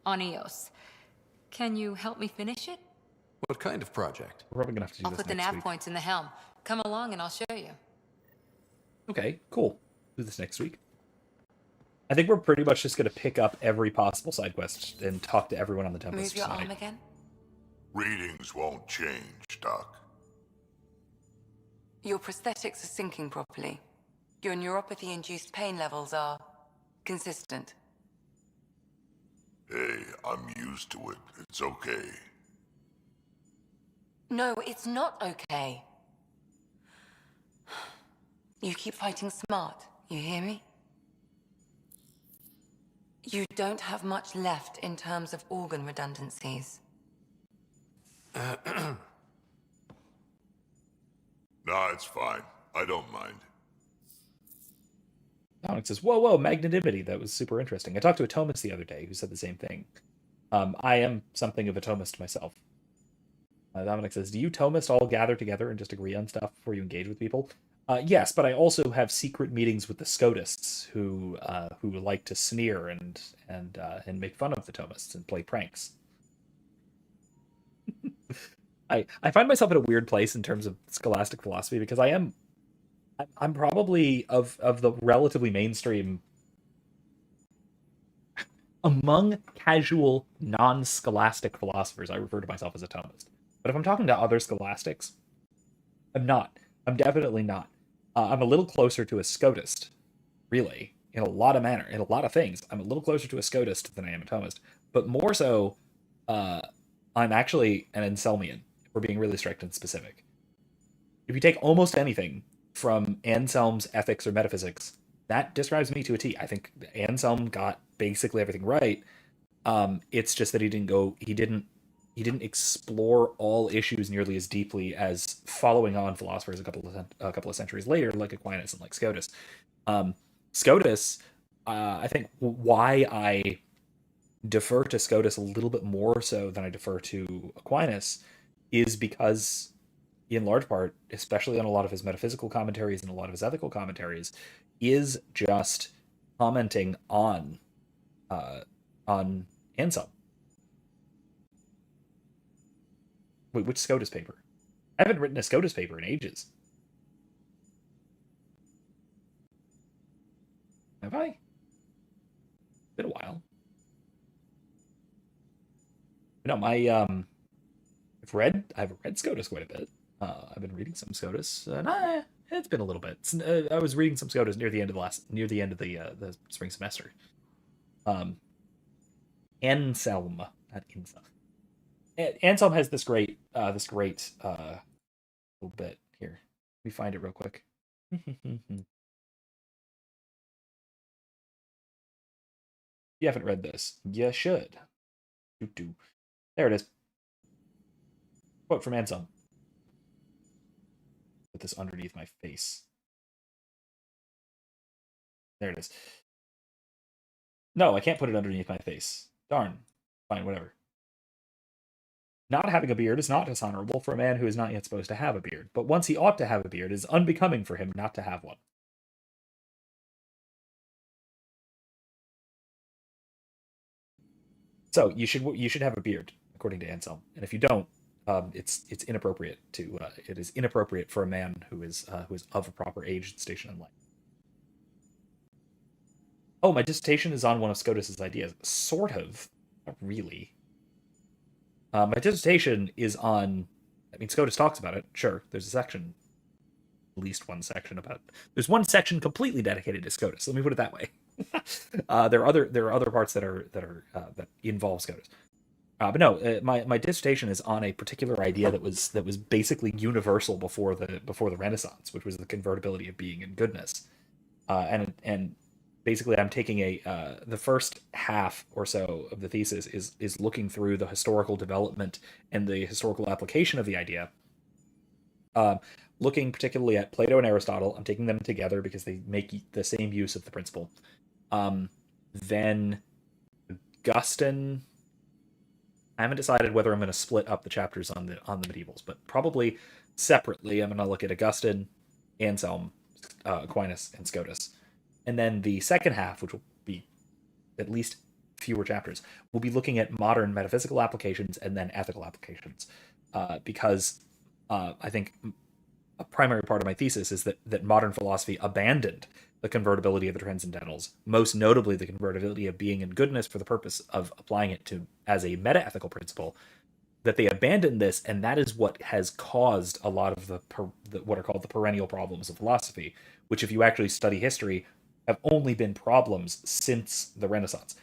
on Eos. Can you help me finish it? What kind of project? We're probably gonna have to do I'll this put the next nav week. points in the helm. Come along and I'll show you. Okay, cool. Do this next week. I think we're pretty much just going to pick up every possible side quest and talk to everyone on the Tempest Move your tonight. arm again? Readings won't change, Doc. Your prosthetics are syncing properly. Your neuropathy-induced pain levels are consistent. Hey, I'm used to it. It's okay. No, it's not okay. You keep fighting smart, you hear me? You don't have much left in terms of organ redundancies. Nah, it's fine. I don't mind. Alex says, whoa, magnanimity. That was super interesting. I talked to a Thomist the other day who said the same thing. I am something of a Thomist myself. Dominic says, do you Thomist all gather together and just agree on stuff before you engage with people? Yes, but I also have secret meetings with the Scotists who like to sneer and make fun of the Thomists and play pranks. I find myself in a weird place in terms of scholastic philosophy because I'm probably of the relatively mainstream among casual non-scholastic philosophers. I refer to myself as a Thomist, but if I'm talking to other scholastics, I'm not. I'm definitely not. I'm a little closer to a Scotist, really, in a lot of manner, in a lot of things. I'm a little closer to a Scotist than I am a Thomist, but more so, I'm actually an Anselmian. If we're being really strict and specific. If you take almost anything from Anselm's ethics or metaphysics, that describes me to a T. I think Anselm got basically everything right. It's just that he didn't explore all issues nearly as deeply as following on philosophers a couple of centuries later, like Aquinas and like Scotus. Scotus, I think why I defer to Scotus a little bit more so than I defer to Aquinas is because, in large part, especially on a lot of his metaphysical commentaries and a lot of his ethical commentaries, is just commenting on Anselm. Wait, which SCOTUS paper? I haven't written a SCOTUS paper in ages. Have I? Been a while. no, I've read SCOTUS quite a bit. I've been reading some SCOTUS, and it's been a little bit. I was reading some SCOTUS near the end of the spring semester. Anselm, not Inselm. Anselm has this great little bit here. Let me find it real quick. You haven't read this, you should. There it is. Quote from Anselm. Put this underneath my face. There it is. No, I can't put it underneath my face. Darn. Fine, whatever. Not having a beard is not dishonorable for a man who is not yet supposed to have a beard, but once he ought to have a beard, it is unbecoming for him not to have one. So you should have a beard, according to Anselm, and if you don't, it's inappropriate to it is inappropriate for a man who is of a proper age and station in life. Oh, my dissertation is on one of SCOTUS's ideas. Sort of. Not really. My dissertation is on... I mean, SCOTUS talks about it. Sure, there's a section. At least one section about it. There's one section completely dedicated to SCOTUS. Let me put it that way. There are other parts that involve SCOTUS. But no, my dissertation is on a particular idea that was basically universal before the Renaissance, which was the convertibility of being and goodness. And basically, I'm taking the first half or so of the thesis is looking through the historical development and the historical application of the idea. Looking particularly at Plato and Aristotle. I'm taking them together because they make the same use of the principle. Then Augustine. I haven't decided whether I'm going to split up the chapters on the medievals, but probably separately. I'm going to look at Augustine, Anselm, Aquinas, and SCOTUS. And then the second half, which will be at least fewer chapters, we'll be looking at modern metaphysical applications and then ethical applications. Because I think a primary part of my thesis is that modern philosophy abandoned the convertibility of the transcendentals, most notably the convertibility of being and goodness for the purpose of applying it to as a meta-ethical principle, that they abandoned this, and that is what has caused a lot of the what are called the perennial problems of philosophy, which if you actually study history, have only been problems since the Renaissance.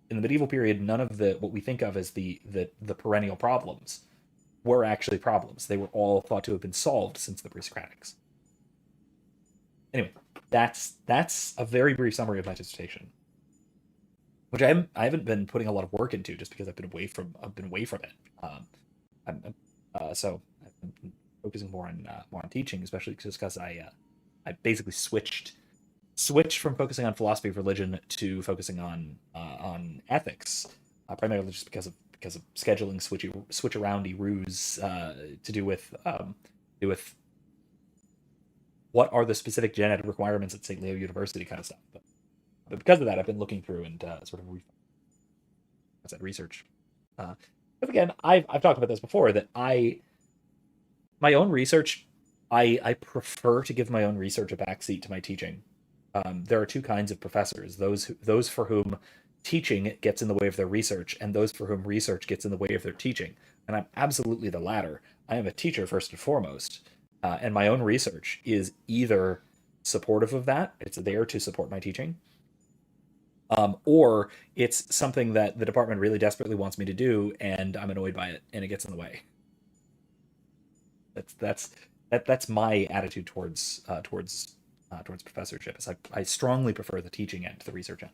In the medieval period, none of what we think of as the perennial problems were actually problems. They were all thought to have been solved since the pre-Socratics. Anyway, that's a very brief summary of my dissertation, which I haven't been putting a lot of work into just because I've been away from it. So I've been focusing more on teaching, especially just because I basically switched from focusing on philosophy of religion to focusing on ethics, primarily just because of scheduling switch aroundy ruse to do with what are the specific genetic requirements at St. Leo University kind of stuff. But because of that, I've been looking through and sort of research. But again, I've talked about this before, that my own research, I prefer to give my own research a backseat to my teaching. There are two kinds of professors: those for whom teaching gets in the way of their research, and those for whom research gets in the way of their teaching. And I'm absolutely the latter. I am a teacher first and foremost, and my own research is either supportive of that, it's there to support my teaching, or it's something that the department really desperately wants me to do, and I'm annoyed by it, and it gets in the way. That's my attitude towards professorship. Is I strongly prefer the teaching end to the research end.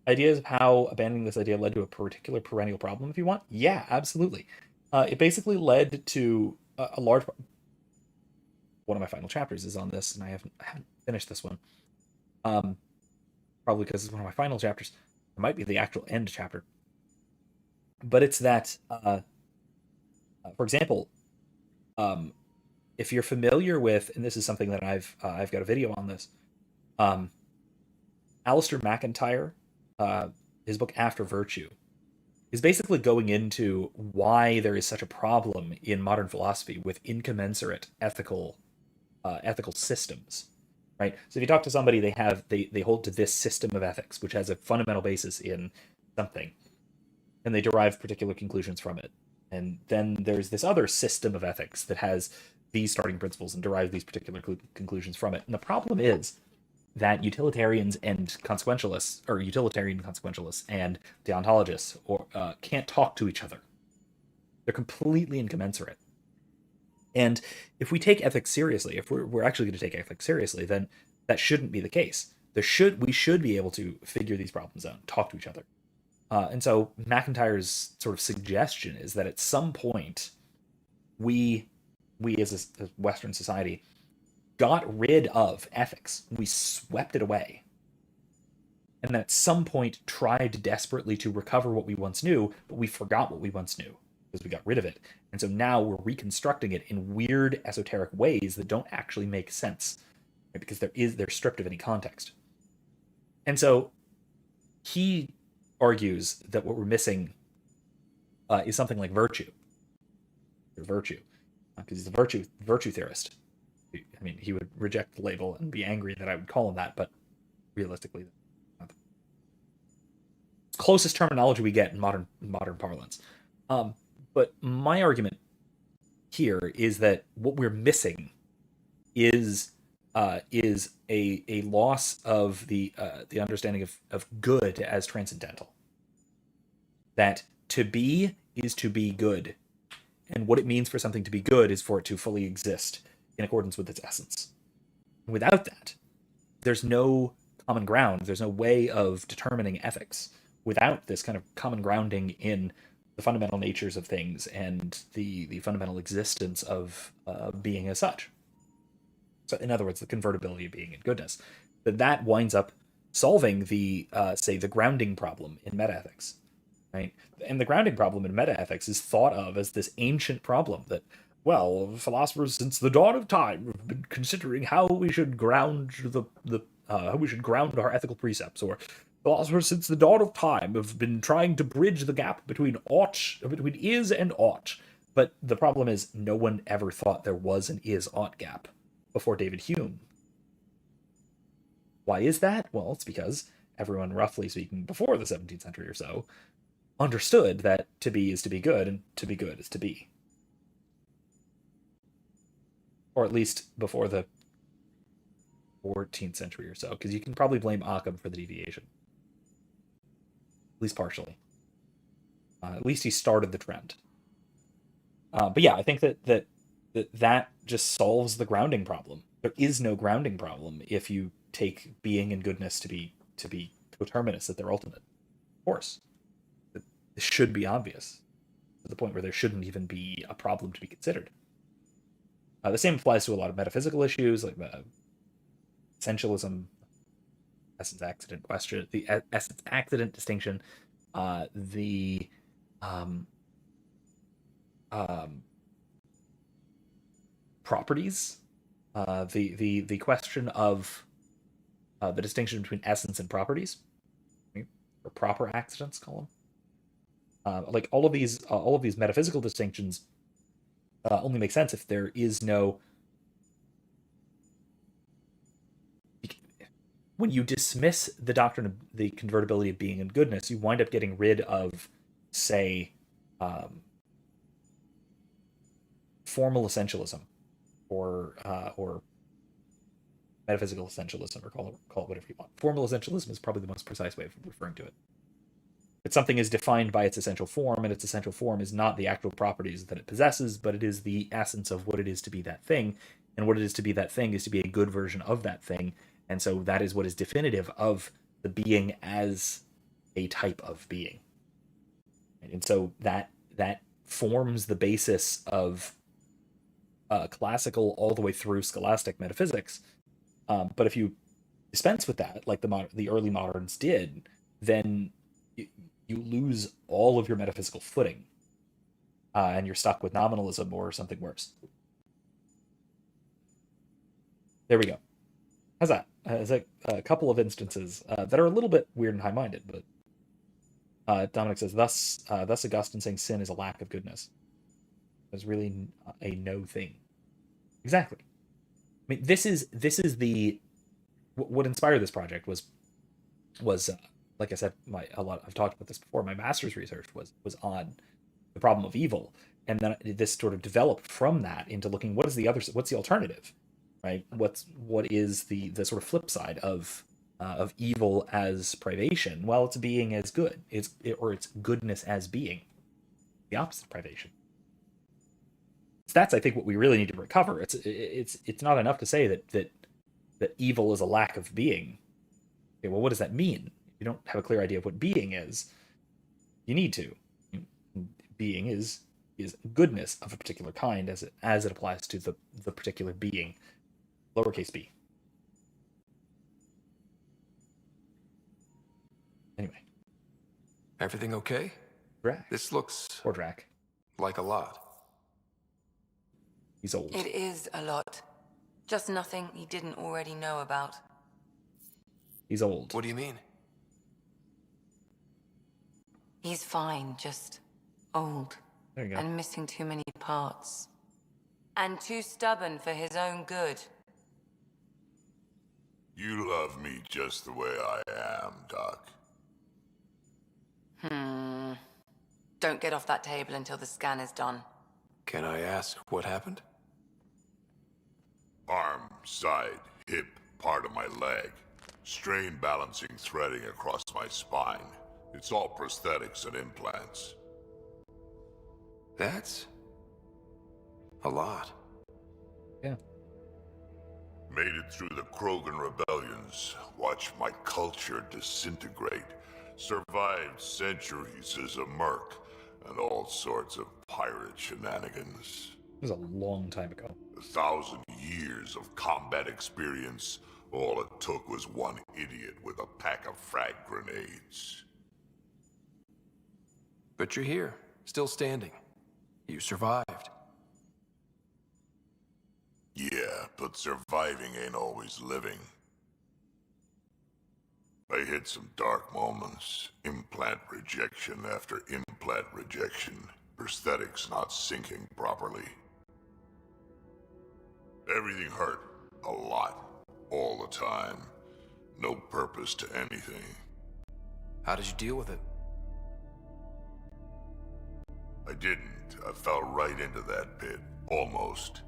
Ideas of how abandoning this idea led to a particular perennial problem, if you want. Yeah, absolutely. It basically led to a large... One of my final chapters is on this, and I haven't finished this one. Probably because it's one of my final chapters. It might be the actual end chapter. But it's that, for example, if you're familiar with, and this is something that I've got a video on this, Alistair McIntyre, his book After Virtue, is basically going into why there is such a problem in modern philosophy with incommensurate ethical systems, right? So if you talk to somebody, they hold to this system of ethics, which has a fundamental basis in something, and they derive particular conclusions from it. And then there's this other system of ethics that has these starting principles and derives these particular conclusions from it. And the problem is that utilitarians and consequentialists, or utilitarian consequentialists and deontologists, can't talk to each other. They're completely incommensurate. And if we take ethics seriously, if we're actually going to take ethics seriously, then that shouldn't be the case. We should be able to figure these problems out, talk to each other. And so McIntyre's sort of suggestion is that at some point, we as a Western society got rid of ethics. We swept it away. And then at some point tried desperately to recover what we once knew, but we forgot what we once knew because we got rid of it. And so now we're reconstructing it in weird, esoteric ways that don't actually make sense, right? Because they're stripped of any context. And so he argues that what we're missing is something like virtue. Virtue. Because he's a virtue theorist. I mean, he would reject the label and be angry that I would call him that, but realistically, it's closest terminology we get in modern parlance. But my argument here is that what we're missing is a loss of the understanding of good as transcendental. That to be is to be good, and what it means for something to be good is for it to fully exist in accordance with its essence. Without that, there's no common ground. There's no way of determining ethics without this kind of common grounding in the fundamental natures of things and the fundamental existence of being as such. So, in other words, the convertibility of being and goodness. That winds up solving the grounding problem in metaethics, right? And the grounding problem in metaethics is thought of as this ancient problem that, well, philosophers since the dawn of time have been considering how we should ground how we should ground our ethical precepts, or philosophers since the dawn of time have been trying to bridge the gap between is and ought. But the problem is no one ever thought there was an is-ought gap before David Hume. Why is that? Well, it's because everyone, roughly speaking, before the 17th century or so, understood that to be is to be good, and to be good is to be. Or at least before the 14th century or so, because you can probably blame Occam for the deviation. At least partially. At least he started the trend. But yeah, I think that just solves the grounding problem. There is no grounding problem if you take being and goodness to be coterminous at their ultimate. Of course. This should be obvious, to the point where there shouldn't even be a problem to be considered. The same applies to a lot of metaphysical issues, like essentialism, essence-accident question, the essence-accident distinction, the properties, the question of the distinction between essence and properties, right? Or proper accidents, call them. Like all of these metaphysical distinctions only make sense if there is no. When you dismiss the doctrine of the convertibility of being and goodness, you wind up getting rid of, say, formal essentialism, or metaphysical essentialism, or call it whatever you want. Formal essentialism is probably the most precise way of referring to it. That something is defined by its essential form, and its essential form is not the actual properties that it possesses, but it is the essence of what it is to be that thing, and what it is to be that thing is to be a good version of that thing. And so that is what is definitive of the being as a type of being. And so that forms the basis of classical all the way through scholastic metaphysics. But if you dispense with that, like the early moderns did, then you lose all of your metaphysical footing, and you're stuck with nominalism or something worse. There we go. How's that? It's like a couple of instances that are a little bit weird and high-minded, but Dominic says, thus Augustine saying sin is a lack of goodness. It's really a no thing. Exactly. I mean, this is the what inspired this project was like I said, I've talked about this before. My master's research was on the problem of evil, and then this sort of developed from that into looking what's the alternative, right? What is the sort of flip side of evil as privation? Well, it's being as good. It's goodness as being, the opposite of privation. So that's, I think, what we really need to recover. It's not enough to say that evil is a lack of being. Okay, well, what does that mean? If you don't have a clear idea of what being is, you need to. Being is goodness of a particular kind as it applies to the particular being, lowercase b. Anyway. Everything okay? Drac. This looks... Or Drac. Like a lot. He's old. It is a lot. Just nothing he didn't already know about. He's old. What do you mean? He's fine, just old. There you go. And missing too many parts. And too stubborn for his own good. You love me just the way I am, Doc. Don't get off that table until the scan is done. Can I ask what happened? Arm, side, hip, part of my leg. Strain balancing threading across my spine. It's all prosthetics and implants. That's... a lot. Yeah. Made it through the Krogan rebellions. Watched my culture disintegrate. Survived centuries as a merc. And all sorts of pirate shenanigans. It was a long time ago. 1,000 years of combat experience. All it took was one idiot with a pack of frag grenades. But you're here, still standing. You survived. Yeah, but surviving ain't always living. I hit some dark moments. Implant rejection after implant rejection. Prosthetics not syncing properly. Everything hurt. A lot. All the time. No purpose to anything. How did you deal with it? I didn't. I fell right into that pit. Almost.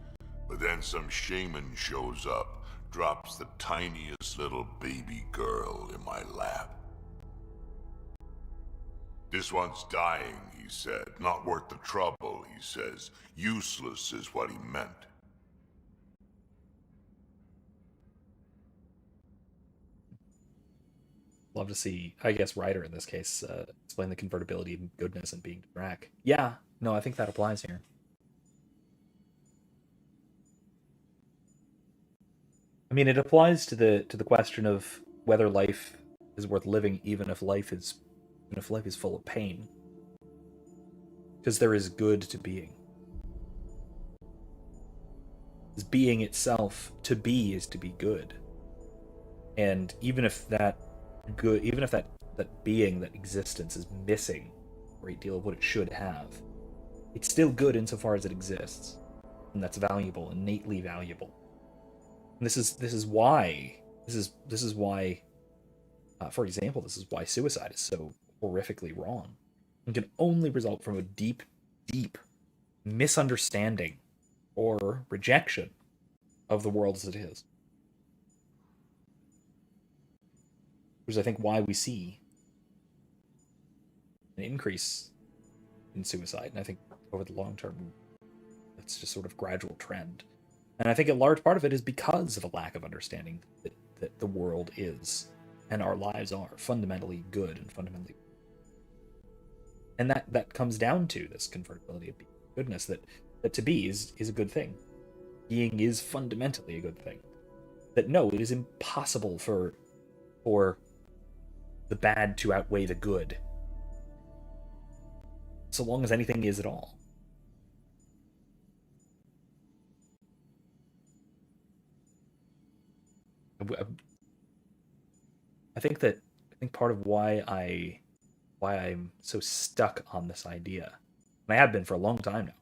But then some shaman shows up. Drops the tiniest little baby girl in my lap. This one's dying, he said. Not worth the trouble, he says. Useless is what he meant. Love to see, I guess, Ryder in this case explain the convertibility of goodness and being Drac. Yeah, no, I think that applies here. I mean, it applies to the question of whether life is worth living, even if life is full of pain. Because there is good to being. Because being itself, to be is to be good. And even if that being, that existence is missing a great deal of what it should have, it's still good insofar as it exists. And that's valuable, innately valuable. And this is why, for example, this is why suicide is so horrifically wrong. It can only result from a deep, deep misunderstanding or rejection of the world as it is. Which is, I think, why we see an increase in suicide. And I think over the long term, it's just sort of gradual trend. And I think a large part of it is because of a lack of understanding that the world is, and our lives are, fundamentally good and fundamentally... And that comes down to this convertibility of goodness, that to be is a good thing. Being is fundamentally a good thing. That no, it is impossible for the bad to outweigh the good. So long as anything is at all. I think part of why I'm so stuck on this idea, and I have been for a long time now.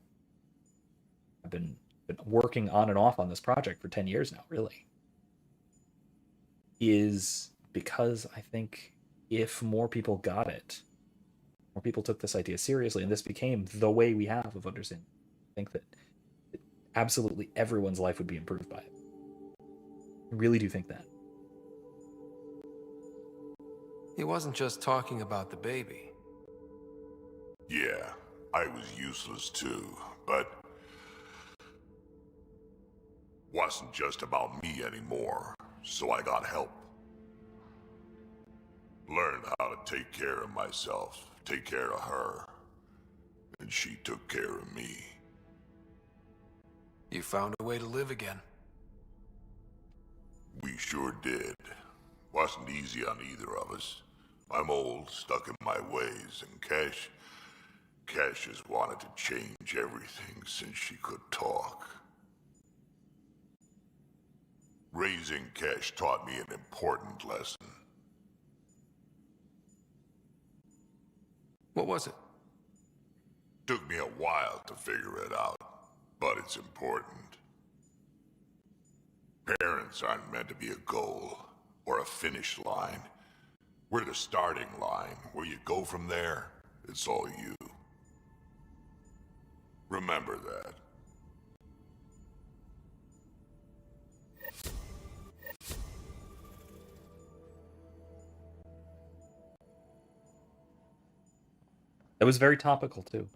I've been working on and off on this project for 10 years now, really. is because I think if more people got it, more people took this idea seriously, and this became the way we have of understanding, I think that absolutely everyone's life would be improved by it. I really do think that. He wasn't just talking about the baby. Yeah, I was useless too, but wasn't just about me anymore, so I got help. Learned how to take care of myself, take care of her, and she took care of me. You found a way to live again. We sure did. Wasn't easy on either of us. I'm old, stuck in my ways, and Cash has wanted to change everything since she could talk. Raising Cash taught me an important lesson. What was it? Took me a while to figure it out, but it's important. Parents aren't meant to be a goal or a finish line. We're the starting line. Where you go from there, it's all you. Remember that. That was very topical too.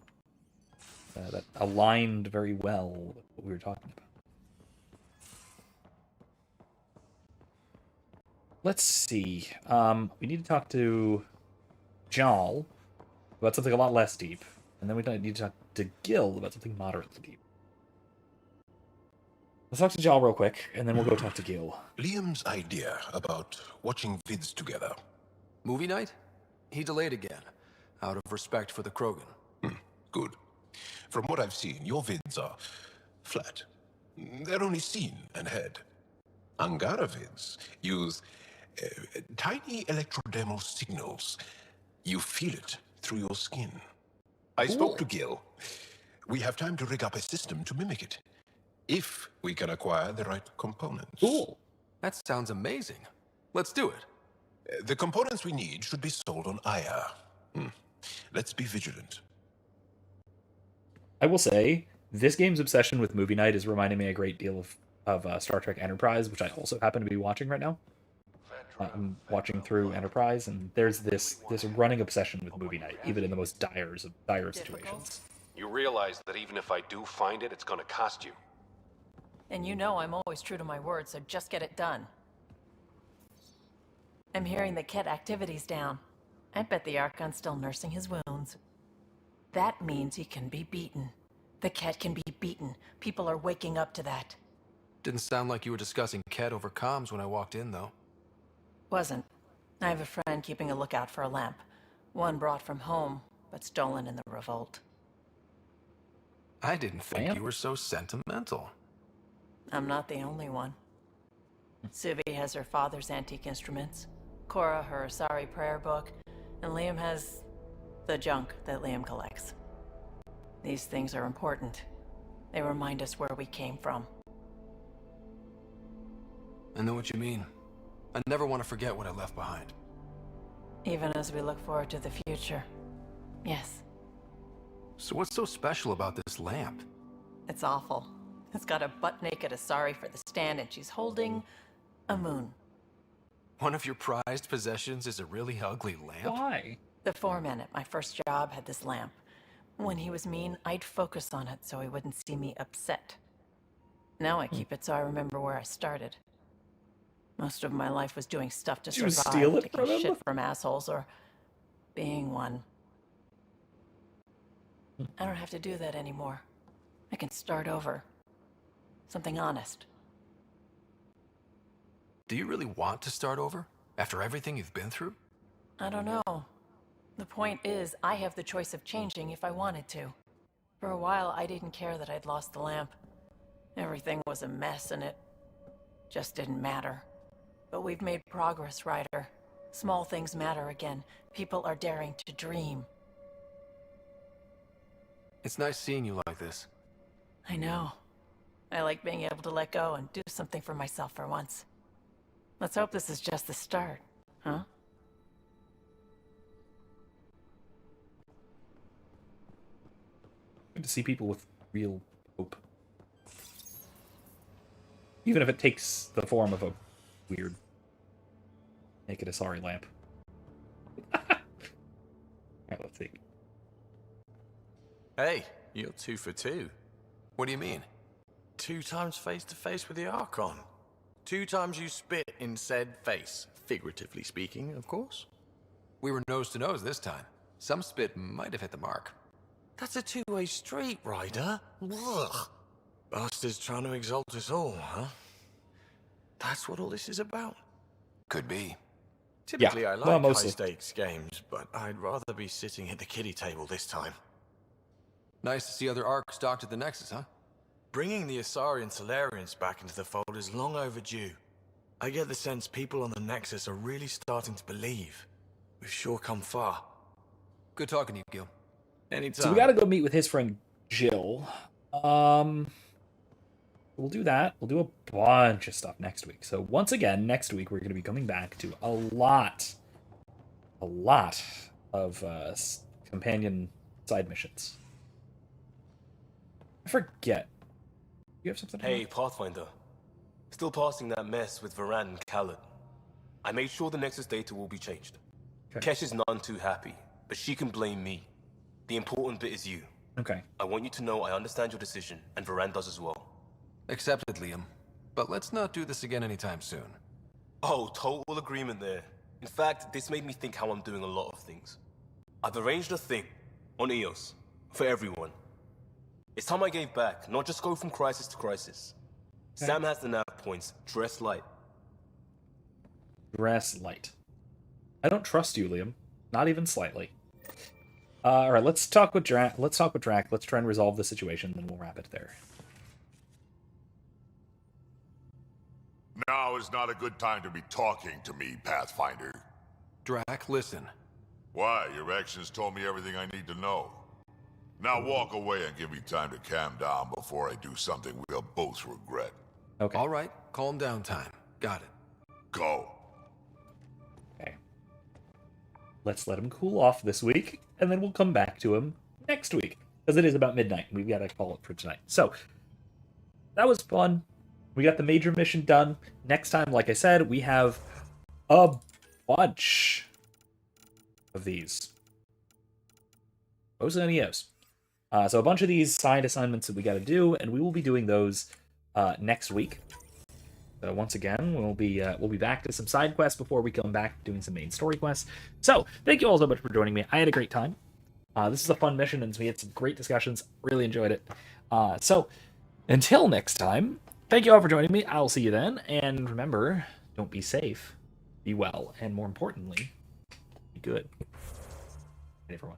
That aligned very well with what we were talking about. Let's see. We need to talk to Jal about something a lot less deep, and then we need to talk to Gil about something moderately deep. Let's talk to Jal real quick, and then we'll go talk to Gil. Liam's idea about watching vids together. Movie night? He delayed again, out of respect for the Krogan. Good. From what I've seen, your vids are flat. They're only seen and heard. Angara vids use tiny electrodermal signals. You feel it through your skin. I spoke to Gil. We have time to rig up a system to mimic it, if we can acquire the right components. Cool. That sounds amazing. Let's do it. The components we need should be sold on Aya. Let's be vigilant. I will say, this game's obsession with movie night is reminding me a great deal of Star Trek Enterprise, which I also happen to be watching right now. I'm watching through Enterprise, and there's this running obsession with movie night, even in the most dire of situations. You realize that even if I do find it, it's gonna cost you. And you know I'm always true to my word, so just get it done. I'm hearing the Kett activity's down. I bet the Archon's still nursing his wounds. That means he can be beaten. The Kett can be beaten. People are waking up to that. Didn't sound like you were discussing Kett over comms when I walked in, though. Wasn't. I have a friend keeping a lookout for a lamp. One brought from home, but stolen in the revolt. I didn't think you were so sentimental. I'm not the only one. Suvi has her father's antique instruments, Cora her Asari prayer book, and Liam has the junk that Liam collects. These things are important. They remind us where we came from. I know what you mean. I never want to forget what I left behind. Even as we look forward to the future. Yes. So what's so special about this lamp? It's awful. It's got a butt-naked Asari for the stand, and she's holding a moon. One of your prized possessions is a really ugly lamp? Why? The foreman at my first job had this lamp. When he was mean, I'd focus on it so he wouldn't see me upset. Now I keep it so I remember where I started. Most of my life was doing stuff to Did you survive, steal it taking from him? shit from assholes, or being one. I don't have to do that anymore. I can start over. Something honest. Do you really want to start over? After everything you've been through? I don't know. The point is, I have the choice of changing if I wanted to. For a while, I didn't care that I'd lost the lamp. Everything was a mess, and it just didn't matter. But we've made progress, Ryder. Small things matter again. People are daring to dream. It's nice seeing you like this. I know. I like being able to let go and do something for myself for once. Let's hope this is just the start, huh? Good to see people with real hope. Even if it takes the form of a weird naked Asari lamp. Alright, let's see. Hey, you're 2 for 2. What do you mean? 2 times face to face with the Archon. 2 times you spit in said face. Figuratively speaking, of course. We were nose to nose this time. Some spit might have hit the mark. That's a two-way street, Ryder. Ugh. Bastard's trying to exalt us all, huh? That's what all this is about? Could be. Typically, Yeah, I like well, mostly. high-stakes games, but I'd rather be sitting at the kiddie table this time. Nice to see other arcs docked at the Nexus, huh? Bringing the Asari and Solarians back into the fold is long overdue. I get the sense people on the Nexus are really starting to believe. We've sure come far. Good talking to you, Gil. Anytime. So we gotta go meet with his friend Jill. We'll do that. We'll do a bunch of stuff next week. So once again, next week we're going to be coming back to a lot of companion side missions. I forget. You have something? Hey, Pathfinder. Still passing that mess with Varan and Khaled. I made sure the Nexus data will be changed. Okay. Kesh is none too happy, but she can blame me. The important bit is you. Okay. I want you to know I understand your decision, and Varan does as well. Accepted, Liam. But let's not do this again anytime soon. Oh, total agreement there. In fact, this made me think how I'm doing a lot of things. I've arranged a thing on EOS for everyone. It's time I gave back, not just go from crisis to crisis. Okay. Sam has the nav points. Dress light. Dress light. I don't trust you, Liam. Not even slightly. All right, let's talk with Drac. Let's try and resolve the situation, then we'll wrap it there. Now is not a good time to be talking to me, Pathfinder. Drac, listen. Why? Your actions told me everything I need to know. Now walk away and give me time to calm down before I do something we'll both regret. Okay. All right, calm down time. Got it. Go. Okay. Let's let him cool off this week, and then we'll come back to him next week. Because it is about midnight. We've got to call it for tonight. So, that was fun. We got the major mission done. Next time, like I said, we have a bunch of these. Mostly on EOS. So a bunch of these side assignments that we got to do, and we will be doing those next week. So once again, we'll be back to some side quests before we come back doing some main story quests. So thank you all so much for joining me. I had a great time. This is a fun mission, and we had some great discussions. Really enjoyed it. So until next time, thank you all for joining me. I'll see you then. And remember, don't be safe, be well, and more importantly, be good. Hey, everyone.